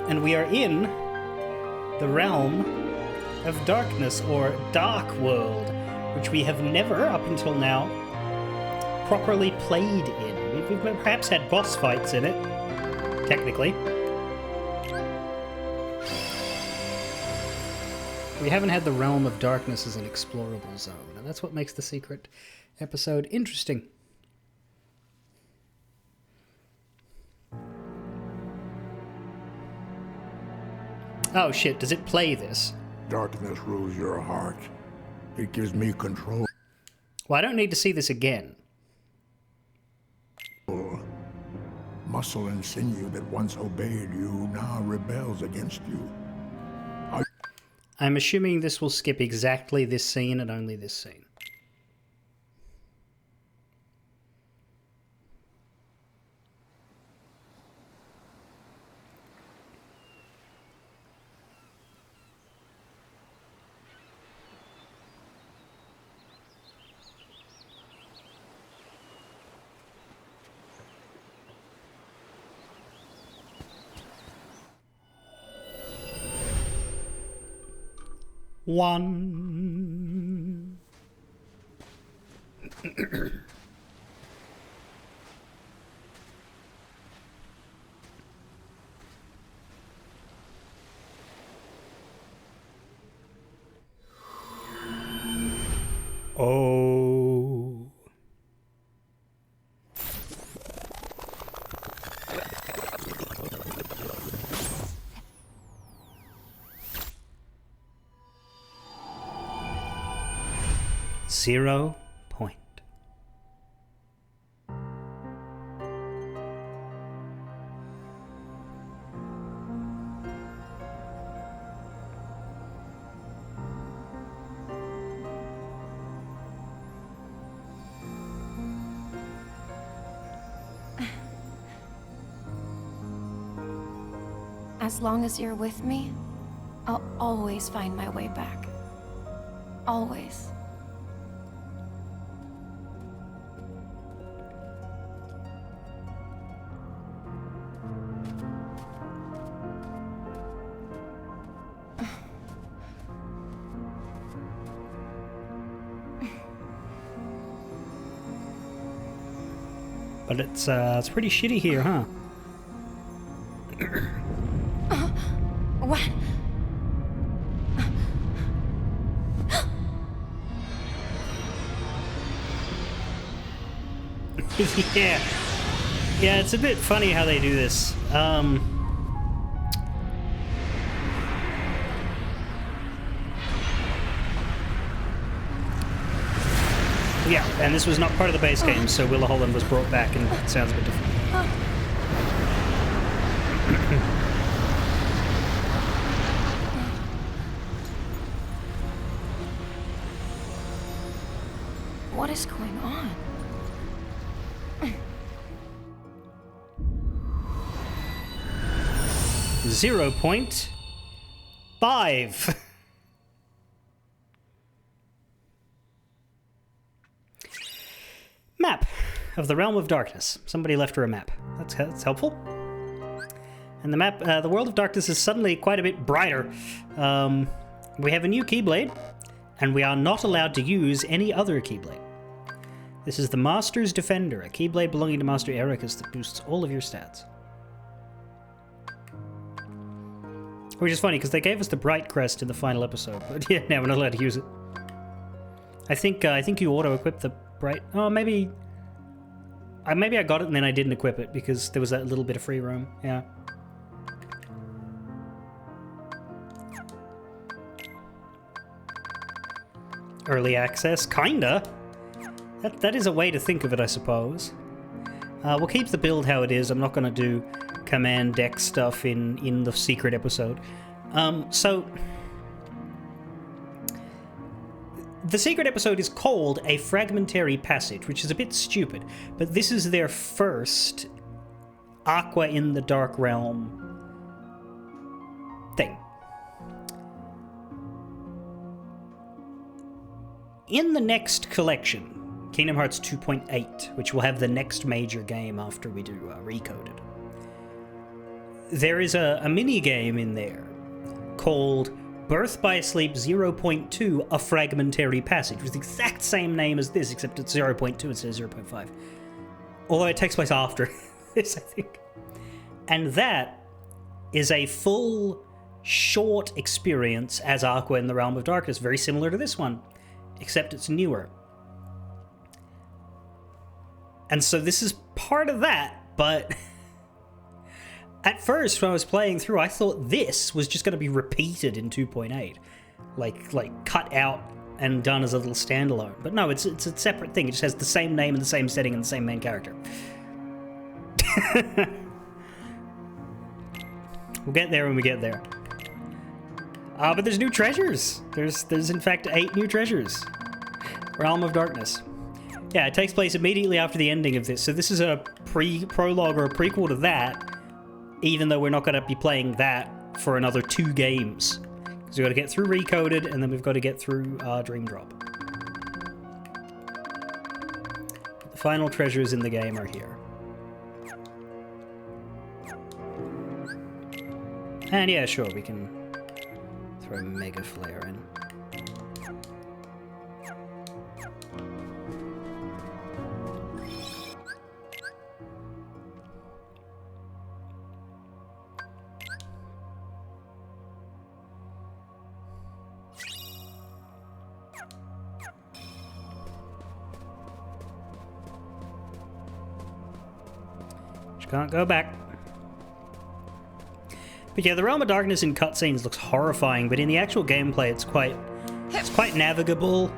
And we are in the realm of darkness, or Dark World, which we have never, up until now, properly played in. We've perhaps had boss fights in it, technically. We haven't had the realm of darkness as an explorable zone, and that's what makes the secret episode interesting. Oh shit, does it play this? Darkness rules your heart. It gives me control. Well, I don't need to see this again. Muscle and sinew that once obeyed you now rebels against you. I'm assuming this will skip exactly this scene and only this scene. One. Oh. 0 point. As long as you're with me, I'll always find my way back. Always. But it's pretty shitty here, huh? What? Yeah. Yeah, it's a bit funny how they do this. Yeah, and this was not part of the base game, so Willa Holland was brought back, and it sounds a bit different. What is going on? 0.5. Map of the Realm of Darkness. Somebody left her a map. That's helpful. And the map, the World of Darkness is suddenly quite a bit brighter. We have a new Keyblade, and we are not allowed to use any other Keyblade. This is the Master's Defender, a Keyblade belonging to Master Ericus that boosts all of your stats. Which is funny, because they gave us the Bright Crest in the final episode, but yeah, now we're not allowed to use it. I think you auto-equip the Bright... Oh, maybe I got it and then I didn't equip it, because there was that little bit of free room, yeah. Early access? Kinda. That is a way to think of it, I suppose. We'll keep the build how it is. I'm not going to do command deck stuff in the secret episode. So the secret episode is called A Fragmentary Passage, which is a bit stupid, but this is their first Aqua in the Dark Realm thing. In the next collection, Kingdom Hearts 2.8, which will have the next major game after we do Recoded, there is a mini-game in there called Birth by Sleep 0.2, A Fragmentary Passage, with the exact same name as this, except it's 0.2 instead of 0.5. Although it takes place after this, I think. And that is a full, short experience as Aqua in the Realm of Darkness, very similar to this one, except it's newer. And so this is part of that, but at first when I was playing through, I thought this was just going to be repeated in 2.8. Like cut out and done as a little standalone. But no, it's a separate thing. It just has the same name and the same setting and the same main character. We'll get there when we get there. But there's new treasures. There's in fact 8 new treasures. Realm of Darkness. Yeah, it takes place immediately after the ending of this. So this is a prologue or a prequel to that, even though we're not going to be playing that for another 2 games. Because we've got to get through Recoded, and then we've got to get through Dream Drop. The final treasures in the game are here. And yeah, sure, we can throw Mega Flare in. Can't go back. But yeah, the Realm of Darkness in cutscenes looks horrifying, but in the actual gameplay it's quite navigable.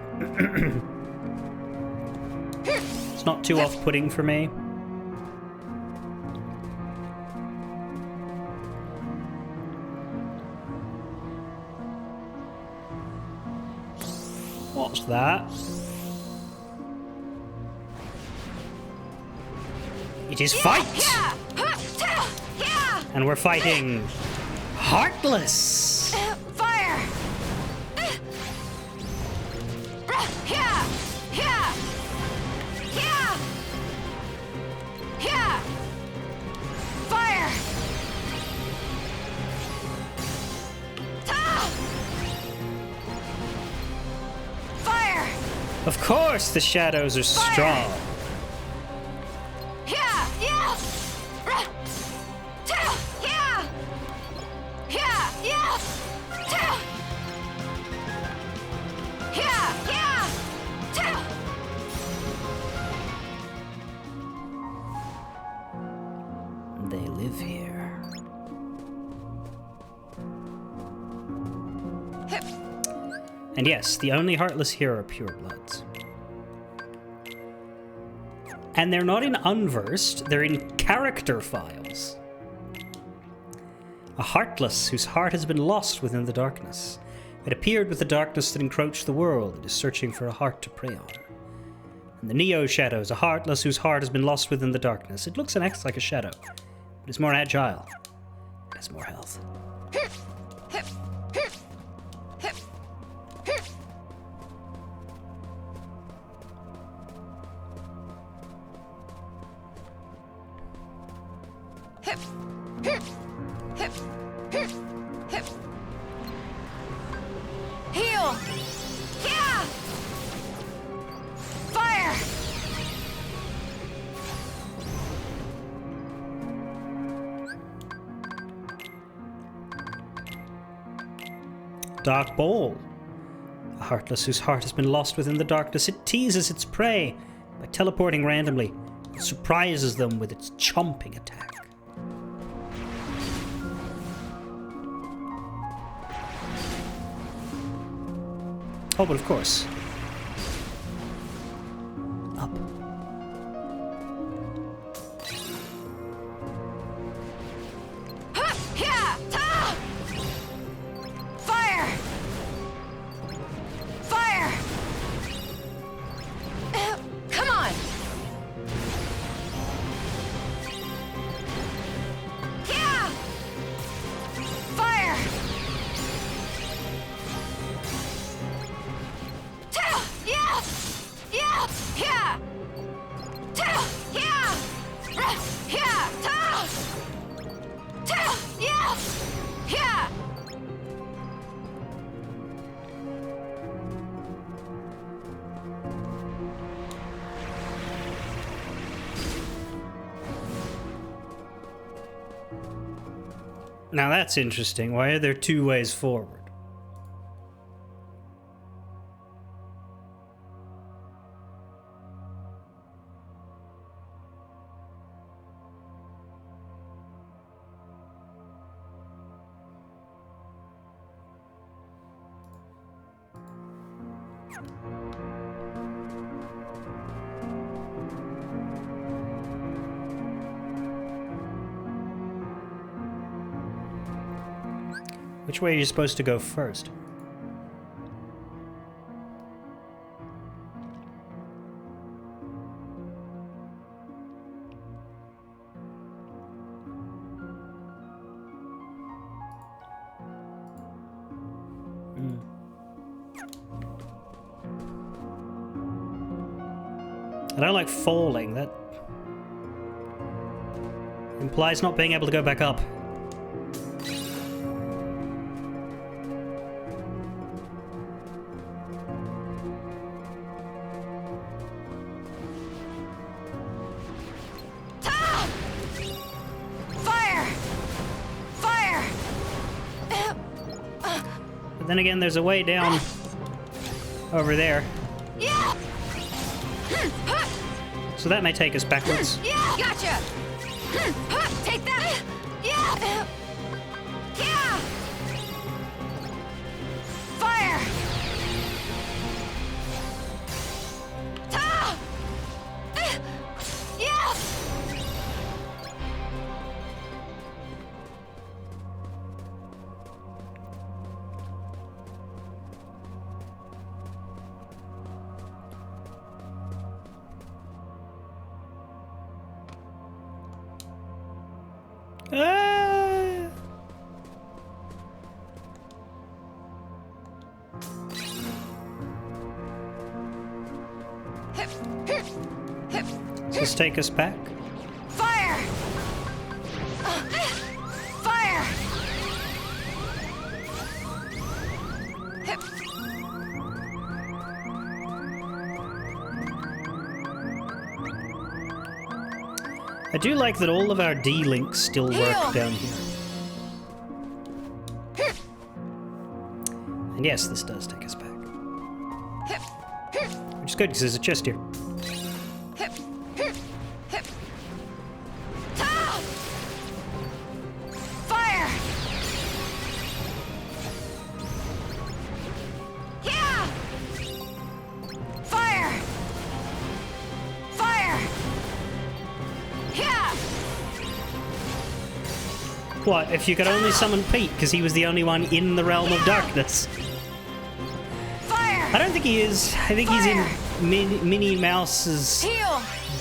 It's not too off-putting for me. What's that? It is fight! And we're fighting Heartless! Fire! Fire! Fire! Of course the shadows are strong. They live here. And yes, the only Heartless here are purebloods. And they're not in Unversed, they're in character files. A Heartless whose heart has been lost within the darkness. It appeared with the darkness that encroached the world and is searching for a heart to prey on. And the Neo Shadows, a Heartless whose heart has been lost within the darkness. It looks and acts like a shadow, but it's more agile. It has more health. Heal! Yeah! Fire! Dark Ball. A Heartless whose heart has been lost within the darkness. It teases its prey by teleporting randomly. It surprises them with its chomping attack. Oh, but of course. Up. Now that's interesting. Why are there two ways forward? Which way are you supposed to go first? I don't like falling. That implies not being able to go back up. Then again, there's a way down over there. So that may take us backwards. Gotcha! Take that! Fire! Does this take us back? Fire! Fire! I do like that all of our D-links still work down here. And yes, this does take us back. Which is good, because there's a chest here. Fire! Yeah! Fire! Fire! Yeah! What, if you could only summon Pete, because he was the only one in the realm of darkness? Fire! I don't think he is. I think he's in Minnie Mouse's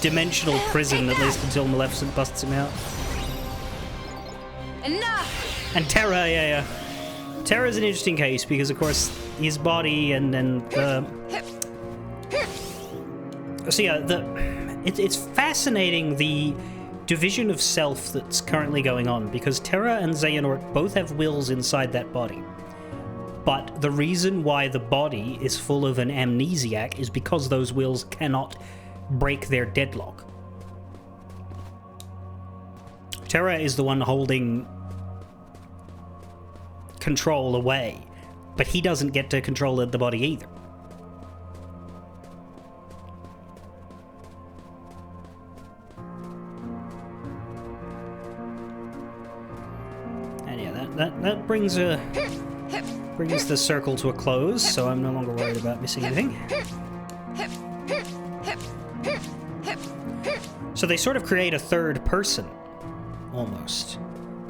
dimensional prison, at least until Maleficent busts him out. Enough! And Terra, yeah. Terra's an interesting case, because of course, his body and so yeah, it's fascinating the division of self that's currently going on, because Terra and Xehanort both have wills inside that body. But the reason why the body is full of an amnesiac is because those wills cannot break their deadlock. Terra is the one holding control away, but he doesn't get to control the body either. And yeah, that brings the circle to a close, so I'm no longer worried about missing anything. So they sort of create a third person, almost,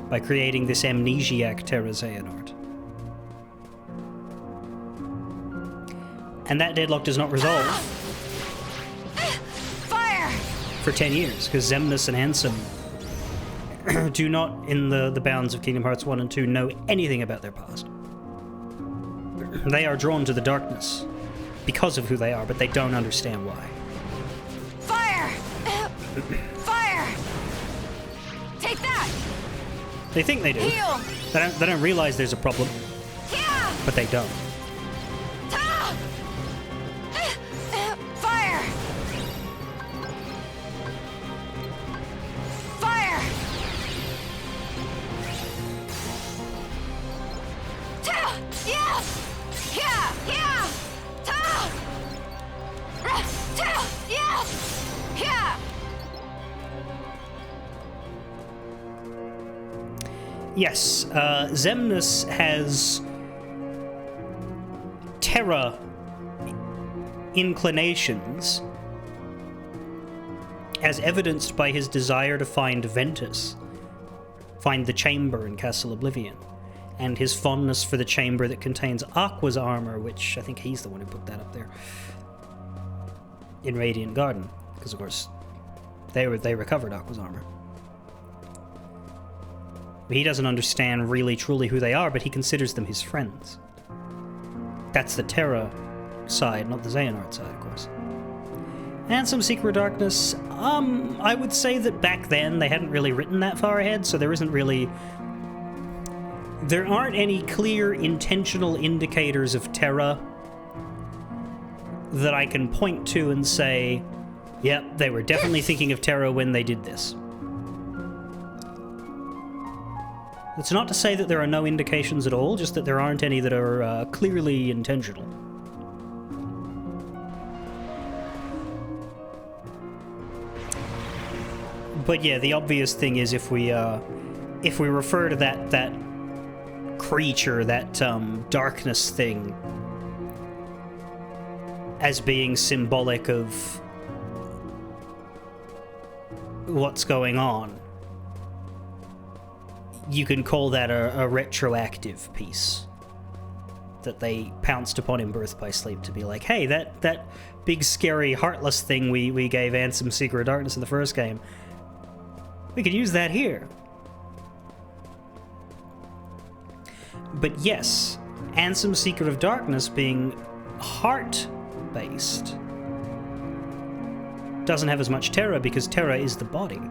by creating this amnesiac Terra Xehanort. And that deadlock does not resolve for 10 years, because Xemnas and Ansem do not, in the bounds of Kingdom Hearts 1 and 2, know anything about their past. They are drawn to the darkness because of who they are, but they don't understand why. Fire! Fire! Take that! They think they do. Heal! They don't realize there's a problem. Yeah! But they don't. Ta! Fire! Fire! Ta! Yeah! Yeah! Yeah! Ta! Ta! Yeah! Yeah! Yes, Xemnas has Terra inclinations, as evidenced by his desire to find Ventus, find the chamber in Castle Oblivion, and his fondness for the chamber that contains Aqua's armor, which I think he's the one who put that up there, in Radiant Garden, because of course they recovered Aqua's armor. He doesn't understand really truly who they are, but he considers them his friends. That's the Terra side, not the Xehanort side, of course. And some Secret Darkness, I would say that back then they hadn't really written that far ahead, so there aren't any clear intentional indicators of Terra that I can point to and say, yep, they were definitely thinking of Terra when they did this. It's not to say that there are no indications at all, just that there aren't any that are clearly intentional. But yeah, the obvious thing is if we refer to that creature, that darkness thing, as being symbolic of what's going on, you can call that a retroactive piece. That they pounced upon in Birth by Sleep to be like, hey, that big, scary, heartless thing we gave Ansem Secret of Darkness in the first game, we could use that here. But yes, Ansem Secret of Darkness being heart-based doesn't have as much Terra because Terra is the body.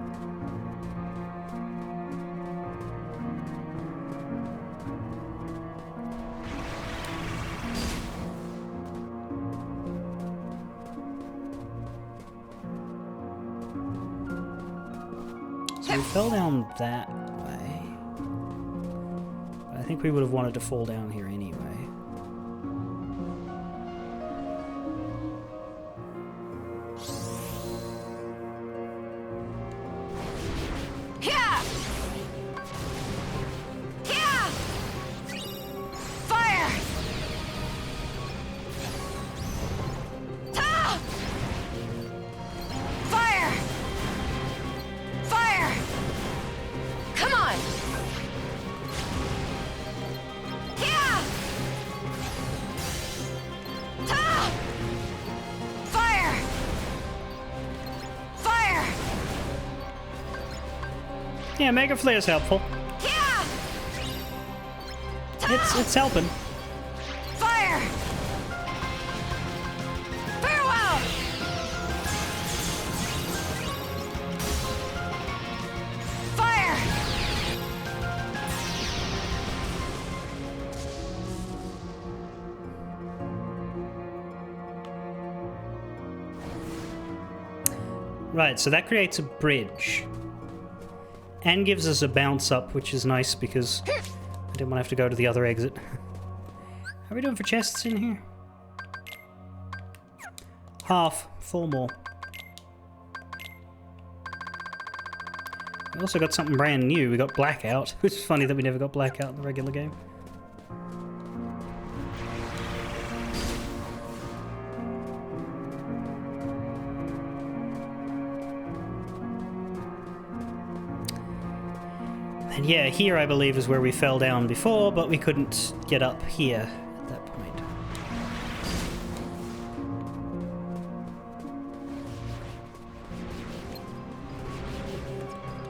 So we fell down that way. But I think we would have wanted to fall down here anyway. Yeah! Yeah! Fire! Ta! Fire! Fire! Come on! Yeah! Ta! Fire! Fire! Yeah, Mega Flare is helpful. Yeah! It's helping. Fire! Farewell! Fire! Right, so that creates a bridge. And gives us a bounce up, which is nice because I didn't want to have to go to the other exit. How are we doing for chests in here? Half. 4 more. We also got something brand new. We got Blackout, which is funny that we never got Blackout in the regular game. And yeah, here I believe is where we fell down before, but we couldn't get up here at that point.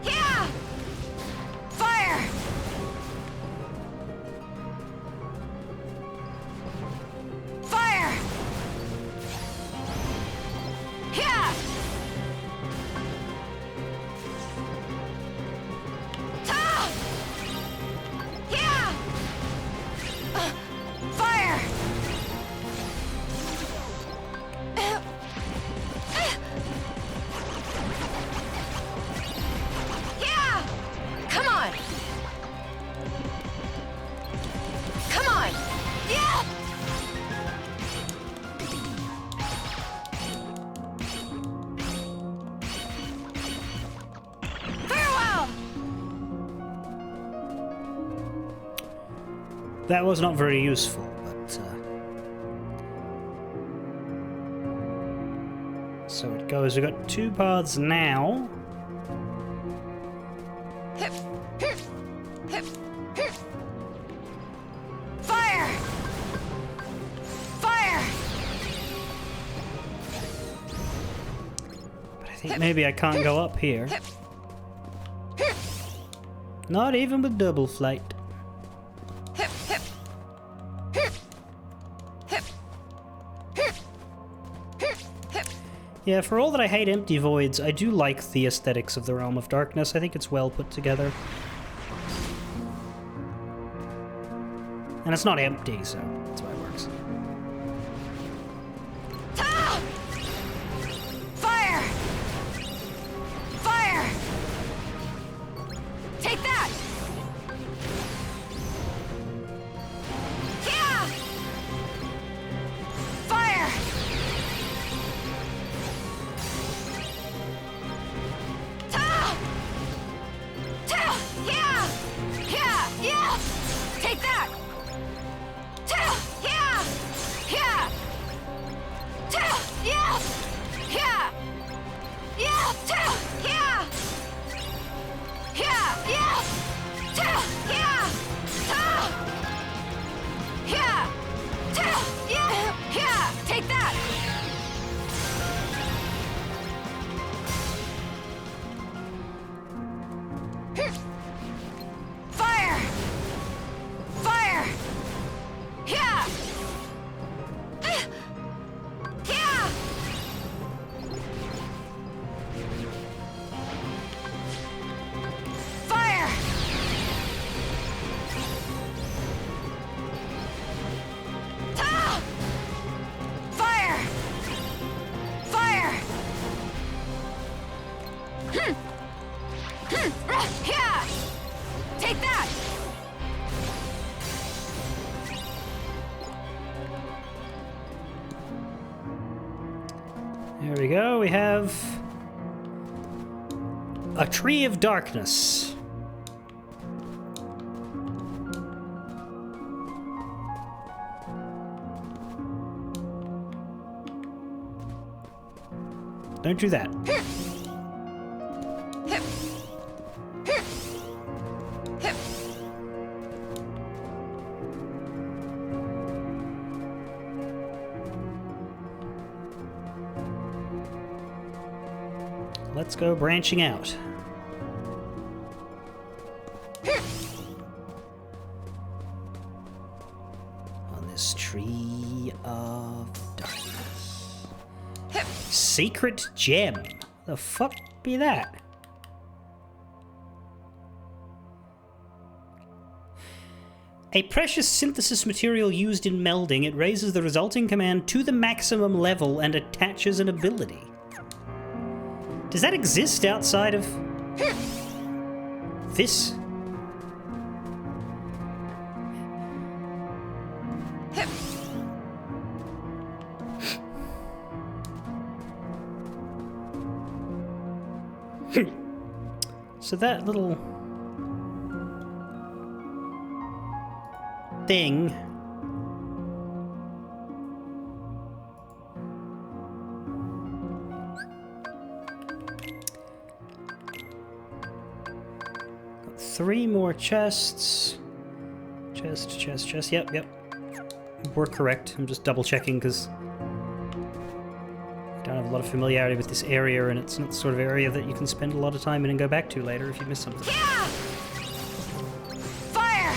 Yeah! Fire! Fire! Yeah! That was not very useful, but... So it goes, we've got 2 paths now. Fire! Fire! But I think maybe I can't go up here. Not even with double flight. Yeah, for all that I hate empty voids, I do like the aesthetics of the Realm of Darkness. I think it's well put together. And it's not empty, so that's why it works. Fire! Fire! Take that! Yeah! Fire! Yeah! Yeah! Yeah! Take that! Yeah! Yeah! Yeah! Yeah! Yeah! Yeah! Yeah! Yeah! Yeah! Yeah! Take that! Fire! Fire! Yeah! Yeah! Fire! Fire! Fire! Yeah! Take that! There we go, we have a Tree of Darkness. Don't do that. Let's go branching out. On this Tree of Darkness. Secret gem. The fuck be that? A precious synthesis material used in melding. It raises the resulting command to the maximum level and attaches an ability. Does that exist outside of this? So that little thing got 3 more chests. Chest. Yep. We're correct. I'm just double checking because I don't have a lot of familiarity with this area, and it's not the sort of area that you can spend a lot of time in and go back to later if you miss something. Yeah! Fire!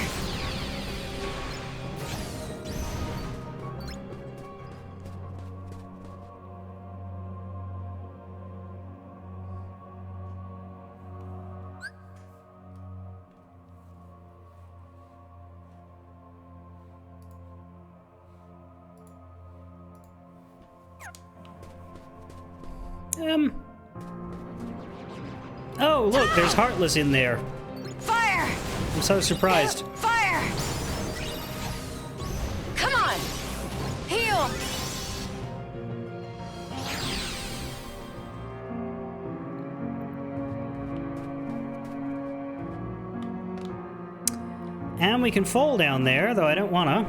Oh, look, there's Heartless in there. Fire! I'm so surprised. Fire! Come on! Heal! And we can fall down there, though I don't wanna.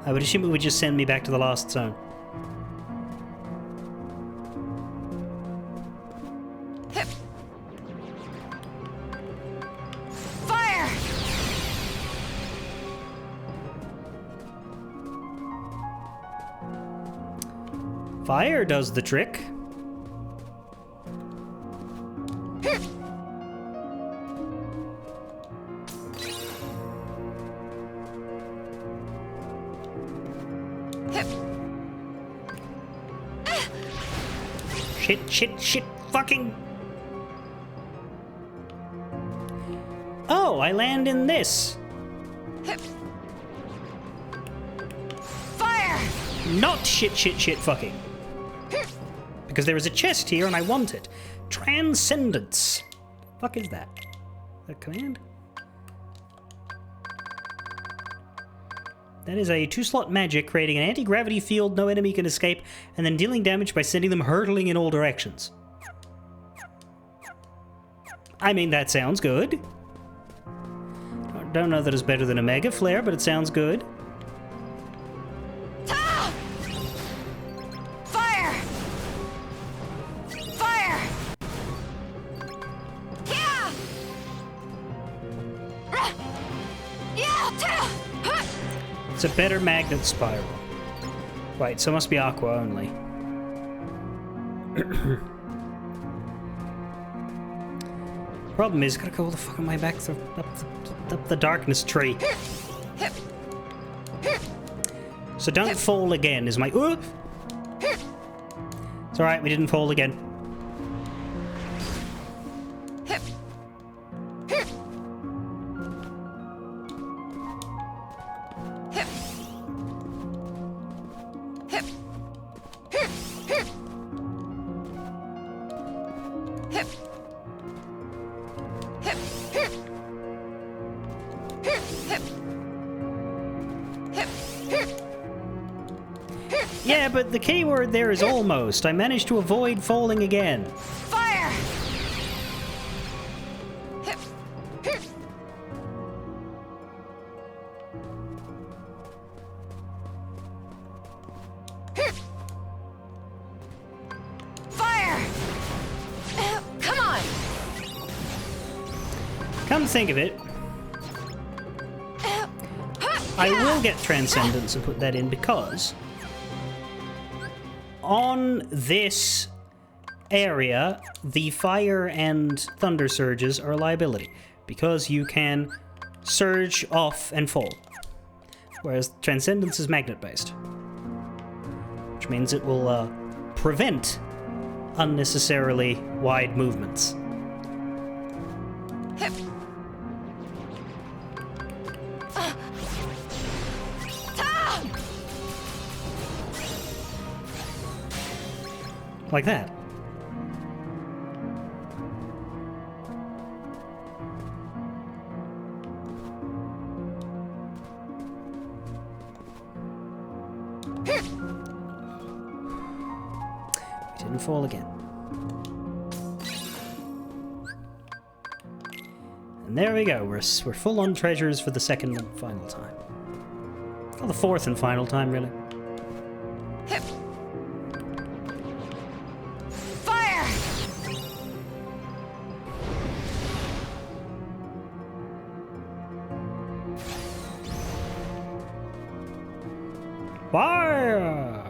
I would assume it would just send me back to the Lost Zone. Fire! Fire does the trick. Shit, fucking... Oh, I land in this. Fire! Not shit, fucking. Because there is a chest here and I want it. Transcendence. Fuck is that? A command? That is a 2-slot magic, creating an anti-gravity field no enemy can escape, and then dealing damage by sending them hurtling in all directions. I mean, that sounds good. Don't know that it's better than a Mega Flare, but it sounds good. Ah! Fire! Fire! Yeah! Yeah! It's a better magnet spiral. Right, so it must be Aqua only. Problem is, gotta go all the fucking way back up the darkness tree. So don't fall again, is my... Ooh! It's alright, we didn't fall again. Yeah, but the key word there is almost. I managed to avoid falling again. Fire! Fire! Come on! Come to think of it, I will get Transcendence and put that in because on this area, the fire and thunder surges are a liability because you can surge off and fall, whereas Transcendence is magnet-based, which means it will prevent unnecessarily wide movements. Like that. We didn't fall again. And there we go. We're full on treasures for the second and final time. Or the fourth and final time, really. Fire!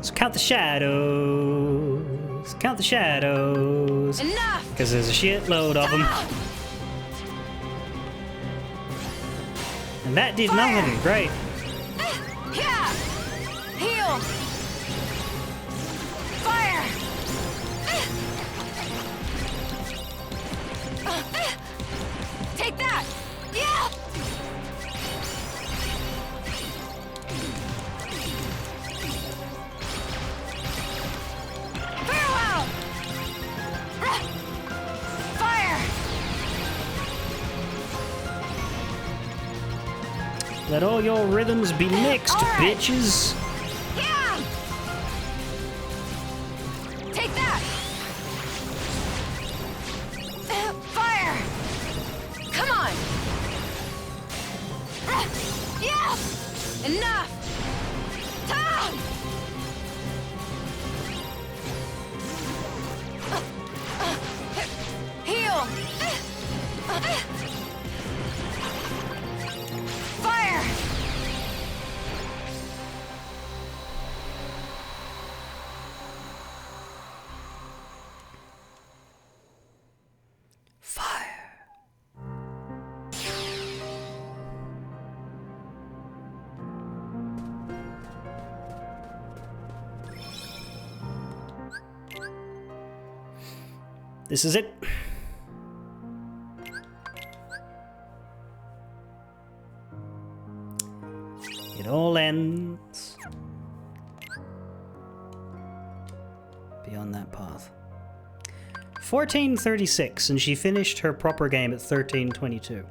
So count the shadows. Count the shadows. Enough! Because there's a shitload of them. And that did nothing. Great. Yeah! Heal! Fire! Take that! Yeah! Farewell! Fire! Let all your rhythms be mixed, right. bitches. Yeah! Take that! Enough! Tom! Heal! Fire! This is it. It all ends beyond that path. 14:36, and she finished her proper game at 13:22.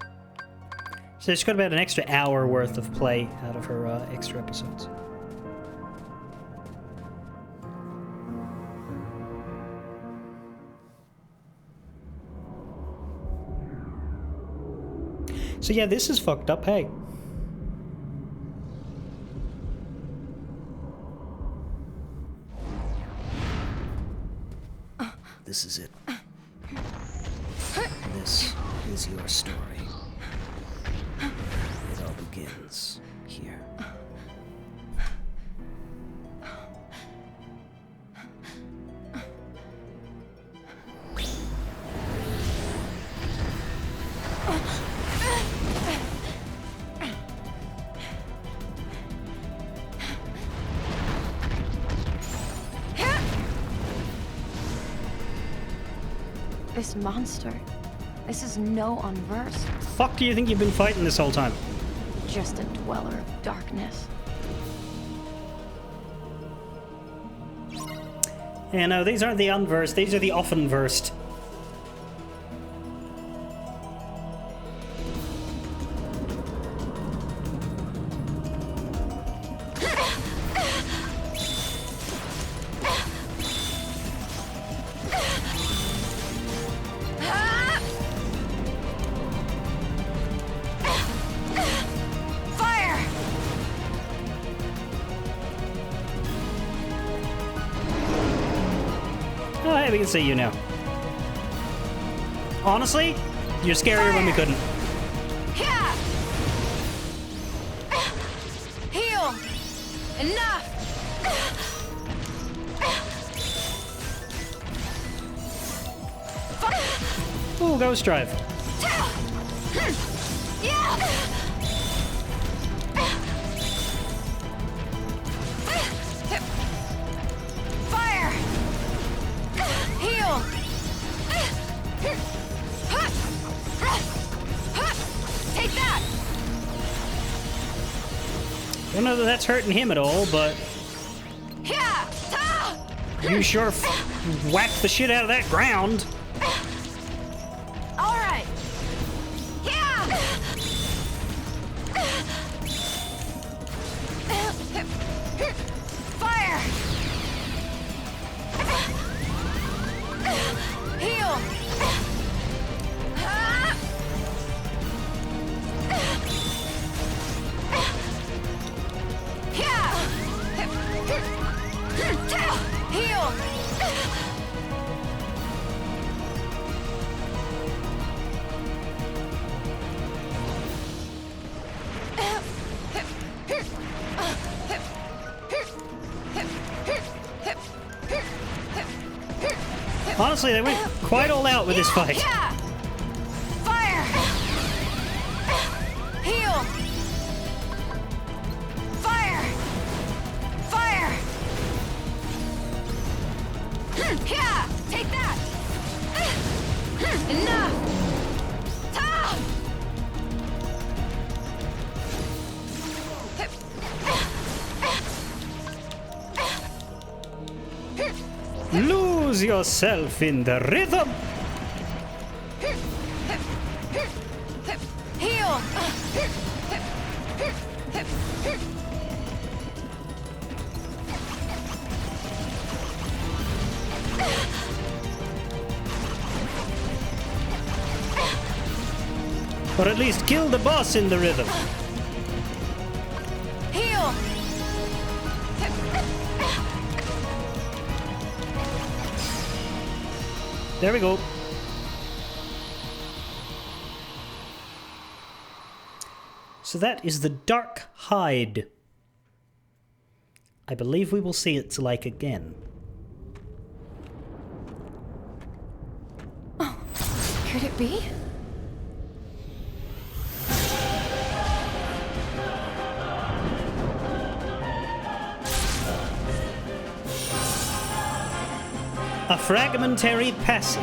So she's got about an extra hour worth of play out of her extra episodes. So yeah, this is fucked up, hey. This is it. This is your story. It all begins here. This monster. This is no Unversed. Fuck do you think you've been fighting this whole time? Just a dweller of darkness. Yeah, no, these aren't the Unversed, these are the often versed. We can see you now. Honestly, you're scarier when we couldn't. Heal! Enough! Ooh, Ghost Drive. Fire! Heal! Take that! Don't know that that's hurting him at all, but you sure whacked the shit out of that ground. All right. Fire! Heal! Heal! Honestly, they went quite all out with this fight. Fire! Heal! Fire! Fire! Yeah! Take that! Enough! Tom! Lose yourself in the rhythm. Heal! Or at least kill the boss in the rhythm. Heal! There we go. So that is the Dark Hide. I believe we will see its like again. Oh, could it be? A fragmentary passage.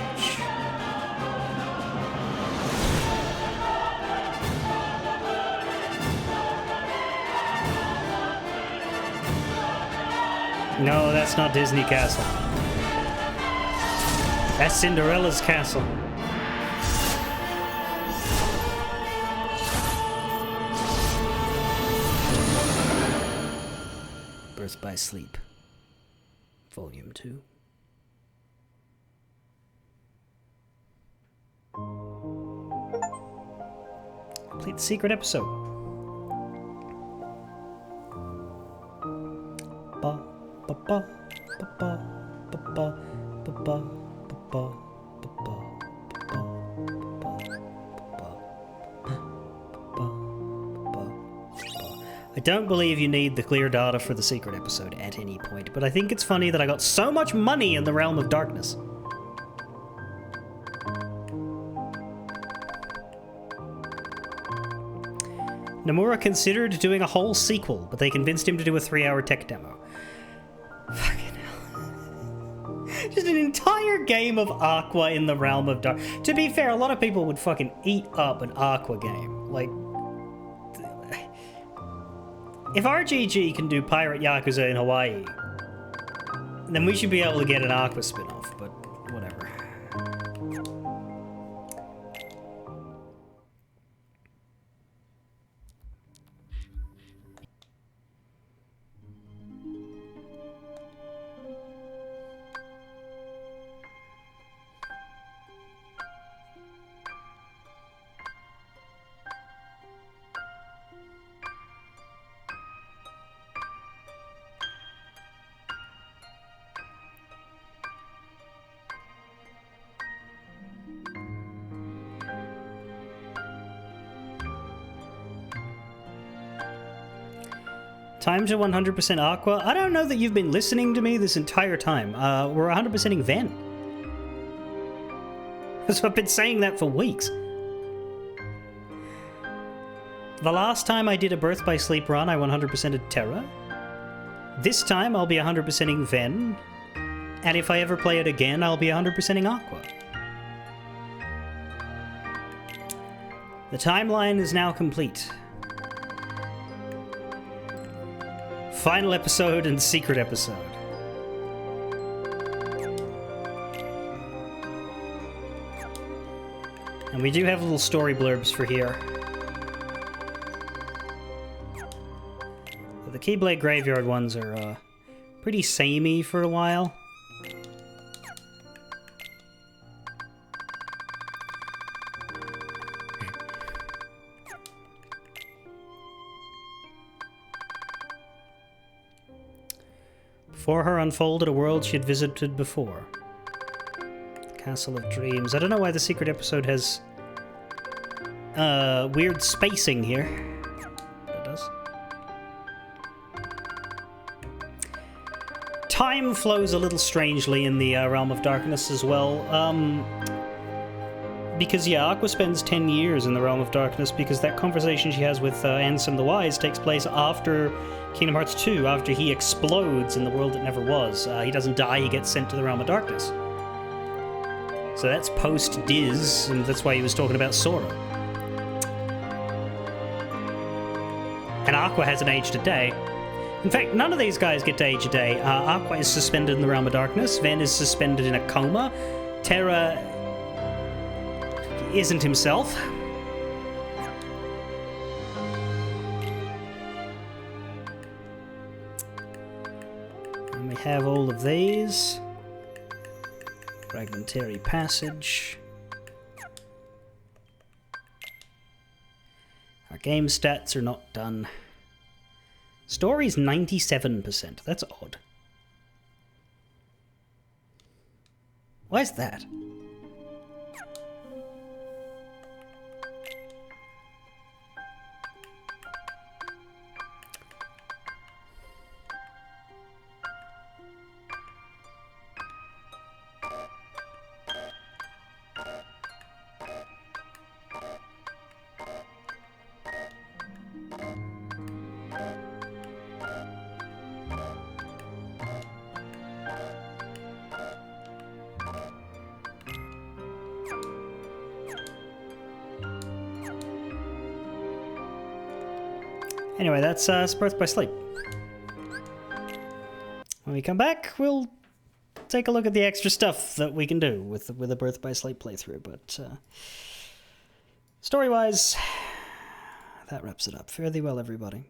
No, that's not Disney Castle. That's Cinderella's castle. Birth by Sleep. Volume 2. Complete the secret episode. Ba ba ba ba ba ba ba ba ba ba ba. I don't believe you need the clear data for the secret episode at any point, but I think it's funny that I got so much money in the Realm of Darkness. Nomura considered doing a whole sequel, but they convinced him to do a 3-hour tech demo. Fucking hell. Just an entire game of Aqua in the Realm of Dark. To be fair, a lot of people would fucking eat up an Aqua game. Like, if RGG can do Pirate Yakuza in Hawaii, then we should be able to get an Aqua spin-off, but whatever. Time to 100% Aqua. I don't know that you've been listening to me this entire time. We're 100%ing Ven. So I've been saying that for weeks. The last time I did a Birth by Sleep run, I 100%ed Terra. This time I'll be 100%ing Ven. And if I ever play it again, I'll be 100%ing Aqua. The timeline is now complete. Final episode and secret episode. And we do have little story blurbs for here. The Keyblade Graveyard ones are pretty samey for a while. Before her unfolded a world she had visited before. The Castle of Dreams. I don't know why the secret episode has weird spacing here. It does. Time flows a little strangely in the Realm of Darkness as well. Because, yeah, Aqua spends 10 years in the Realm of Darkness because that conversation she has with Ansem the Wise takes place after Kingdom Hearts 2, after he explodes in the world that never was. He doesn't die, he gets sent to the Realm of Darkness. So that's post-Diz, and that's why he was talking about Sora. And Aqua hasn't aged a day. In fact, none of these guys get to age a day. Aqua is suspended in the Realm of Darkness, Ven is suspended in a coma, Terra isn't himself. And we have all of these. Fragmentary passage. Our game stats are not done. Story's 97%. That's odd. Why is that? Anyway, that's Birth by Sleep. When we come back, we'll take a look at the extra stuff that we can do with a Birth by Sleep playthrough, but story-wise, that wraps it up. Fare thee well, everybody.